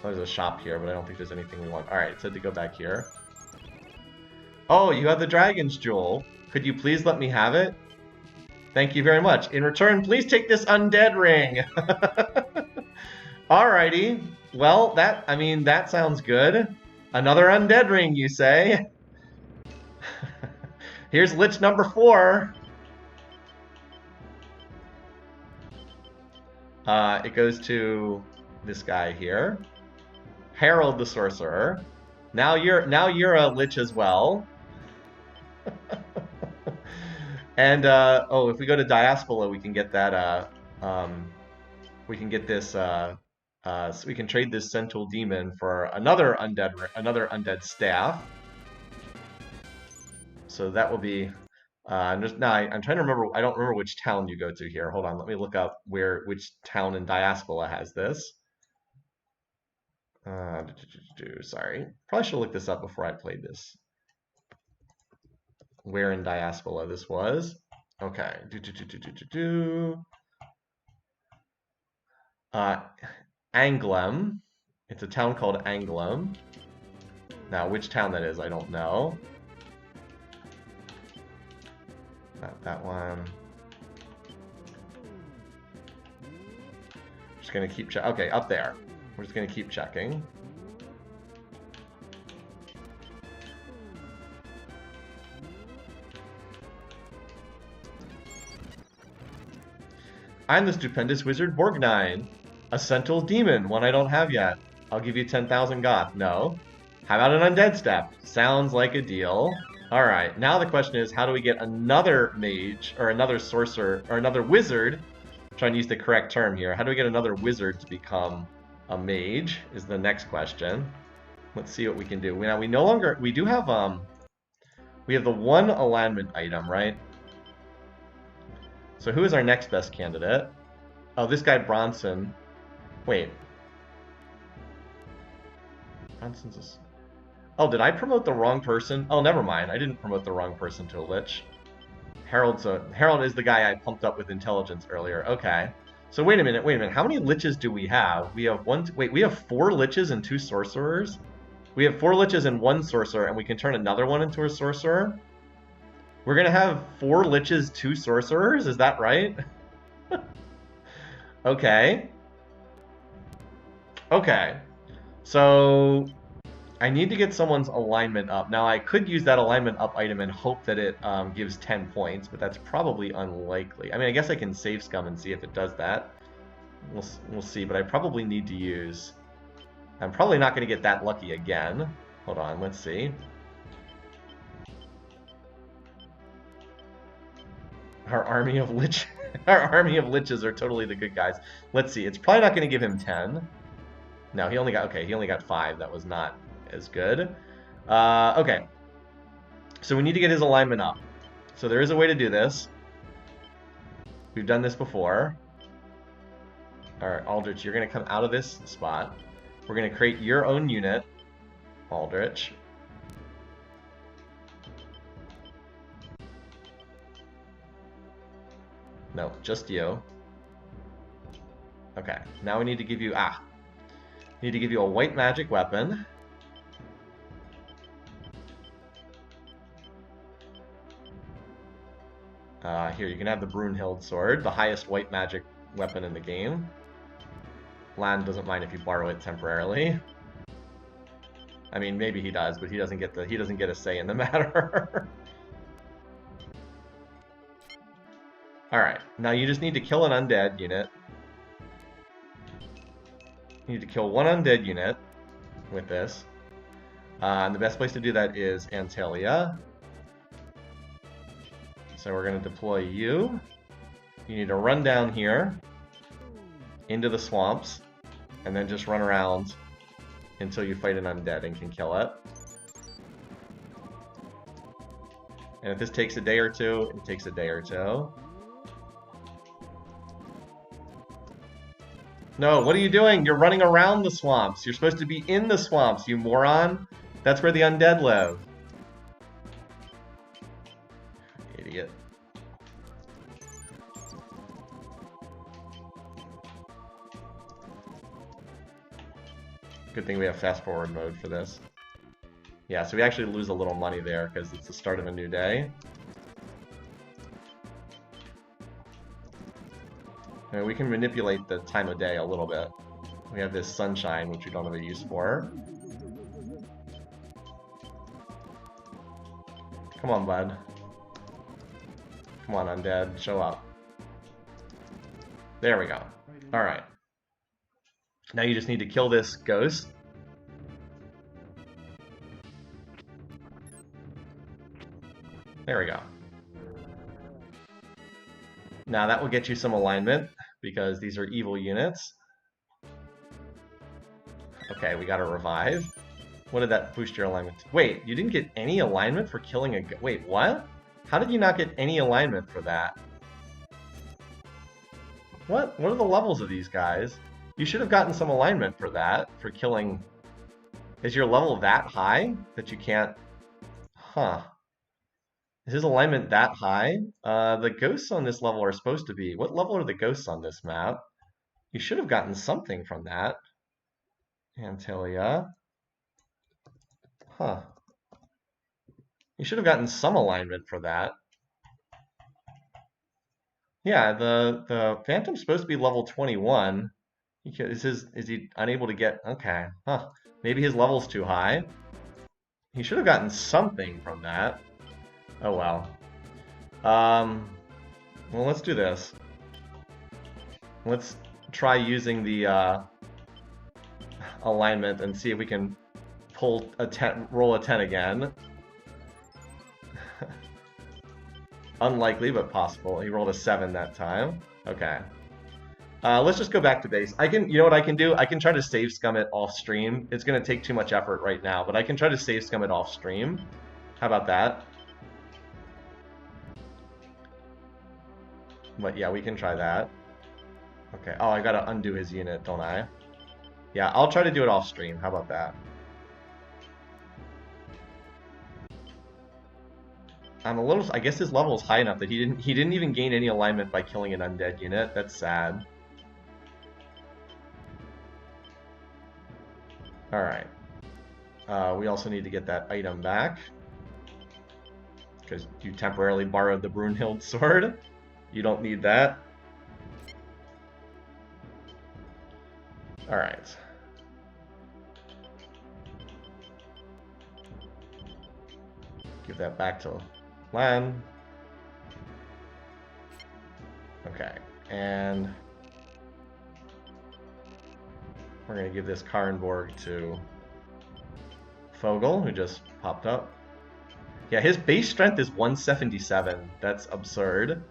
There's a shop here, but I don't think there's anything we want. Alright, it said to go back here. Oh, you have the Dragon's Jewel. Could you please let me have it? Thank you very much. In return, please take this Undead Ring. Alrighty. Well, that sounds good. Another Undead Ring, you say? Here's Lich number 4. It goes to this guy here. Harold the Sorcerer. Now you're a Lich as well. And oh, if we go to Diaspora, we can get that. We can get this. So we can trade this Centaur Demon for another Undead Staff. So that will be. I'm trying to remember. I don't remember which town you go to here. Hold on, let me look up which town in Diaspora has this. Sorry, probably should look this up before I played this. Where in Diaspora this was? Okay. Anglem. It's a town called Anglem. Now, which town that is, I don't know. Not that one. Just gonna keep checking. Okay, up there. We're just gonna keep checking. I'm the stupendous wizard Borgnine. A Centaur Demon, one I don't have yet. I'll give you 10,000 goth. No. How about an Undead Staff? Sounds like a deal. Alright, now the question is, how do we get another mage, or another sorcerer, or another wizard? I'm trying to use the correct term here. How do we get another wizard to become a mage, is the next question. Let's see what we can do. Now, we do have, we have the one alignment item, right? So who is our next best candidate? Oh, this guy Bronson. Wait. Consensus. Oh, did I promote the wrong person? Oh, never mind. I didn't promote the wrong person to a Lich. Harold is the guy I pumped up with intelligence earlier. Okay. So wait a minute. How many Liches do we have? We have we have 4 Liches and 2 Sorcerers? We have 4 Liches and 1 Sorcerer, and we can turn another one into a Sorcerer? We're gonna have 4 Liches, 2 Sorcerers? Is that right? Okay. Okay. So I need to get someone's alignment up. Now, I could use that alignment up item and hope that it gives 10 points, but that's probably unlikely. I mean, I guess I can save scum and see if it does that. We'll see, but I probably need to use... I'm probably not going to get that lucky again. Hold on, let's see. Our army of lich... Our army of liches are totally the good guys. Let's see, it's probably not going to give him 10. No, he only got... Okay, he only got 5. That was not as good. Okay. So we need to get his alignment up. So there is a way to do this. We've done this before. Alright, Aldrich, you're going to come out of this spot. We're going to create your own unit, Aldrich. No, just you. Okay, now we need to give you... need to give you a white magic weapon. Here, you can have the Brunhild sword, the highest white magic weapon in the game. Lan doesn't mind if you borrow it temporarily. I mean, maybe he does, but he doesn't get a say in the matter. All right, now you just need to kill an undead unit. You need to kill one undead unit with this. And the best place to do that is Antalya. So we're going to deploy you. You need to run down here into the swamps and then just run around until you fight an undead and can kill it. And if this takes a day or two, it takes a day or two. No, what are you doing? You're running around the swamps. You're supposed to be in the swamps, you moron. That's where the undead live. Idiot. Good thing we have fast forward mode for this. Yeah, so we actually lose a little money there because it's the start of a new day. And we can manipulate the time of day a little bit. We have this sunshine, which we don't have a use for. Come on, bud. Come on, undead. Show up. There we go. Alright. Now you just need to kill this ghost. There we go. Now that will get you some alignment, because these are evil units. Okay, we got to revive. What did that boost your alignment to? Wait, you didn't get any alignment for killing a... Wait, what? How did you not get any alignment for that? What? What are the levels of these guys? You should have gotten some alignment for that, for killing... Is your level that high that you can't... Huh. Is his alignment that high? The ghosts on this level are supposed to be... What level are the ghosts on this map? You should have gotten something from that. Antalya. Huh. You should have gotten some alignment for that. Yeah, the Phantom's supposed to be level 21. Is he unable to get... Okay. Huh. Maybe his level's too high. He should have gotten something from that. Oh well. Well, let's do this. Let's try using the alignment and see if we can pull a 10, roll a 10 again. Unlikely, but possible. He rolled a 7 that time. Okay. Let's just go back to base. You know what I can do? I can try to save scum it off stream. It's going to take too much effort right now, but I can try to save scum it off stream. How about that? But yeah, we can try that. Okay. Oh, I gotta undo his unit, don't I? Yeah, I'll try to do it off stream. How about that? I'm a little. I guess his level is high enough that he didn't even gain any alignment by killing an undead unit. That's sad. All right. We also need to get that item back because you temporarily borrowed the Brunhild sword. You don't need that. All right. Give that back to Lan. Okay, and we're going to give this Karenborg to Fogel, who just popped up. Yeah, his base strength is 177. That's absurd.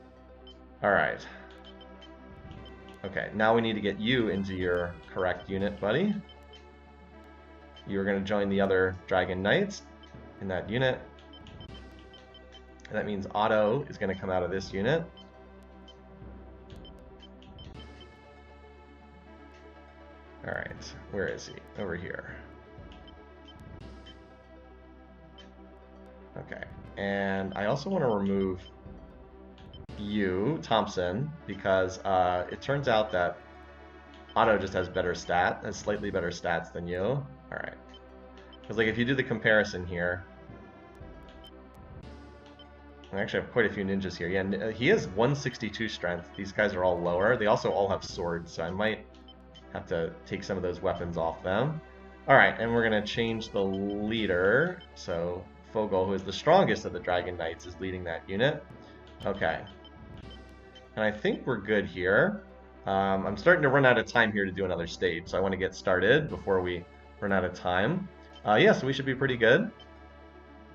Alright. Okay, now we need to get you into your correct unit, buddy. You're going to join the other Dragon Knights in that unit. And that means Otto is going to come out of this unit. Alright, where is he? Over here. Okay, and I also want to remove you, Thompson, because it turns out that Otto just has slightly better stats than you. Alright. Because like if you do the comparison here, I actually have quite a few ninjas here. Yeah, he has 162 strength. These guys are all lower. They also all have swords, so I might have to take some of those weapons off them. Alright, and we're going to change the leader. So Fogel, who is the strongest of the Dragon Knights, is leading that unit. Okay. And I think we're good here. I'm starting to run out of time here to do another stage, so I want to get started before we run out of time. Yeah, so we should be pretty good.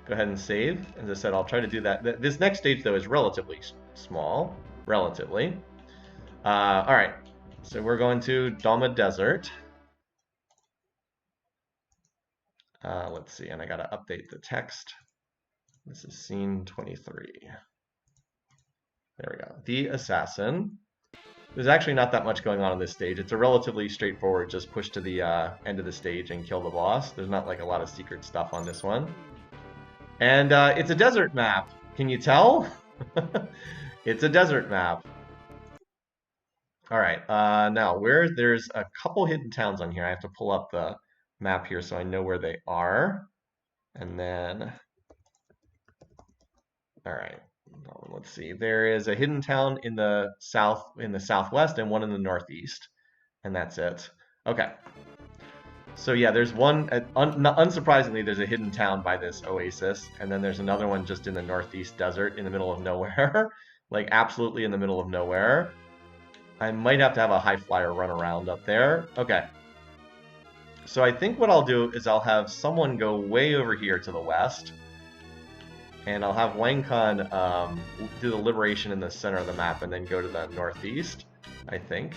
Go ahead and save. As I said, I'll try to do that. This next stage, though, is relatively small. Relatively. Alright. So we're going to Doma Desert. Let's see, and I gotta update the text. This is scene 23. There we go. The Assassin. There's actually not that much going on this stage. It's a relatively straightforward, just push to the end of the stage and kill the boss. There's not like a lot of secret stuff on this one. And it's a desert map. Can you tell? It's a desert map. All right, now there's a couple hidden towns on here. I have to pull up the map here so I know where they are. And then, all right, let's see. There is a hidden town in the southwest, and one in the northeast, and that's it. Okay. So yeah, there's one. Unsurprisingly, there's a hidden town by this oasis, and then there's another one just in the northeast desert, in the middle of nowhere, like absolutely in the middle of nowhere. I might have to have a high flyer run around up there. Okay. So I think what I'll do is I'll have someone go way over here to the west, and I'll have Wang Khan do the liberation in the center of the map and then go to the northeast, I think.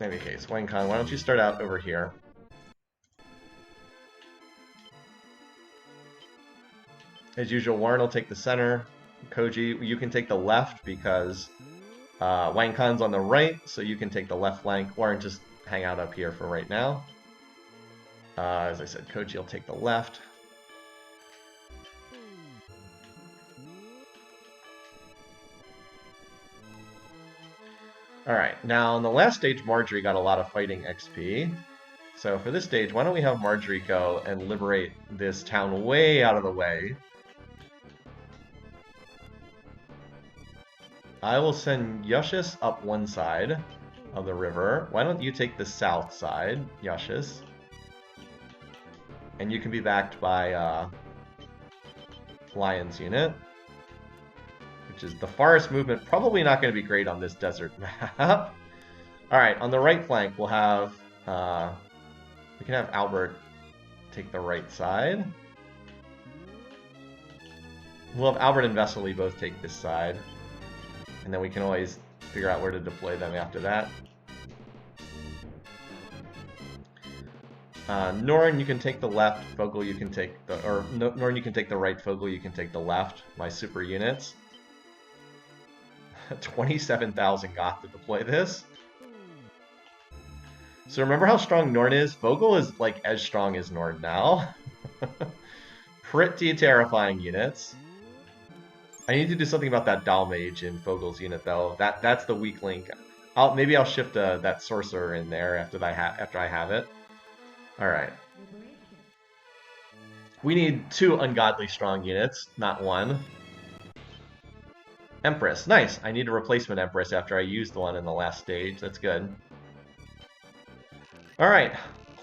In any case, Wang Khan, why don't you start out over here? As usual, Warren will take the center. Koji, you can take the left because Wang Khan's on the right, so you can take the left flank. Warren, just hang out up here for right now. As I said, Koji will take the left. Alright, now on the last stage, Marjorie got a lot of fighting XP. So for this stage, why don't we have Marjorie go and liberate this town way out of the way. I will send Yushis up one side of the river. Why don't you take the south side, Yushis? And you can be backed by Lion's unit, which is the forest movement. Probably not going to be great on this desert map. Alright, on the right flank, we'll have... we can have Albert take the right side. We'll have Albert and Vesely both take this side. And then we can always figure out where to deploy them after that. Norn, you can take the left. Fogel, you can take the... Or, Norn, you can take the right. Fogel, you can take the left. My super units. 27,000 goth to deploy this. So remember how strong Norn is? Fogel is, like, as strong as Norn now. Pretty terrifying units. I need to do something about that Doll Mage in Fogel's unit, though. That's the weak link. Maybe I'll shift that Sorcerer in there after I have it. All right. We need 2 ungodly strong units, not 1. Empress, nice. I need a replacement Empress after I used the one in the last stage. That's good. All right.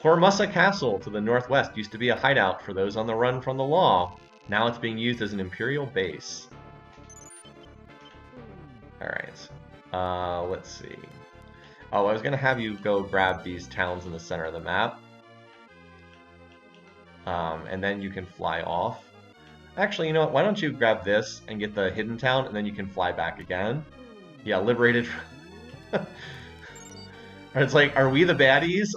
Hormusa Castle to the northwest used to be a hideout for those on the run from the law. Now it's being used as an imperial base. Alright. Let's see. Oh, I was going to have you go grab these towns in the center of the map. And then you can fly off. Actually, you know what? Why don't you grab this and get the hidden town, and then you can fly back again. Yeah, liberated. It's like, are we the baddies?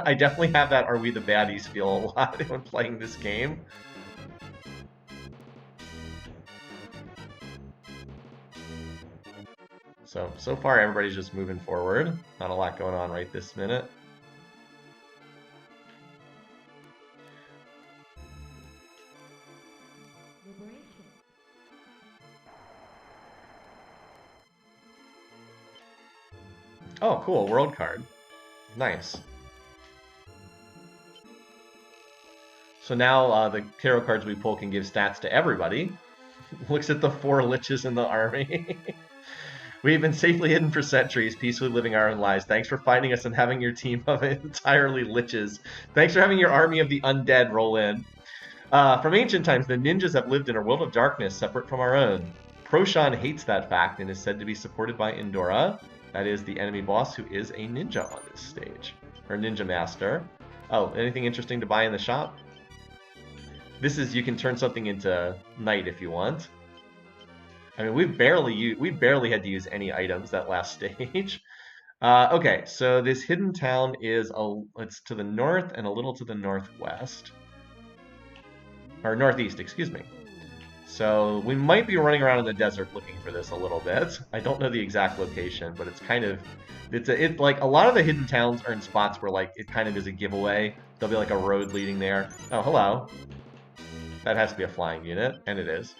I definitely have that are we the baddies feel a lot when playing this game. So far everybody's just moving forward. Not a lot going on right this minute. Oh, cool, world card. Nice. So now the tarot cards we pull can give stats to everybody. Looks at the 4 liches in the army. We've been safely hidden for centuries, peacefully living our own lives. Thanks for finding us and having your team of entirely liches. Thanks for having your army of the undead roll in. From ancient times, the ninjas have lived in a world of darkness separate from our own. Proshan hates that fact and is said to be supported by Indora. That is the enemy boss, who is a ninja on this stage. Or ninja master. Oh, anything interesting to buy in the shop? This is, you can turn something into knight if you want. I mean, we barely had to use any items that last stage. Okay, so this hidden town is it's to the north and a little to the northwest. Or northeast, excuse me. So we might be running around in the desert looking for this a little bit. I don't know the exact location, but it's kind of, it's like a lot of the hidden towns are in spots where like it kind of is a giveaway. There'll be like a road leading there. Oh, hello. That has to be a flying unit, and it is.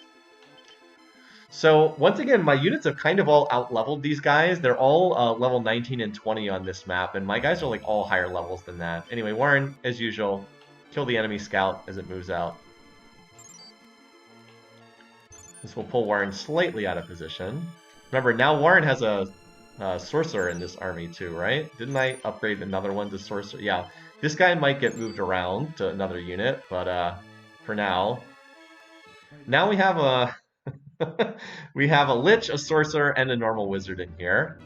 So once again, my units have kind of all out-leveled these guys. They're all level 19 and 20 on this map, and my guys are like all higher levels than that. Anyway, Warren, as usual, kill the enemy scout as it moves out. This will pull Warren slightly out of position. Remember, now Warren has a sorcerer in this army too, right? Didn't I upgrade another one to sorcerer? Yeah, this guy might get moved around to another unit, but for now we have a we have a lich, a sorcerer, and a normal wizard in here.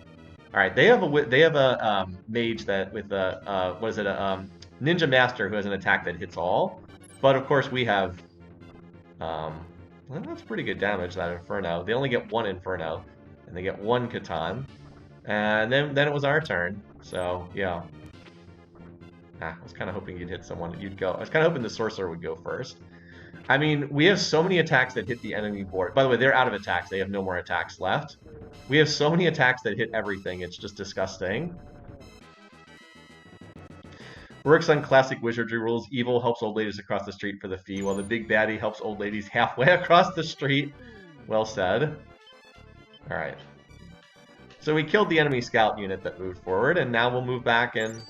All right, they have a mage that with a what is it, a ninja master who has an attack that hits all. But of course we have well, that's pretty good damage, that Inferno. They only get 1 Inferno, and they get 1 Catan. And then it was our turn. So yeah. I was kind of hoping you'd hit someone. You'd go. I was kind of hoping the sorcerer would go first. I mean, we have so many attacks that hit the enemy board. By the way, they're out of attacks. They have no more attacks left. We have so many attacks that hit everything. It's just disgusting. Works on classic wizardry rules. Evil helps old ladies across the street for the fee, while the big baddie helps old ladies halfway across the street. Well said. Alright. So we killed the enemy scout unit that moved forward, and now we'll move back and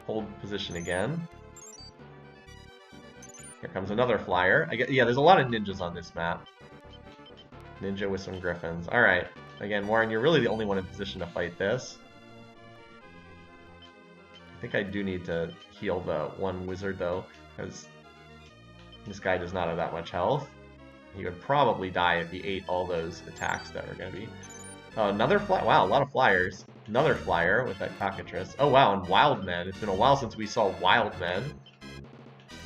hold position again. Here comes another flyer. Yeah, there's a lot of ninjas on this map. Ninja with some griffins. Alright. Again, Warren, you're really the only one in position to fight this. I think I do need to heal the one wizard, though, because this guy does not have that much health. He would probably die if he ate all those attacks that were going to be... Oh, another flyer. Wow, a lot of flyers. Another flyer with that cockatrice. Oh, wow, and Wild Men. It's been a while since we saw Wild Men.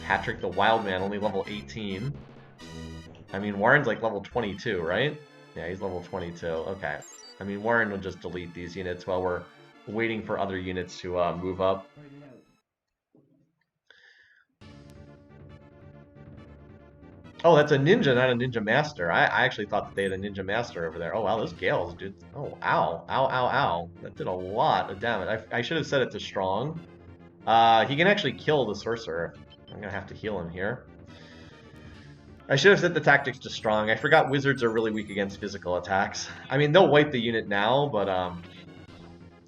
Patrick the Wild Man, only level 18. I mean, Warren's like level 22, right? Yeah, he's level 22. Okay. I mean, Warren will just delete these units while we're waiting for other units to move up. Oh, that's a ninja, not a ninja master. I actually thought that they had a ninja master over there. Oh, wow, those gales, dude. Oh, ow. Ow, ow, ow. That did a lot of damage. I should have set it to strong. He can actually kill the sorcerer. I'm going to have to heal him here. I should have set the tactics to strong. I forgot wizards are really weak against physical attacks. I mean, they'll wipe the unit now, but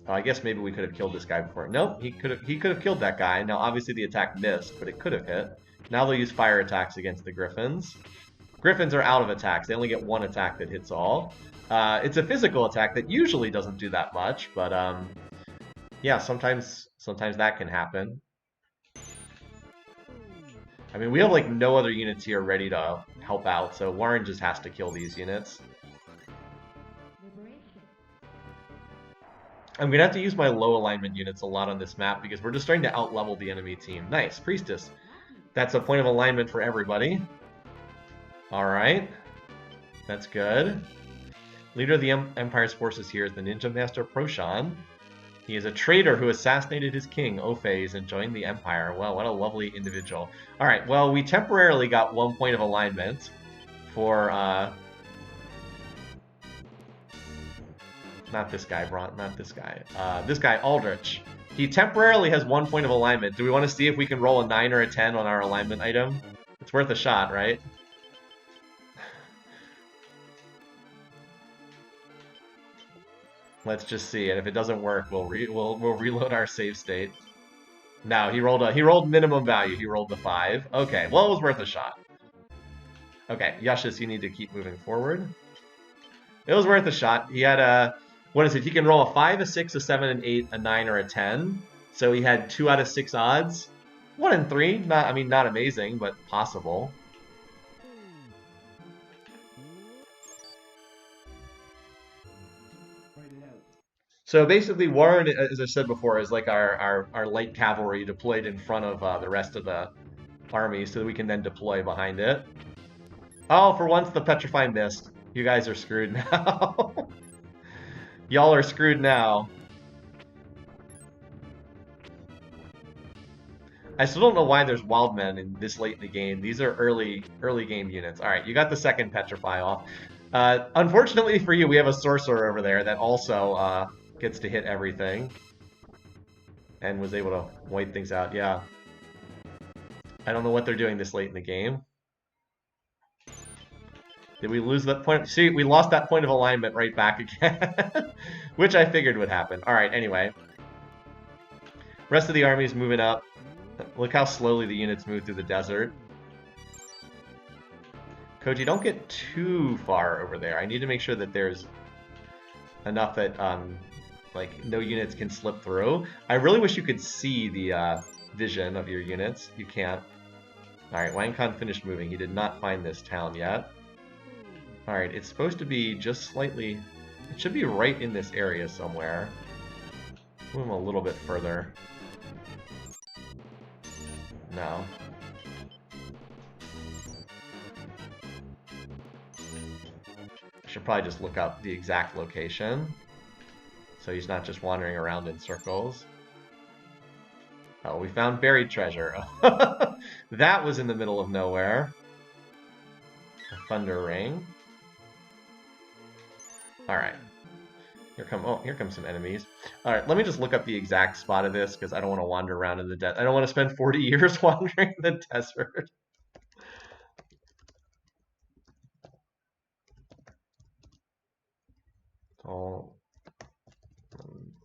I guess maybe we could have killed this guy before. Nope, he could have killed that guy. Now, obviously the attack missed, but it could have hit. Now they'll use fire attacks against the griffins. Griffins are out of attacks. They only get one attack that hits all. It's a physical attack that usually doesn't do that much, but yeah, sometimes that can happen. I mean, we have like no other units here ready to help out, so Warren just has to kill these units. I'm going to have to use my low alignment units a lot on this map because we're just starting to out-level the enemy team. Nice, Priestess. That's a point of alignment for everybody. Alright. That's good. Leader of the Empire's forces here is the Ninja Master Proshan. He is a traitor who assassinated his king, Ophes, and joined the Empire. Well, what a lovely individual. Alright, well, we temporarily got 1 point of alignment for, not this guy, Bront, not this guy. This guy, Aldrich. He temporarily has 1 point of alignment. Do we want to see if we can roll a 9 or a 10 on our alignment item? It's worth a shot, right? Let's just see, and if it doesn't work, we'll reload our save state. No, he rolled minimum value. He rolled the 5. Okay, well, it was worth a shot. Okay, Yushis, you need to keep moving forward. It was worth a shot. He had a, what is it? He can roll a 5, a 6, a 7, an 8, a 9, or a 10. So he had 2 out of 6 odds. 1 in 3. Not amazing, but possible. So basically, Warren, as I said before, is like our light cavalry deployed in front of the rest of the army so that we can then deploy behind it. Oh, for once the Petrify missed. You guys are screwed now. Y'all are screwed now. I still don't know why there's wild men in this late in the game. These are early game units. All right, you got the second Petrify off. Unfortunately for you, we have a sorcerer over there that also gets to hit everything and was able to wipe things out. Yeah. I don't know what they're doing this late in the game. Did we lose that point? See, we lost that point of alignment right back again, which I figured would happen. All right, anyway. Rest of the army's moving up. Look how slowly the units move through the desert. Koji, don't get too far over there. I need to make sure that there's enough that like no units can slip through. I really wish you could see the vision of your units. You can't. Alright, Wang Khan finished moving. He did not find this town yet. Alright, it's supposed to be just slightly... It should be right in this area somewhere. Move him a little bit further. No. I should probably just look up the exact location, so he's not just wandering around in circles. Oh, we found buried treasure. That was in the middle of nowhere. A thunder ring. Alright. Here come some enemies. Alright, let me just look up the exact spot of this, because I don't want to wander around in the desert. I don't want to spend 40 years wandering in the desert. Oh.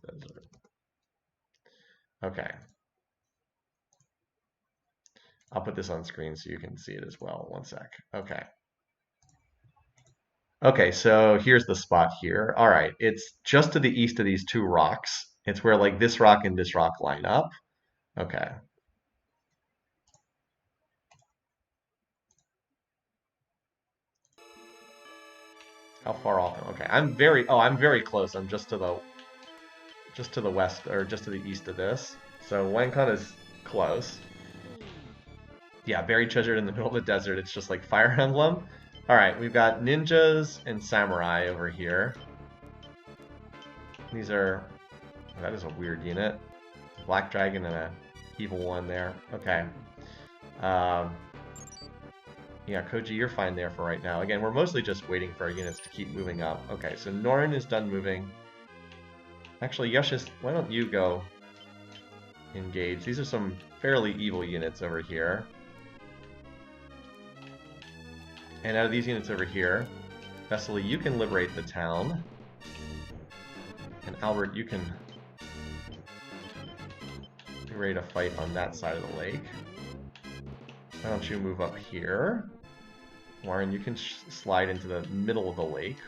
Desert. Okay. I'll put this on screen so you can see it as well. One sec. Okay. Okay, so here's the spot here. All right, it's just to the east of these 2 rocks. It's where like this rock and this rock line up. Okay. How far off? Okay, I'm very close. I'm just to the west, or just to the east of this. So Wangkun is close. Yeah, buried treasure in the middle of the desert. It's just like Fire Emblem. Alright, we've got ninjas and samurai over here. These are... That is a weird unit. Black dragon and a evil one there. Okay. Yeah, Koji, you're fine there for right now. Again, we're mostly just waiting for our units to keep moving up. Okay, so Norin is done moving. Actually, Yushis, why don't you go engage? These are some fairly evil units over here. And out of these units over here, Vesely, you can liberate the town. And Albert, you can be ready to fight on that side of the lake. Why don't you move up here? Warren, you can slide into the middle of the lake.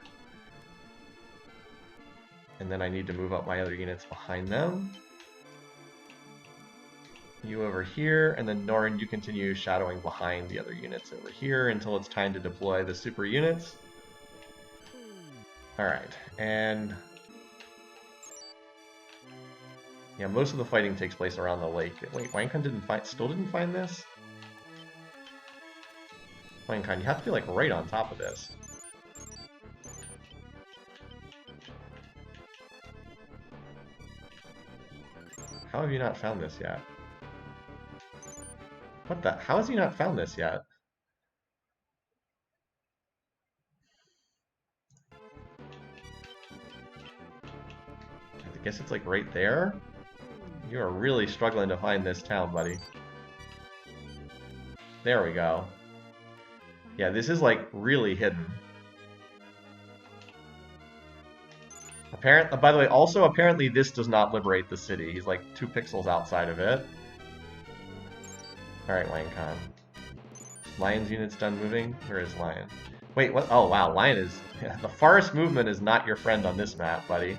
And then I need to move up my other units behind them. You over here, and then Norrin, you continue shadowing behind the other units over here until it's time to deploy the super units. Alright, and yeah, most of the fighting takes place around the lake. Wait, Wankan still didn't find this? Wankan, you have to be like right on top of this. How have you not found this yet? What the? How has he not found this yet? I guess it's like right there? You are really struggling to find this town, buddy. There we go. Yeah, this is like really hidden. By the way, also apparently this does not liberate the city. He's like 2 pixels outside of it. Alright, Wankan. Lion's unit's done moving? Where is Lion? Wait, what? Oh, wow, Lion is... Yeah, the forest movement is not your friend on this map, buddy.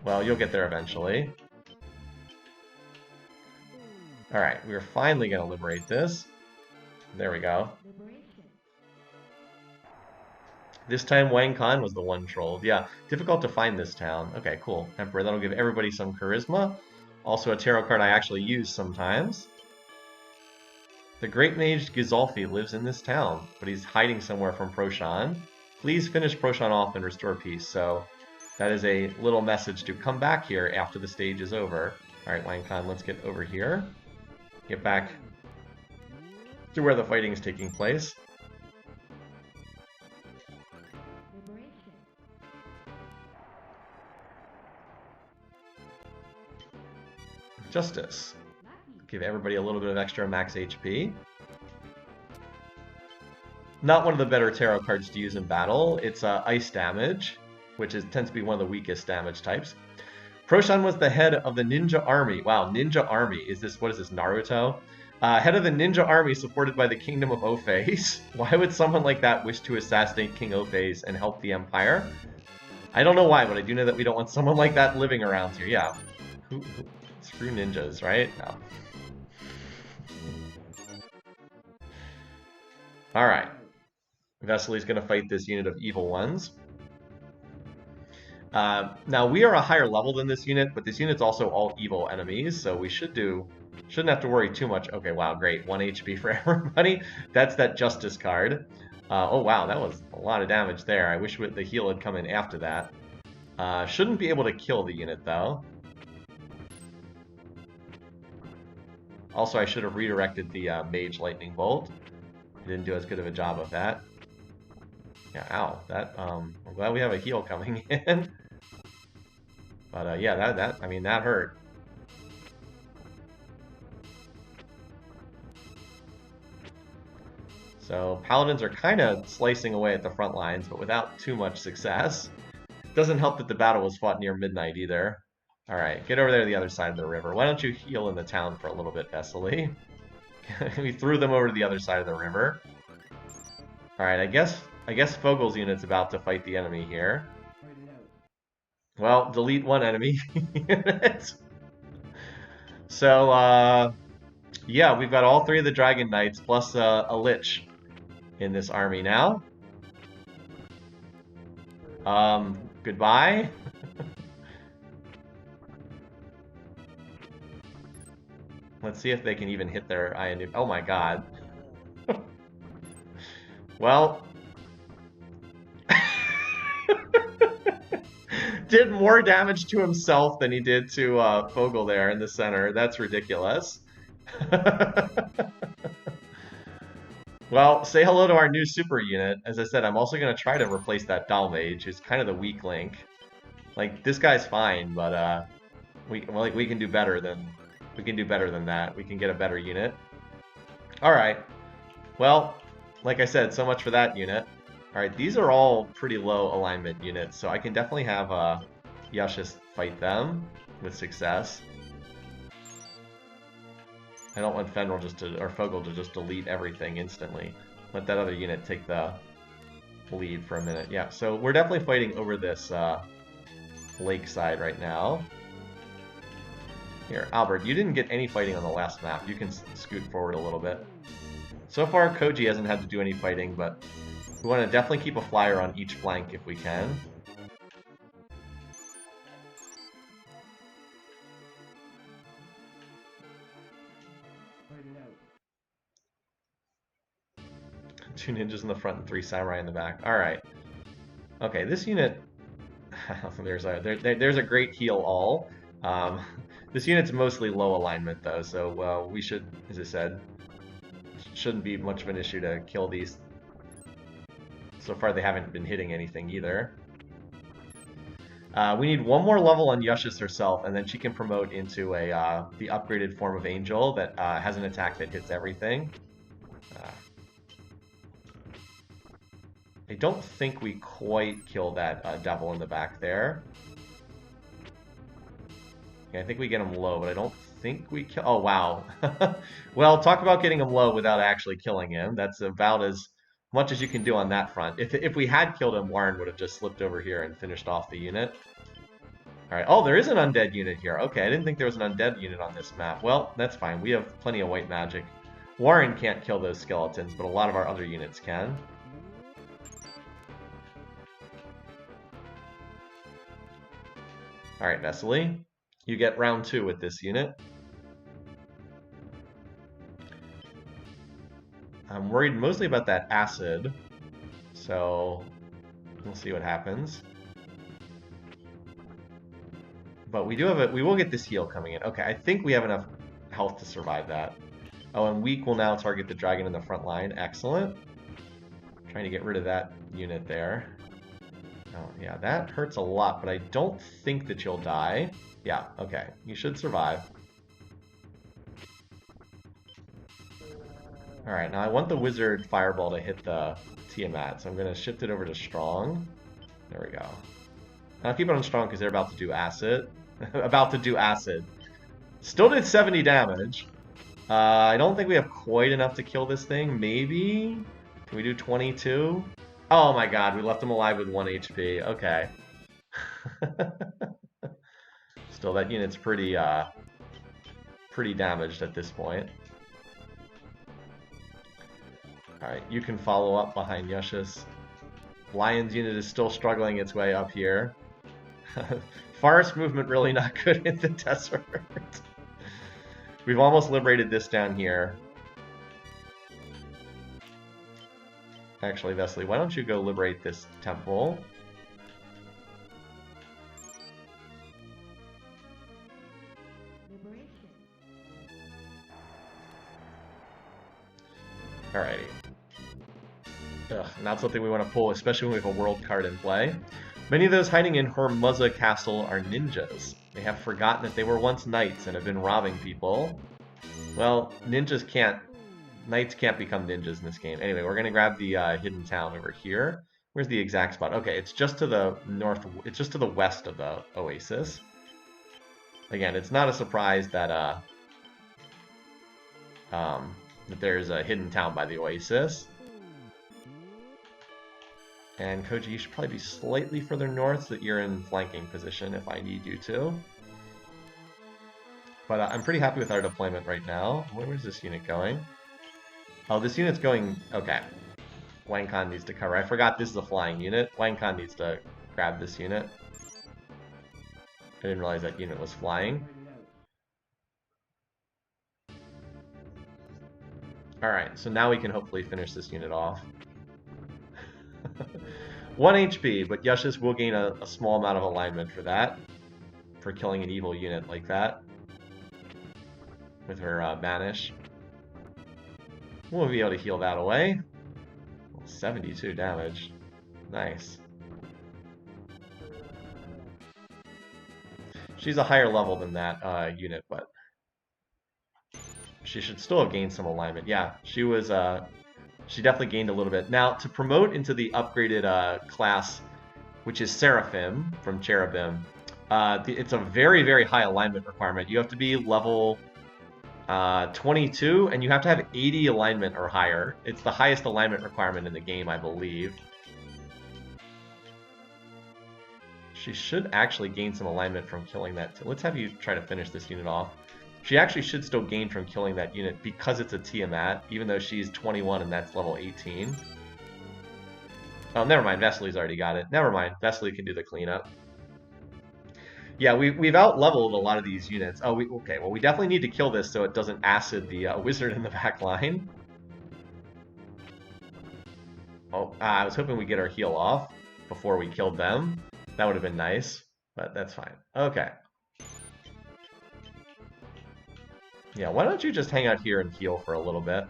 Well, you'll get there eventually. Alright, we're finally going to liberate this. There we go. This time Wankan was the one trolled. Yeah, difficult to find this town. Okay, cool. Emperor, that'll give everybody some charisma. Also a tarot card I actually use sometimes. The Great Mage Gizolfi lives in this town, but he's hiding somewhere from Proshan. Please finish Proshan off and restore peace. So that is a little message to come back here after the stage is over. Alright, Wankan, let's get over here. Get back to where the fighting is taking place. Justice. Give everybody a little bit of extra max HP. Not one of the better tarot cards to use in battle. It's ice damage, which tends to be one of the weakest damage types. Proshan was the head of the ninja army. Wow, ninja army. What is this, Naruto? Head of the ninja army supported by the kingdom of Ophase. Why would someone like that wish to assassinate King Ophase and help the empire? I don't know why, but I do know that we don't want someone like that living around here. Yeah. Screw ninjas, right? No. Alright. Vesely's going to fight this unit of evil ones. Now, we are a higher level than this unit, but this unit's also all evil enemies, so we shouldn't have to worry too much. Okay, wow, great. 1 HP for everybody. That's that Justice card. Oh, wow, that was a lot of damage there. I wish the heal had come in after that. Shouldn't be able to kill the unit, though. Also, I should have redirected the Mage Lightning Bolt. I didn't do as good of a job of that. Yeah, ow. I'm glad we have a heal coming in. But yeah, that hurt. So Paladins are kind of slicing away at the front lines, but without too much success. Doesn't help that the battle was fought near midnight either. Alright, get over there to the other side of the river. Why don't you heal in the town for a little bit, Vesely? We threw them over to the other side of the river. Alright, I guess Fogel's unit's about to fight the enemy here. Well, delete one enemy unit. So, yeah, we've got all 3 of the Dragon Knights plus a Lich in this army now. Goodbye. Let's see if they can even hit their Iron. Oh my god. Well, did more damage to himself than he did to Fogel there in the center. That's ridiculous. Well, say hello to our new super unit. As I said, I'm also going to try to replace that Doll Mage, who's kind of the weak link. Like, this guy's fine, but we can do better than that. We can get a better unit. All right. Well, like I said, so much for that unit. Alright, these are all pretty low alignment units, so I can definitely have Yushis fight them with success. I don't want Fenril or Fogel to just delete everything instantly. Let that other unit take the lead for a minute. Yeah, so we're definitely fighting over this lakeside right now. Here, Albert, you didn't get any fighting on the last map. You can scoot forward a little bit. So far, Koji hasn't had to do any fighting, but we want to definitely keep a flyer on each flank if we can. Two ninjas in the front and 3 samurai in the back. Alright. Okay, this unit... there's a great heal all. This unit's mostly low alignment though, so we should, as I said, shouldn't be much of an issue to kill these. So far they haven't been hitting anything either. We need one more level on Yushis herself, and then she can promote into the upgraded form of Angel that has an attack that hits everything. I don't think we quite killed that devil in the back there. Okay, I think we get him low, but I don't think we kill... Oh, wow. Well, talk about getting him low without actually killing him. That's about as much as you can do on that front. If we had killed him, Warren would have just slipped over here and finished off the unit. Alright, oh, there is an undead unit here. Okay, I didn't think there was an undead unit on this map. Well, that's fine. We have plenty of white magic. Warren can't kill those skeletons, but a lot of our other units can. Alright, Vesely, you get round 2 with this unit. I'm worried mostly about that acid, so we'll see what happens. But we will get this heal coming in. Okay, I think we have enough health to survive that. Oh, and weak will now target the dragon in the front line. Excellent. Trying to get rid of that unit there. Oh, yeah, that hurts a lot, but I don't think that you'll die. Yeah, okay. You should survive. Alright, now I want the wizard fireball to hit the Tiamat, so I'm going to shift it over to strong. There we go. I'll keep it on strong because they're about to do acid. About to do acid. Still did 70 damage. I don't think we have quite enough to kill this thing. Maybe? Can we do 22? Oh my god, we left him alive with 1 HP. Okay. Still, that unit's pretty damaged at this point. Alright, you can follow up behind Yushis. Lion's unit is still struggling its way up here. Forest movement really not good in the desert. We've almost liberated this down here. Actually, Vesely, why don't you go liberate this temple? Alrighty. Ugh, not something we want to pull, especially when we have a world card in play. Many of those hiding in Hormuzza Castle are ninjas. They have forgotten that they were once knights and have been robbing people. Well, knights can't become ninjas in this game. Anyway, we're gonna grab the hidden town over here. Where's the exact spot? Okay, it's just to the north. It's just to the west of the oasis. Again, it's not a surprise that that there's a hidden town by the oasis. And Koji, you should probably be slightly further north so that you're in flanking position if I need you to. But I'm pretty happy with our deployment right now. Where's this unit going? Oh, this unit's going... Okay. Wang Khan needs to cover. I forgot this is a flying unit. Wang Khan needs to grab this unit. I didn't realize that unit was flying. Alright, so now we can hopefully finish this unit off. 1 HP, but Yushis will gain a small amount of alignment for that. For killing an evil unit like that. With her banish. We'll be able to heal that away. 72 damage. Nice. She's a higher level than that unit, but she should still have gained some alignment. Yeah, she was She definitely gained a little bit. Now, to promote into the upgraded class, which is Seraphim from Cherubim, it's a very, very high alignment requirement. You have to be level 22, and you have to have 80 alignment or higher. It's the highest alignment requirement in the game, I believe. She should actually gain some alignment from killing that. Let's have you try to finish this unit off. She actually should still gain from killing that unit because it's a Tiamat, even though she's 21 and that's level 18. Oh, never mind. Vesely's already got it. Never mind. Vesely can do the cleanup. Yeah, we've out-leveled a lot of these units. Oh, okay. Well, we definitely need to kill this so it doesn't acid the wizard in the back line. Oh, I was hoping we'd get our heal off before we killed them. That would have been nice, but that's fine. Okay. Yeah, why don't you just hang out here and heal for a little bit?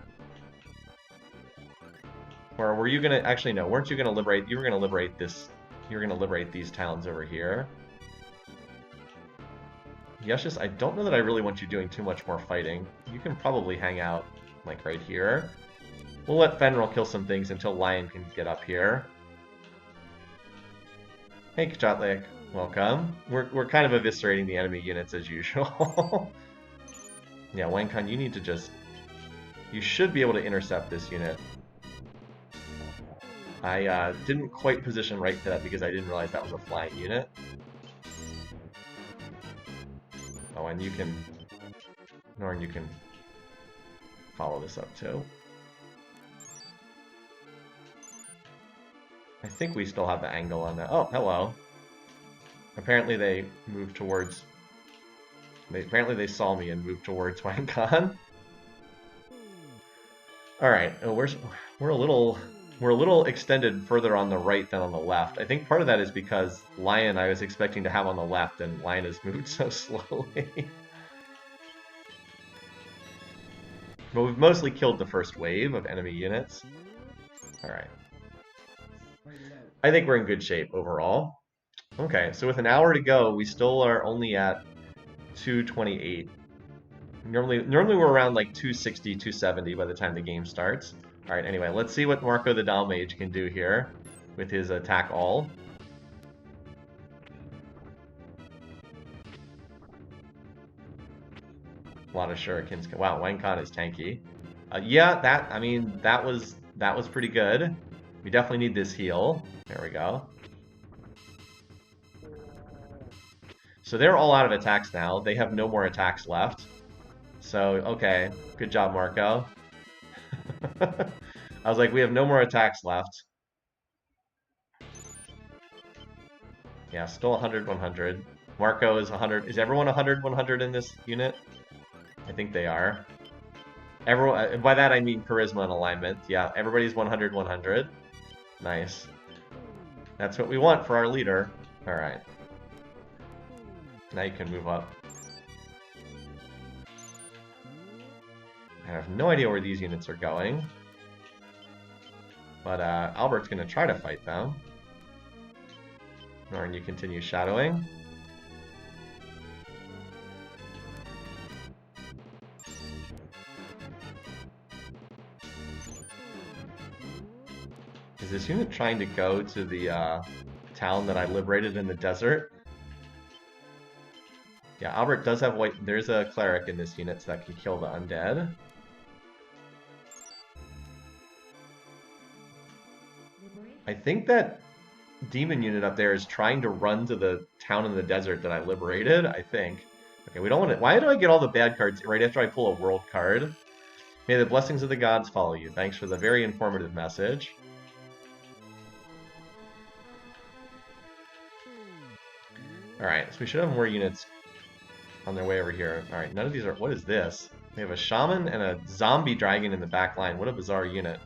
Or were you gonna... Actually, no. Weren't you gonna liberate... You were gonna liberate this... You were gonna liberate these towns over here. Yeshus, I don't know that I really want you doing too much more fighting. You can probably hang out, like, right here. We'll let Fenrir kill some things until Lion can get up here. Hey, Kachatlik. Welcome. We're kind of eviscerating the enemy units as usual. Yeah, Wankan, you need to just... You should be able to intercept this unit. I didn't quite position right for that because I didn't realize that was a flying unit. Oh, and you can... Norn, you can follow this up too. I think we still have the angle on that. Oh, hello. Apparently they moved towards... Apparently they saw me and moved towards Wankan. Alright, oh, we're a little extended further on the right than on the left. I think part of that is because Lion I was expecting to have on the left, and Lion has moved so slowly. But we've mostly killed the first wave of enemy units. Alright. I think we're in good shape overall. Okay, so with an hour to go, we still are only at 228. Normally we're around like 260, 270 by the time the game starts. Alright, anyway, let's see what Marco the Doll Mage can do here with his attack all. A lot of shurikens. Wow, Wankan is tanky. Yeah, that was pretty good. We definitely need this heal. There we go. So they're all out of attacks now. They have no more attacks left. So, okay. Good job, Marco. I was like, we have no more attacks left. Yeah, still 100, 100. Marco is 100. Is everyone 100, 100 in this unit? I think they are. Everyone, by that I mean charisma and alignment. Yeah, everybody's 100, 100. Nice. That's what we want for our leader. Alright. Now you can move up. I have no idea where these units are going. But Albert's going to try to fight them. Norn, you continue shadowing. Is this unit trying to go to the town that I liberated in the desert? Yeah, Albert does have white... There's a cleric in this unit, so that can kill the undead. I think that demon unit up there is trying to run to the town in the desert that I liberated, I think. Okay, we don't want to... Why do I get all the bad cards right after I pull a world card? May the blessings of the gods follow you. Thanks for the very informative message. Alright, so we should have more units on their way over here. Alright, none of these are... What is this? We have a shaman and a zombie dragon in the back line. What a bizarre unit.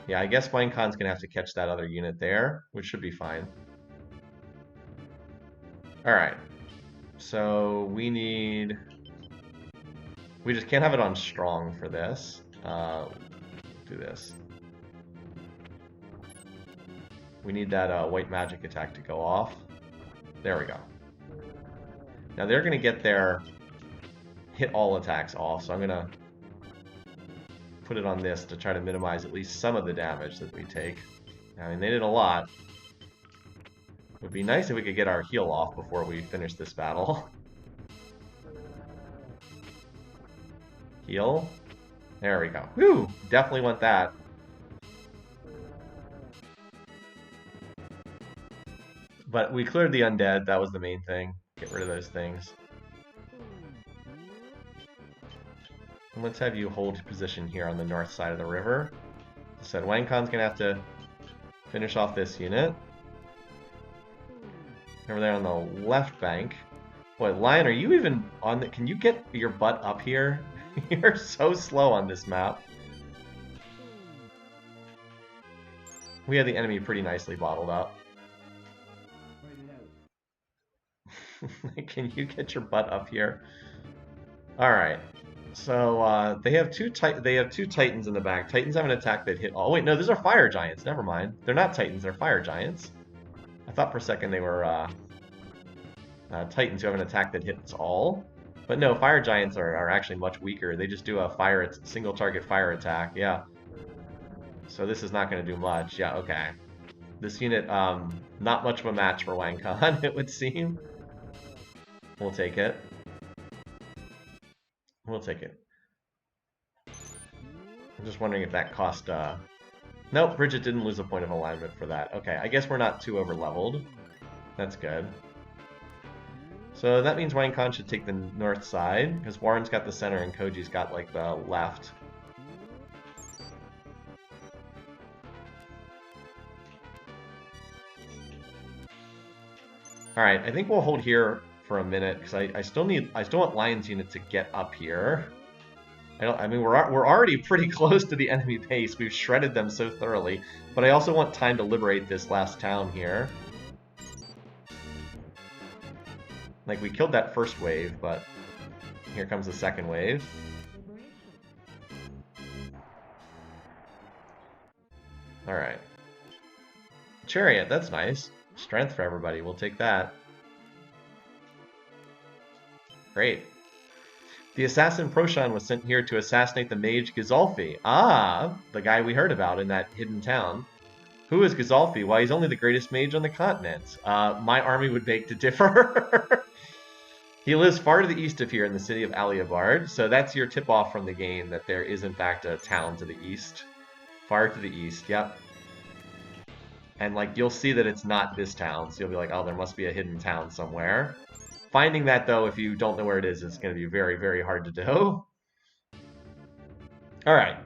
Yeah, I guess Winecon's gonna have to catch that other unit there, which should be fine. Alright. So, we need... We just can't have it on strong for this. Do this. We need that white magic attack to go off. There we go. Now they're going to get their hit all attacks off, so I'm gonna put it on this to try to minimize at least some of the damage that we take. I mean, they did a lot. It would be nice if we could get our heal off before we finish this battle. Heal. There we go. Whew! Definitely want that. But we cleared the undead. That was the main thing. Get rid of those things. And let's have you hold position here on the north side of the river. As I said, Wangkon's gonna have to finish off this unit. Over there on the left bank. Boy, Lion, are you even on the... Can you get your butt up here? You're so slow on this map. We have the enemy pretty nicely bottled up. Can you get your butt up here? Alright. So, they have two Titans in the back. Titans have an attack that hit all... Oh, wait, no, those are Fire Giants. Never mind. They're not Titans, they're Fire Giants. I thought for a second they were, Titans who have an attack that hits all. But no, Fire Giants are actually much weaker. They just do a single target fire attack, yeah. So this is not going to do much. Yeah, okay. This unit, not much of a match for Wangkon, it would seem. We'll take it. We'll take it. I'm just wondering if that cost, Nope, Bridget didn't lose a point of alignment for that. Okay, I guess we're not too over-leveled. That's good. So that means Wangkon should take the north side, because Warren's got the center and Koji's got, like, the left. Alright, I think we'll hold here for a minute, because I still want Lion's unit to get up here. I mean, we're already pretty close to the enemy base. We've shredded them so thoroughly, but I also want time to liberate this last town here. Like, we killed that first wave, but here comes the second wave. Alright. Chariot, that's nice. Strength for everybody, we'll take that. Great. The assassin Proshan was sent here to assassinate the mage Gazalfi. Ah, the guy we heard about in that hidden town. Who is Gazalfi? Why, he's only the greatest mage on the continent. My army would beg to differ. He lives far to the east of here in the city of Aliabard, so that's your tip-off from the game that there is in fact a town to the east. Far to the east, yep. And like, you'll see that it's not this town, so you'll be like, oh, there must be a hidden town somewhere. Finding that, though, if you don't know where it is going to be very, very hard to do. Alright.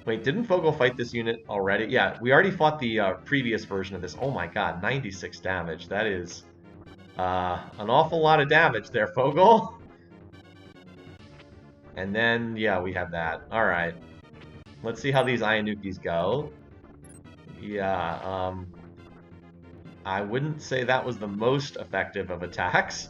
Wait, didn't Fogel fight this unit already? Yeah, we already fought the previous version of this. Oh my god, 96 damage. That is an awful lot of damage there, Fogel. And then, yeah, we have that. Alright. Let's see how these Ianukis go. Yeah, I wouldn't say that was the most effective of attacks.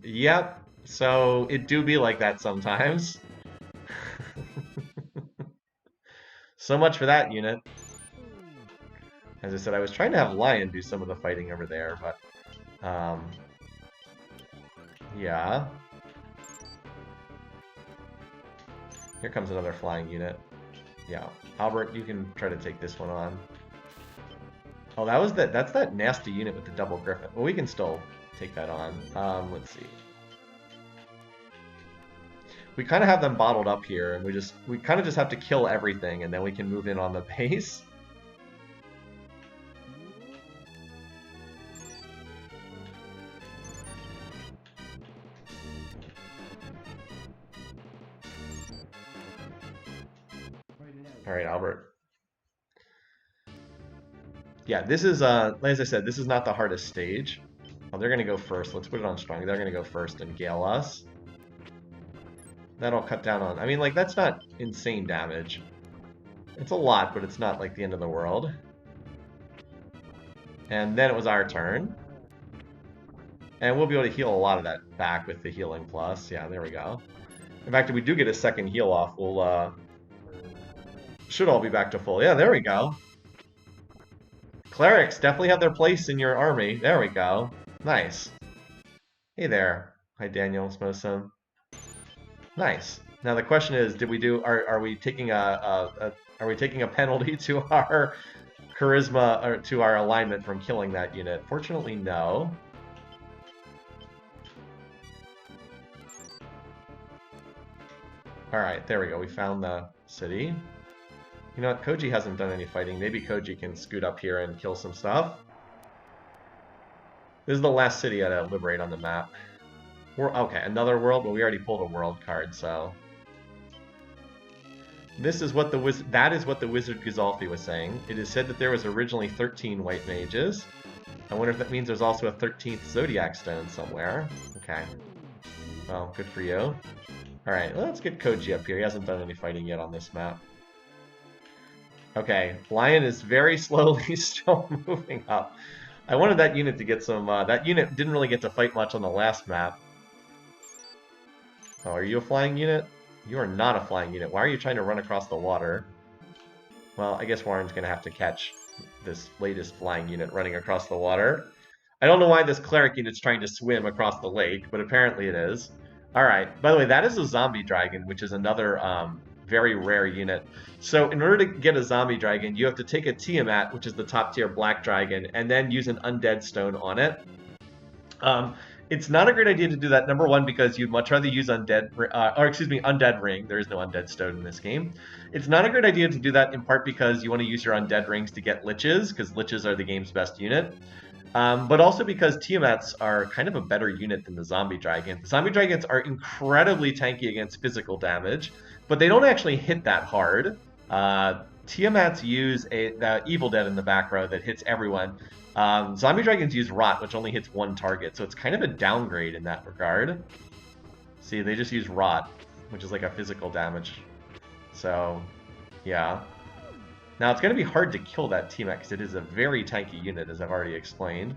Yep, so it do be like that sometimes. So much for that unit. As I said, I was trying to have Lion do some of the fighting over there, but... yeah. Here comes another flying unit. Yeah. Albert, you can try to take this one on. Oh, that's that nasty unit with the double griffin. Well, we can still take that on. Let's see. We kind of have them bottled up here, and we kind of just have to kill everything, and then we can move in on the base. Alright, Albert. Yeah, this is, as I said, this is not the hardest stage. Oh, they're going to go first. Let's put it on strong. They're going to go first and gale us. That'll cut down on... I mean, like, that's not insane damage. It's a lot, but it's not, like, the end of the world. And then it was our turn. And we'll be able to heal a lot of that back with the healing plus. Yeah, there we go. In fact, if we do get a second heal off, we'll, should all be back to full. Yeah, there we go. Clerics definitely have their place in your army. There we go. Nice. Hey there. Hi, Daniel Smosum. Nice. Now the question is, did we do? Are we taking are we taking a penalty to our charisma or to our alignment from killing that unit? Fortunately, no. All right, there we go. We found the city. You know what? Koji hasn't done any fighting. Maybe Koji can scoot up here and kill some stuff. This is the last city I gotta liberate on the map. Okay, another world, but we already pulled a world card, so. That is what the Wizard Gazalfi was saying. It is said that there was originally 13 white mages. I wonder if that means there's also a 13th Zodiac Stone somewhere. Okay. Well, good for you. Alright, let's get Koji up here. He hasn't done any fighting yet on this map. Okay, Lion is very slowly still moving up. I wanted that unit to get some... that unit didn't really get to fight much on the last map. Oh, are you a flying unit? You are not a flying unit. Why are you trying to run across the water? Well, I guess Warren's going to have to catch this latest flying unit running across the water. I don't know why this cleric unit's trying to swim across the lake, but apparently it is. Alright, by the way, that is a zombie dragon, which is another very rare unit. So in order to get a zombie dragon, you have to take a Tiamat, which is the top tier black dragon, and then use an undead stone on it. It's not a great idea to do that, number one, because you'd much rather use Undead Ring. There is no Undead Stone in this game. It's not a great idea to do that in part because you want to use your Undead Rings to get Liches, because Liches are the game's best unit. But also because Tiamats are kind of a better unit than the Zombie Dragon. The Zombie Dragons are incredibly tanky against physical damage, but they don't actually hit that hard. Tiamats use the Evil Dead in the back row that hits everyone. Zombie Dragons use Rot, which only hits one target, so it's kind of a downgrade in that regard. See, they just use Rot, which is like a physical damage. So, yeah. Now, it's going to be hard to kill that Tiamat, because it is a very tanky unit, as I've already explained.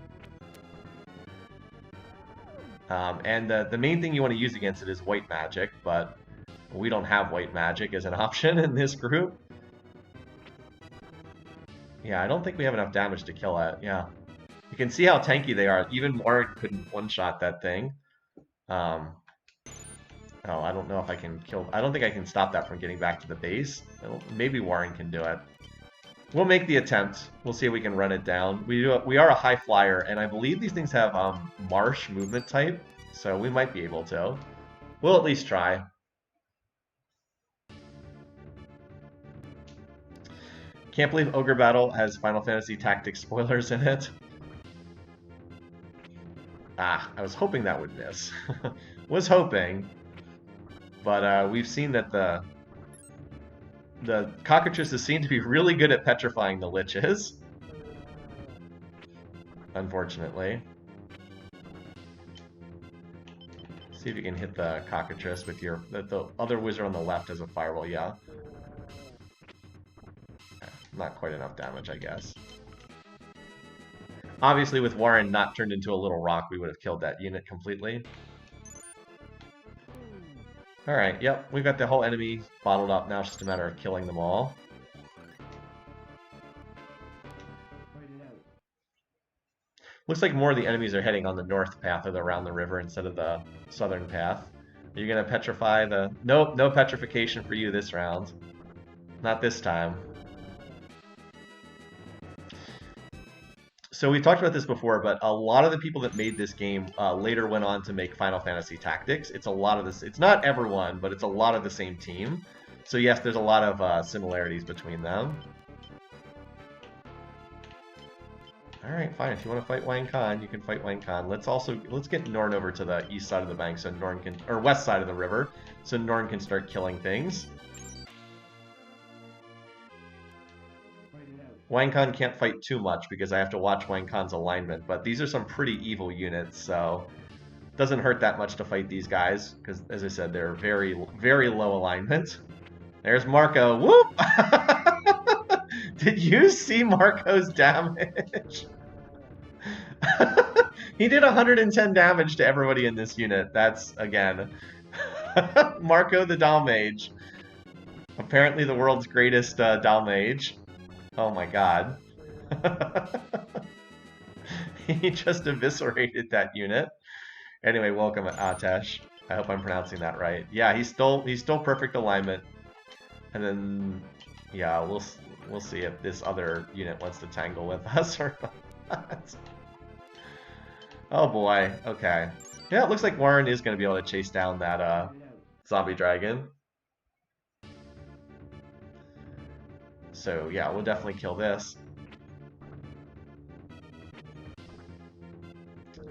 And the main thing you want to use against it is white magic, but we don't have white magic as an option in this group. Yeah, I don't think we have enough damage to kill it. Yeah. You can see how tanky they are. Even Warren couldn't one-shot that thing. Oh, I don't know if I can kill... I don't think I can stop that from getting back to the base. Maybe Warren can do it. We'll make the attempt. We'll see if we can run it down. We are a high flyer, and I believe these things have marsh movement type, so we might be able to. We'll at least try. Can't believe Ogre Battle has Final Fantasy Tactics spoilers in it. Ah, I was hoping that would miss. Was hoping. But we've seen that the cockatrices seem to be really good at petrifying the liches. Unfortunately. See if you can hit the cockatrice with your... The other wizard on the left has a fireball, yeah. Not quite enough damage, I guess. Obviously, with Warren not turned into a little rock, we would have killed that unit completely. Alright, yep, we've got the whole enemy bottled up. Now it's just a matter of killing them all. Looks like more of the enemies are heading on the north path or around the river instead of the southern path. Are you going to petrify the... Nope, no petrification for you this round. Not this time. So we talked about this before, but a lot of the people that made this game later went on to make Final Fantasy Tactics. It's a lot of this. It's not everyone, but it's a lot of the same team. So yes, there's a lot of similarities between them. All right, fine. If you want to fight Wang Khan, you can fight Wang Khan. Let's get Norn over to the east side of the bank, so Norn can, or west side of the river, so Norn can start killing things. Wang Khan can't fight too much because I have to watch Wang Khan's alignment, but these are some pretty evil units, so it doesn't hurt that much to fight these guys, because, as I said, they're very, very low alignment. There's Marco. Whoop! Did you see Marco's damage? He did 110 damage to everybody in this unit. That's, again, Marco the Doll Mage. Apparently the world's greatest Doll Mage. Oh my god. He just eviscerated that unit. Anyway, welcome Atesh. I hope I'm pronouncing that right. Yeah, he's still perfect alignment. And then, yeah, we'll see if this other unit wants to tangle with us or not. Oh boy. Okay. Yeah, it looks like Warren is going to be able to chase down that zombie dragon. So yeah, we'll definitely kill this.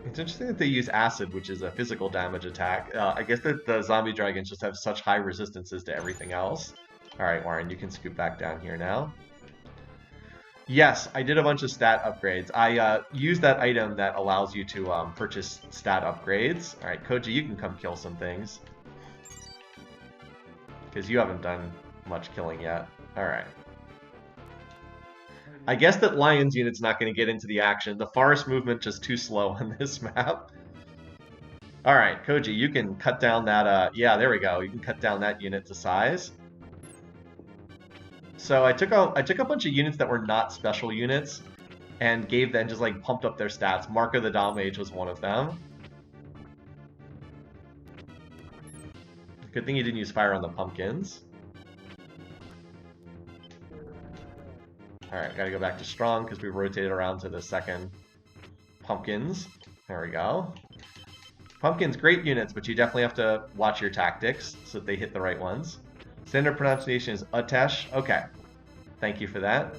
It's interesting that they use acid, which is a physical damage attack. I guess that the zombie dragons just have such high resistances to everything else. Alright, Warren, you can scoot back down here now. Yes, I did a bunch of stat upgrades. I used that item that allows you to purchase stat upgrades. Alright, Koji, you can come kill some things. Because you haven't done much killing yet. Alright. I guess that Lion's unit's not going to get into the action. The forest movement just too slow on this map. Alright, Koji, you can cut down that, yeah, there we go. You can cut down that unit to size. So I took a bunch of units that were not special units and gave them, just like pumped up their stats. Mark of the Dom Mage was one of them. Good thing you didn't use fire on the pumpkins. Alright, gotta go back to strong because we rotated around to the second pumpkins. There we go. Pumpkins, great units, but you definitely have to watch your tactics so that they hit the right ones. Standard pronunciation is Atesh. Okay. Thank you for that.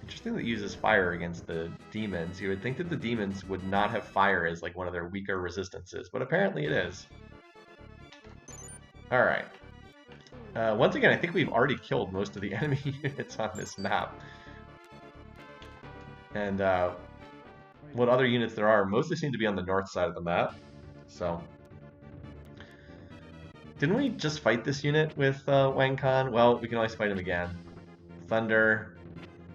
Interesting that it uses fire against the demons. You would think that the demons would not have fire as like one of their weaker resistances, but apparently it is. Alright. Once again, I think we've already killed most of the enemy units on this map. And what other units there are mostly seem to be on the north side of the map. So, didn't we just fight this unit with Wang Kan? Well, we can always fight him again. Thunder,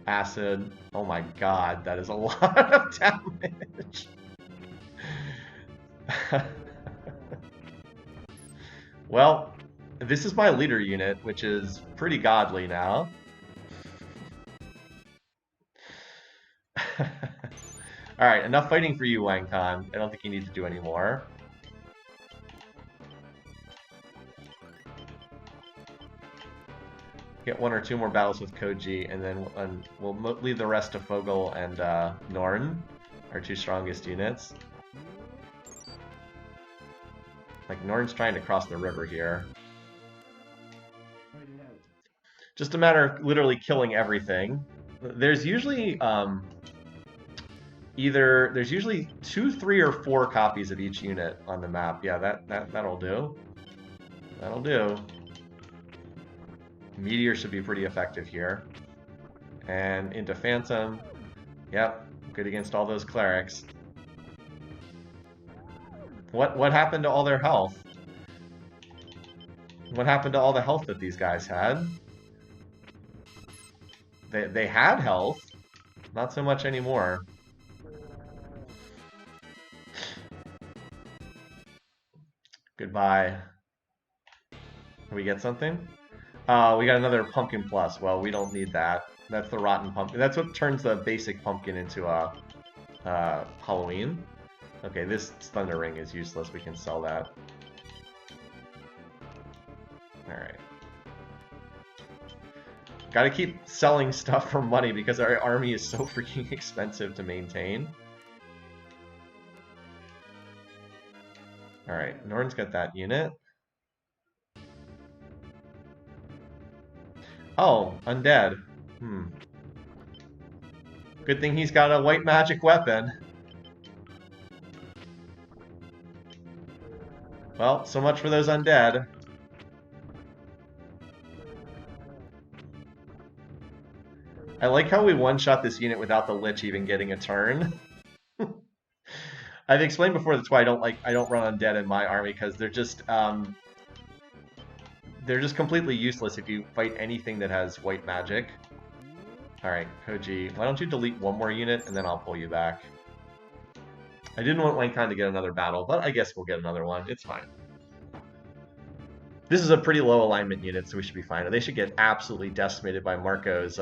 acid. Oh my god, that is a lot of damage. Well, this is my leader unit, which is pretty godly now. Alright, enough fighting for you, Wang Kan. I don't think you need to do any more. Get one or two more battles with Koji, and then we'll leave the rest to Fogel and Norn, our two strongest units. Like, Norn's trying to cross the river here. Just a matter of literally killing everything. There's usually there's usually 2, 3, or 4 copies of each unit on the map. Yeah, that'll do. That'll do. Meteor should be pretty effective here. And into Phantom. Yep, good against all those clerics. What happened to all their health? What happened to all the health that these guys had? They had health, not so much anymore. Goodbye. Can we get something? We got another pumpkin plus. Well, we don't need that. That's the rotten pumpkin. That's what turns the basic pumpkin into a Halloween. Okay, this Thunder Ring is useless. We can sell that. Alright. Gotta keep selling stuff for money because our army is so freaking expensive to maintain. Alright, Norn's got that unit. Oh, Undead. Good thing he's got a white magic weapon. Well, so much for those Undead. I like how we one-shot this unit without the Lich even getting a turn. I've explained before that's why I don't run Undead in my army, because they're just completely useless if you fight anything that has white magic. Alright, Koji, why don't you delete one more unit and then I'll pull you back. I didn't want Wang Kan to get another battle, but I guess we'll get another one. It's fine. This is a pretty low alignment unit, so we should be fine. They should get absolutely decimated by Marco's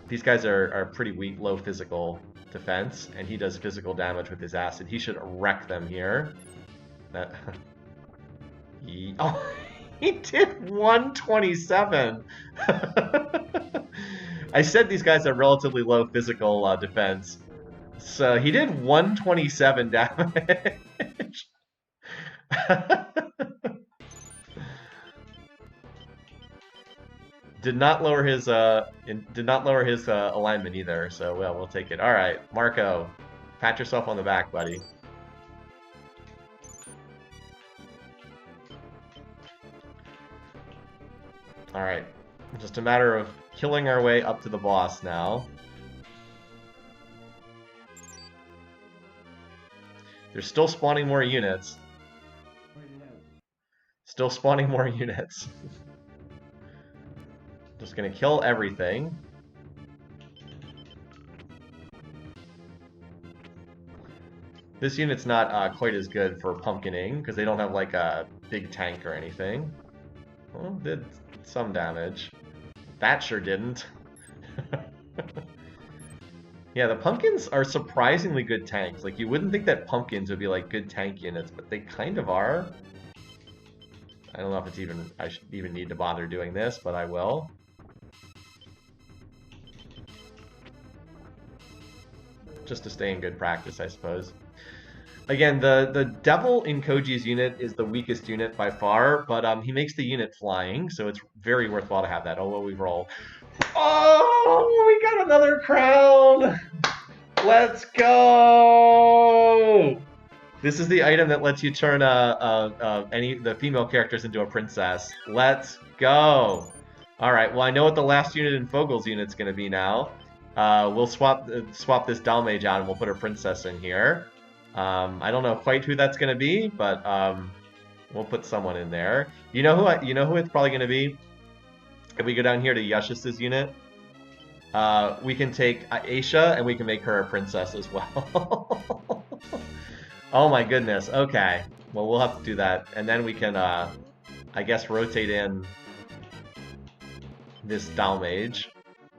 These guys are pretty weak, low physical defense, and he does physical damage with his acid. He should wreck them here. That... Oh, he did 127. I said these guys have relatively low physical defense. So he did 127 damage. Did not lower his alignment either. So well, we'll take it. All right, Marco, pat yourself on the back, buddy. All right, just a matter of killing our way up to the boss now. They're still spawning more units. Still spawning more units. Just gonna kill everything. This unit's not quite as good for pumpkining, because they don't have like a big tank or anything. Well, did some damage. That sure didn't. Yeah, the pumpkins are surprisingly good tanks. Like, you wouldn't think that pumpkins would be like good tank units, but they kind of are. I don't know if it's even, I should even need to bother doing this, but I will. Just to stay in good practice, I suppose. Again, the devil in Koji's unit is the weakest unit by far, but he makes the unit flying, so it's very worthwhile to have that. Oh, well, we roll. Oh, we got another crown! Let's go! This is the item that lets you turn the female characters into a princess. Let's go! All right. Well, I know what the last unit in Fogel's unit's going to be now. We'll swap this Dalmage out and we'll put a princess in here. I don't know quite who that's going to be, but we'll put someone in there. You know who it's probably going to be? If we go down here to Yush's unit, we can take Aisha and we can make her a princess as well. Oh my goodness. Okay. Well, we'll have to do that, and then we can, I guess, rotate in this Dalmage,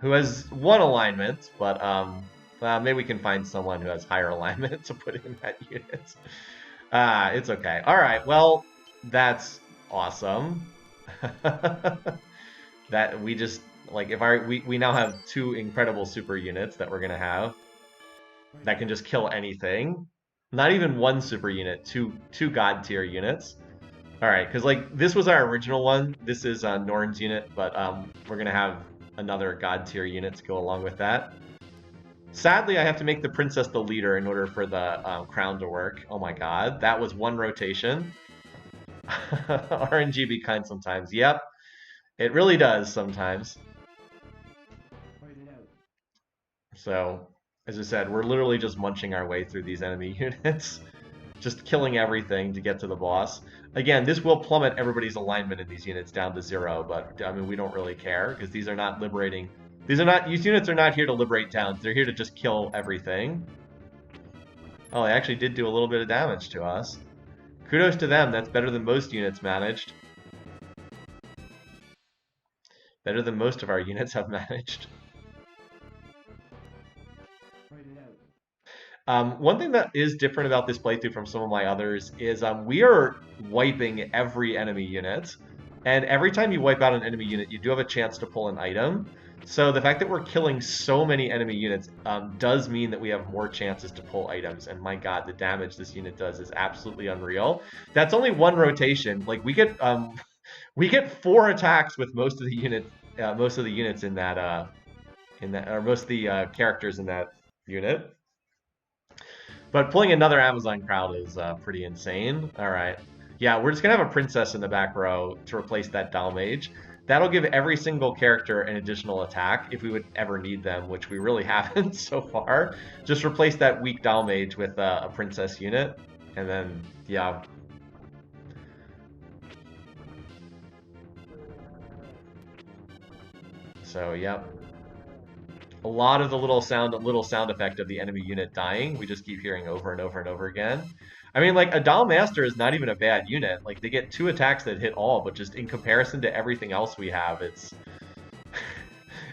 who has one alignment, but maybe we can find someone who has higher alignment to put in that unit. It's okay. All right. Well, that's awesome. That we just like we now have two incredible super units that we're gonna have that can just kill anything. Not even one super unit, two god tier units. All right, because like this was our original one. This is Norn's unit, but we're gonna have another god tier unit to go along with that. Sadly, I have to make the princess the leader in order for the crown to work. Oh my god, that was one rotation. RNG be kind sometimes. Yep, it really does sometimes. So, as I said, we're literally just munching our way through these enemy units. Just killing everything to get to the boss. Again, this will plummet everybody's alignment in these units down to 0, but I mean, we don't really care, because these are not liberating. These units are not here to liberate towns. They're here to just kill everything. Oh, they actually did do a little bit of damage to us. Kudos to them. That's better than most units managed. Better than most of our units have managed. One thing that is different about this playthrough from some of my others is we are wiping every enemy unit. And every time you wipe out an enemy unit, you do have a chance to pull an item. So the fact that we're killing so many enemy units does mean that we have more chances to pull items. And my god, the damage this unit does is absolutely unreal. That's only one rotation. Like we get 4 attacks with most of the units in that or most of the characters in that unit. But pulling another Amazon crowd is pretty insane. All right. Yeah, we're just going to have a princess in the back row to replace that Dalmage. That'll give every single character an additional attack if we would ever need them, which we really haven't so far. Just replace that weak Dalmage with a princess unit. And then, yeah. So, yep. A lot of the little sound effect of the enemy unit dying, we just keep hearing over and over and over again. I mean, like, a Dal Master is not even a bad unit. Like, they get 2 attacks that hit all, but just in comparison to everything else we have, it's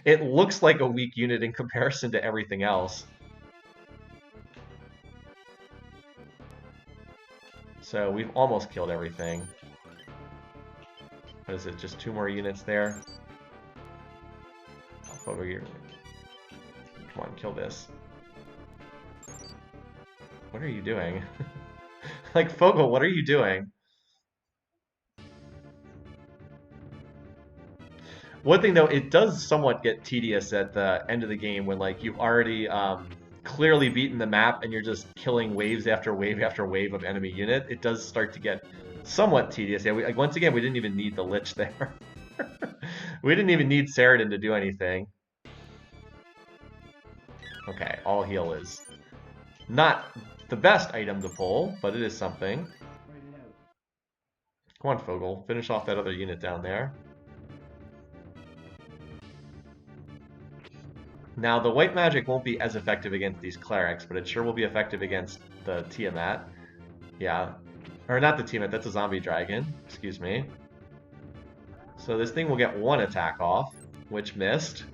It looks like a weak unit in comparison to everything else. So we've almost killed everything. What is it, just 2 more units there? Come on, kill this. What are you doing? Like, Fogel, what are you doing? One thing, though, it does somewhat get tedious at the end of the game when, like, you've already clearly beaten the map and you're just killing waves after wave after wave of enemy unit. It does start to get somewhat tedious. Yeah, like, once again, we didn't even need the Lich there. We didn't even need Saradin to do anything. Okay, all heal is not the best item to pull, but it is something. Come on, Fogel. Finish off that other unit down there. Now, the white magic won't be as effective against these clerics, but it sure will be effective against the Tiamat. Yeah. Or not the Tiamat, that's a zombie dragon. Excuse me. So this thing will get 1 attack off, which missed.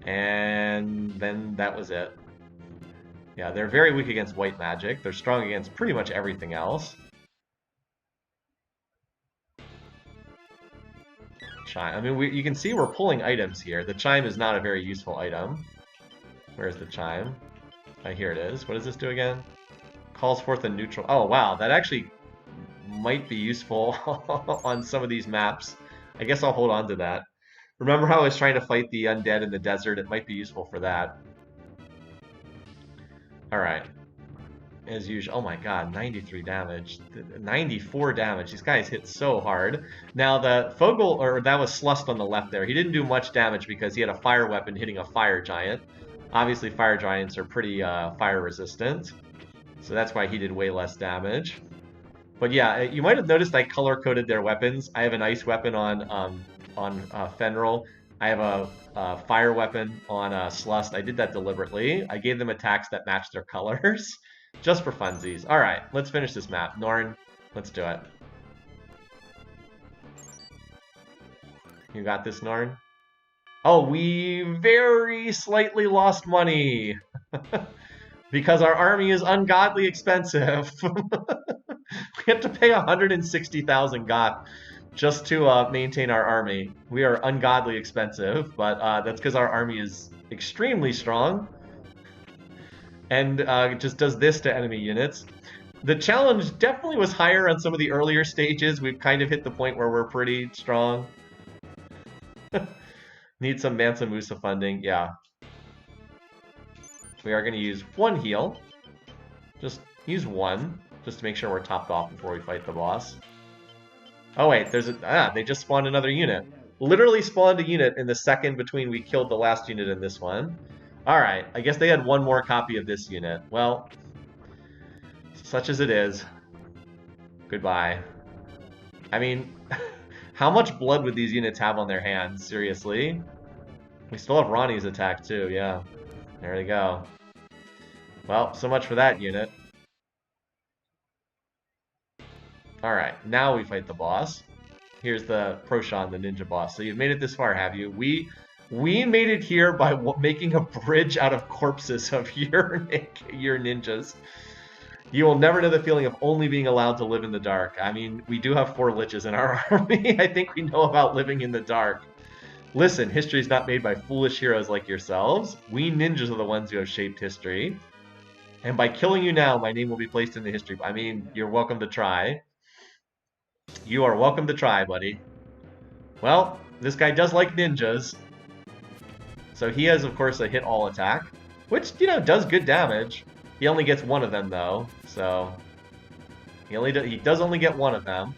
And then that was it. Yeah, they're very weak against white magic. They're strong against pretty much everything else. Chime. I mean, you can see we're pulling items here. The chime is not a very useful item. Where's the chime? Here it is. What does this do again? Calls forth a neutral... Oh, wow. That actually might be useful on some of these maps. I guess I'll hold on to that. Remember how I was trying to fight the undead in the desert? It might be useful for that. Alright. As usual. Oh my god, 93 damage. 94 damage. These guys hit so hard. Now the Fogel, or that was Slust on the left there, he didn't do much damage because he had a fire weapon hitting a fire giant. Obviously fire giants are pretty fire resistant. So that's why he did way less damage. But yeah, you might have noticed I color-coded their weapons. I have an ice weapon on Fenril. I have a fire weapon on Slust. I did that deliberately. I gave them attacks that match their colors. Just for funsies. Alright, let's finish this map. Norn, let's do it. You got this, Norn? Oh, we very slightly lost money. Because our army is ungodly expensive. We have to pay 160,000 goth just to maintain our army. We are ungodly expensive, but that's because our army is extremely strong. And just does this to enemy units. The challenge definitely was higher on some of the earlier stages. We've kind of hit the point where we're pretty strong. Need some Mansa Musa funding, yeah. We are going to use 1 heal. Just use 1, just to make sure we're topped off before we fight the boss. Oh wait, there's a... they just spawned another unit. Literally spawned a unit in the second between we killed the last unit and this one. Alright, I guess they had 1 more copy of this unit. Well, such as it is. Goodbye. I mean, how much blood would these units have on their hands? Seriously? We still have Ronnie's attack too, yeah. There we go. Well, so much for that unit. Alright, now we fight the boss. Here's the Proshan, the ninja boss. So you've made it this far, have you? We made it here by making a bridge out of corpses of your ninjas. You will never know the feeling of only being allowed to live in the dark. I mean, we do have 4 liches in our army. I think we know about living in the dark. Listen, history is not made by foolish heroes like yourselves. We ninjas are the ones who have shaped history. And by killing you now, my name will be placed in the history. I mean, you're welcome to try. You are welcome to try, buddy. Well, this guy does like ninjas. So he has, of course, a hit all attack, which, you know, does good damage. He only gets 1 of them, though, so he does only get 1 of them.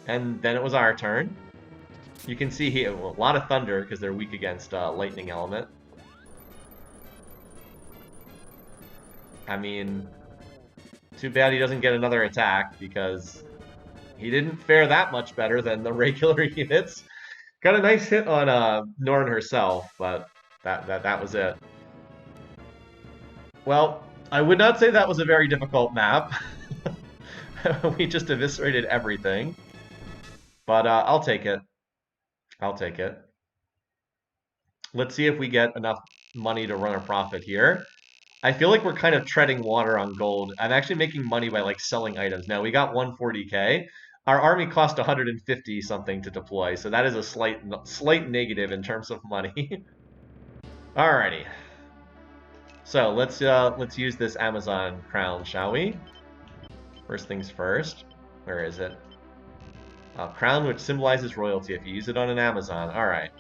And then it was our turn. You can see here a lot of thunder because they're weak against lightning element. I mean, too bad he doesn't get another attack because he didn't fare that much better than the regular units. Got a nice hit on Norn herself, but that was it. Well, I would not say that was a very difficult map. We just eviscerated everything. But I'll take it. I'll take it. Let's see if we get enough money to run a profit here. I feel like we're kind of treading water on gold. I'm actually making money by like selling items. Now we got 140k. Our army cost 150 something to deploy, so that is a slight negative in terms of money. Alrighty. So let's use this Amazon crown, shall we? First things first. Where is it? Crown, which symbolizes royalty. If you use it on an Amazon, all right.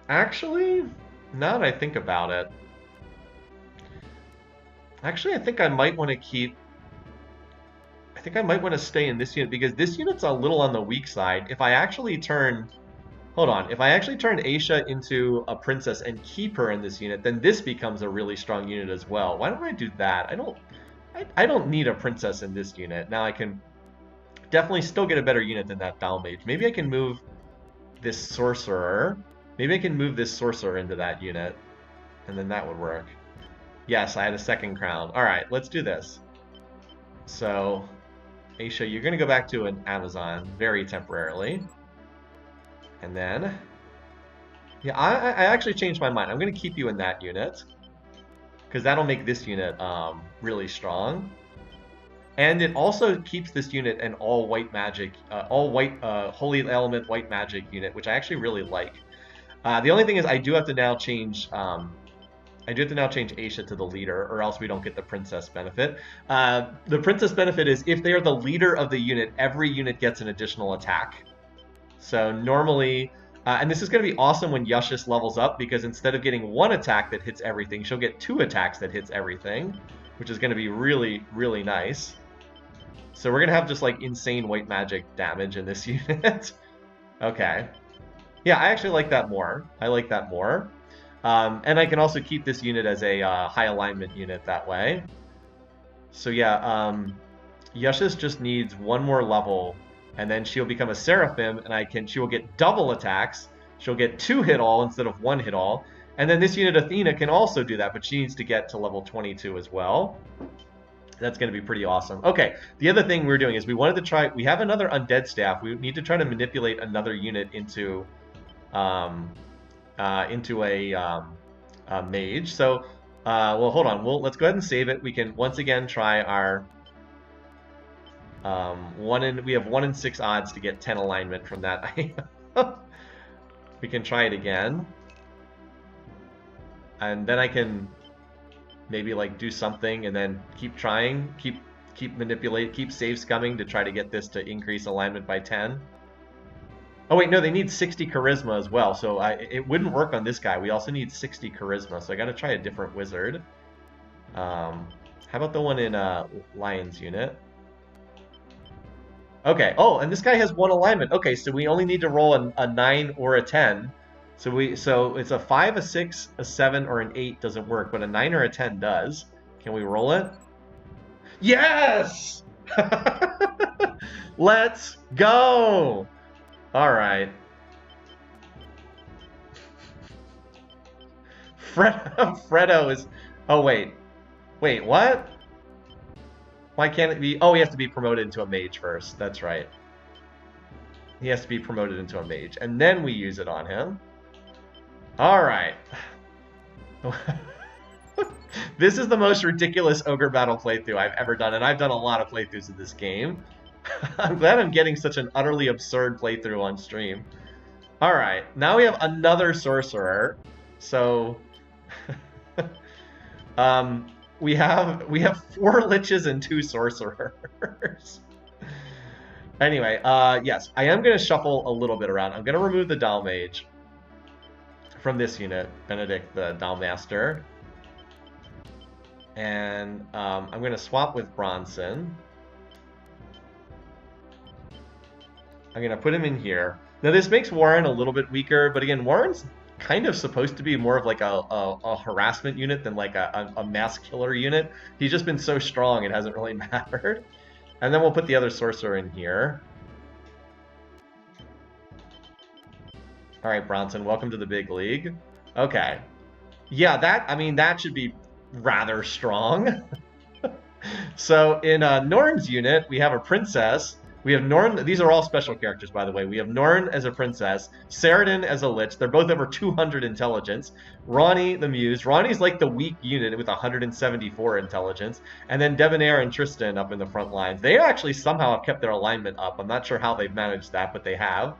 Actually, now that I think about it, actually, I think I might want to keep. I think I might want to stay in this unit because this unit's a little on the weak side. If I actually turn, hold on, if I actually turn Aisha into a princess and keep her in this unit, then this becomes a really strong unit as well. Why don't I do that? I don't need a princess in this unit. Now I can definitely still get a better unit than that Dal Mage. Maybe I can move this sorcerer. Maybe I can move this sorcerer into that unit, and then that would work. Yes, I had a second crown. All right, let's do this. So, Aisha, you're going to go back to an Amazon very temporarily. And then, yeah, I actually changed my mind. I'm going to keep you in that unit because that'll make this unit really strong. And it also keeps this unit an all white magic, all white holy element white magic unit, which I actually really like. The only thing is I do have to now change Aisha to the leader, or else we don't get the princess benefit. The princess benefit is if they are the leader of the unit, every unit gets an additional attack. So normally, and this is going to be awesome when Yushis levels up, because instead of getting one attack that hits everything, she'll get 2 attacks that hits everything, which is going to be really, really nice. So we're going to have just like insane white magic damage in this unit. Okay. Yeah, I actually like that more. I like that more. And I can also keep this unit as a high alignment unit that way. So yeah, Yushis just needs 1 more level, and then she'll become a Seraphim, and she will get double attacks. She'll get 2 hit all instead of 1 hit all. And then this unit, Athena, can also do that, but she needs to get to level 22 as well. That's going to be pretty awesome. Okay, the other thing we're doing is we wanted to try, we have another Undead Staff. We need to try to manipulate another unit into a mage. So, well, hold on. Let's go ahead and save it. We can once again try our we have 1 in 6 odds to get 10 alignment from that. We can try it again, and then I can maybe like do something and then keep trying, keep saves coming to try to get this to increase alignment by 10. Oh wait, no, they need 60 charisma as well, so it wouldn't work on this guy. We also need 60 charisma, so I gotta try a different wizard. How about the one in Lion's unit? Okay, oh, and this guy has 1 alignment. Okay, so we only need to roll a 9 or a 10. So it's a 5, a 6, a 7, or an 8 doesn't work, but a 9 or a 10 does. Can we roll it? Yes! Let's go! All right. Fredo is... Oh, wait. Wait, what? Why can't it be... Oh, he has to be promoted into a mage first. That's right. He has to be promoted into a mage. And then we use it on him. All right. This is the most ridiculous Ogre Battle playthrough I've ever done, and I've done a lot of playthroughs of this game. I'm glad I'm getting such an utterly absurd playthrough on stream. All right, now we have another sorcerer. So, we have 4 liches and 2 sorcerers. Anyway, yes, I am going to shuffle a little bit around. I'm going to remove the Dal Mage from this unit, Benedict the Dalmaster. And I'm going to swap with Bronson. I'm going to put him in here. Now this makes Warren a little bit weaker, but again, Warren's kind of supposed to be more of like a harassment unit than like a mass killer unit. He's just been so strong it hasn't really mattered. And then we'll put the other sorcerer in here. All right, Bronson, welcome to the big league. Okay. Yeah, that should be rather strong. So in Norn's unit, we have a princess. We have Norn. These are all special characters, by the way. We have Norn as a princess, Saradin as a lich. They're both over 200 intelligence. Ronnie the muse. Ronnie's like the weak unit with 174 intelligence. And then Debonair and Tristan up in the front lines. They actually somehow have kept their alignment up. I'm not sure how they've managed that, but they have.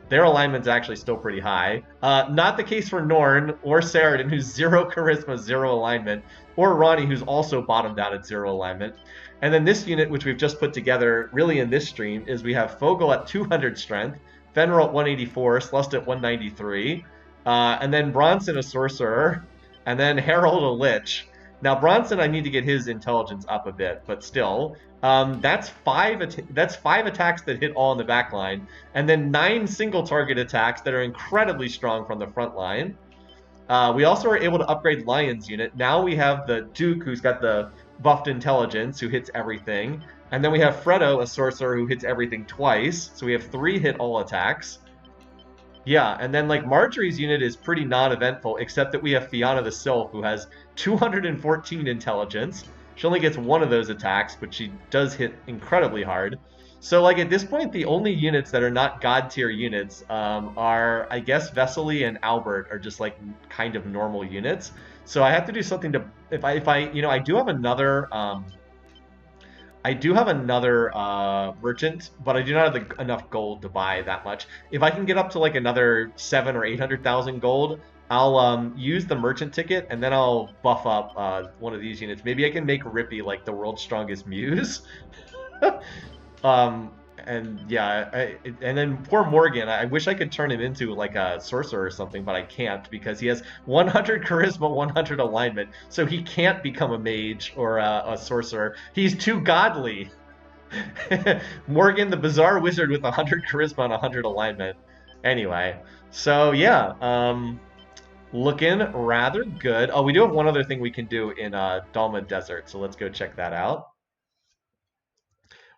Their alignment's actually still pretty high. Not the case for Norn or Saradin, who's 0 charisma, 0 alignment, or Ronnie, who's also bottomed out at 0 alignment. And then this unit, which we've just put together really in this stream, is we have Fogel at 200 strength, Fenrir at 184, Slust at 193, and then Bronson a sorcerer, and then Harold a lich. Now Bronson, I need to get his intelligence up a bit, but still, that's five attacks that hit all in the back line, and then 9 single target attacks that are incredibly strong from the front line. We also are able to upgrade Lion's unit. Now we have the Duke, who's got the buffed intelligence, who hits everything. And then we have Freddo, a sorcerer who hits everything twice. So we have 3 hit all attacks. Yeah, and then like Marjorie's unit is pretty non-eventful, except that we have Fiona the Sylph, who has 214 intelligence. She only gets 1 of those attacks, but she does hit incredibly hard. So like at this point, the only units that are not god tier units are, I guess, Vesely and Albert are just like kind of normal units. So I have to do something to, if I you know, I do have another merchant, but I do not have enough gold to buy that much. If I can get up to like another 700,000 or 800,000 gold, I'll use the merchant ticket, and then I'll buff up one of these units. Maybe I can make Rippy like the world's strongest muse. And yeah, and then poor Morgan, I wish I could turn him into like a sorcerer or something, but I can't because he has 100 charisma, 100 alignment, so he can't become a mage or a sorcerer. He's too godly. Morgan, the bizarre wizard with 100 charisma and 100 alignment. Anyway, so yeah, looking rather good. Oh, we do have one other thing we can do in Dalma Desert, so let's go check that out.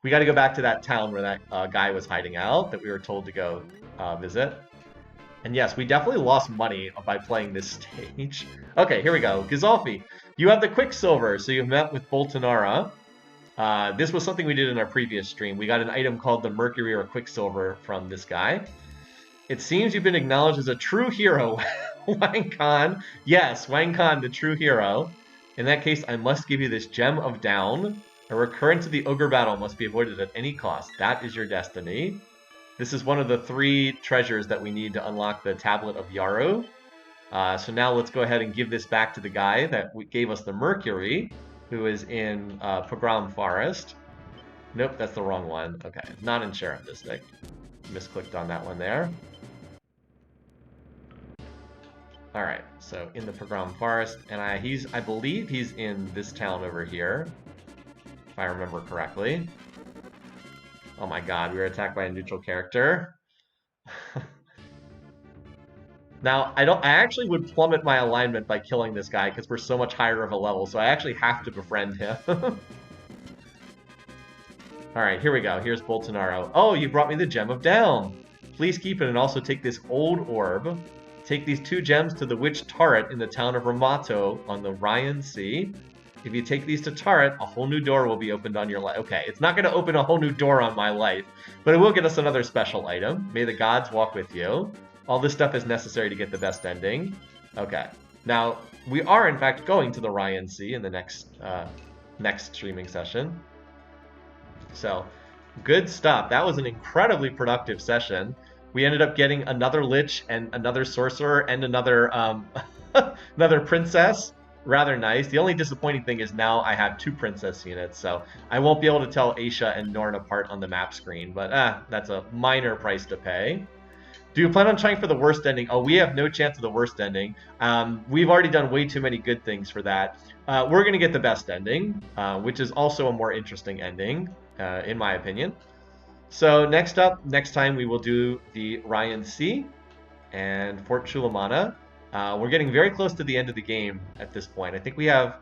We got to go back to that town where that guy was hiding out that we were told to go visit. And yes, we definitely lost money by playing this stage. Okay, here we go. Gazolfi, you have the Quicksilver, so you've met with Boltonara. This was something we did in our previous stream. We got an item called the Mercury or Quicksilver from this guy. It seems you've been acknowledged as a true hero, Wang Khan. Yes, Wang Khan, the true hero. In that case, I must give you this Gem of Down. A recurrence of the Ogre battle must be avoided at any cost. That is your destiny. This is one of the 3 treasures that we need to unlock the Tablet of Yaru. So now let's go ahead and give this back to the guy that gave us the Mercury, who is in Pogrom Forest. Nope, that's the wrong one. Okay, not in Sheriff District. Misclicked on that one there. Alright, so in the Pogrom Forest, and I believe he's in this town over here. If I remember correctly. Oh my god, we were attacked by a neutral character. Now, I actually would plummet my alignment by killing this guy because we're so much higher of a level, so I actually have to befriend him. Alright, here we go. Here's Boltonaro. Oh, you brought me the Gem of Down. Please keep it and also take this old orb. Take these 2 gems to the Witch Turret in the town of Ramato on the Ryan Sea. If you take these to Turret, a whole new door will be opened on your life. Okay, it's not going to open a whole new door on my life, but it will get us another special item. May the gods walk with you. All this stuff is necessary to get the best ending. Okay, now we are in fact going to the Ryan Sea in the next streaming session. So, good stuff. That was an incredibly productive session. We ended up getting another Lich and another Sorcerer and another another Princess. Rather nice. The only disappointing thing is now I have 2 princess units, so I won't be able to tell Aisha and Norn apart on the map screen, but that's a minor price to pay. Do you plan on trying for the worst ending? Oh, we have no chance of the worst ending. We've already done way too many good things for that. We're going to get the best ending, which is also a more interesting ending, in my opinion. So next time we will do the Ryan Sea and Fort Chulamana. We're getting very close to the end of the game at this point. I think we have,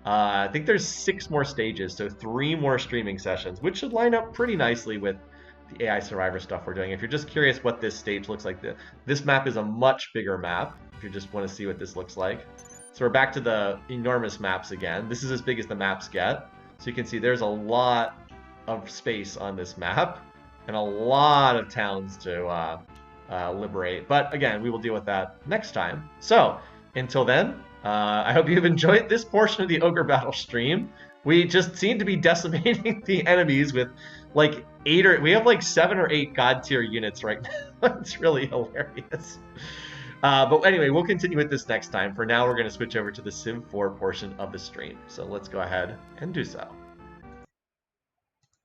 I think there's 6 more stages, so 3 more streaming sessions, which should line up pretty nicely with the AI Survivor stuff we're doing. If you're just curious what this stage looks like, this map is a much bigger map, if you just want to see what this looks like. So we're back to the enormous maps again. This is as big as the maps get. So you can see there's a lot of space on this map and a lot of towns to liberate. But again, we will deal with that next time. So until then, I hope you've enjoyed this portion of the Ogre Battle stream. We just seem to be decimating the enemies with like we have like 7 or 8 god tier units right now. It's really hilarious. But anyway, we'll continue with this next time. For now, we're going to switch over to the Civ 4 portion of the stream. So let's go ahead and do so.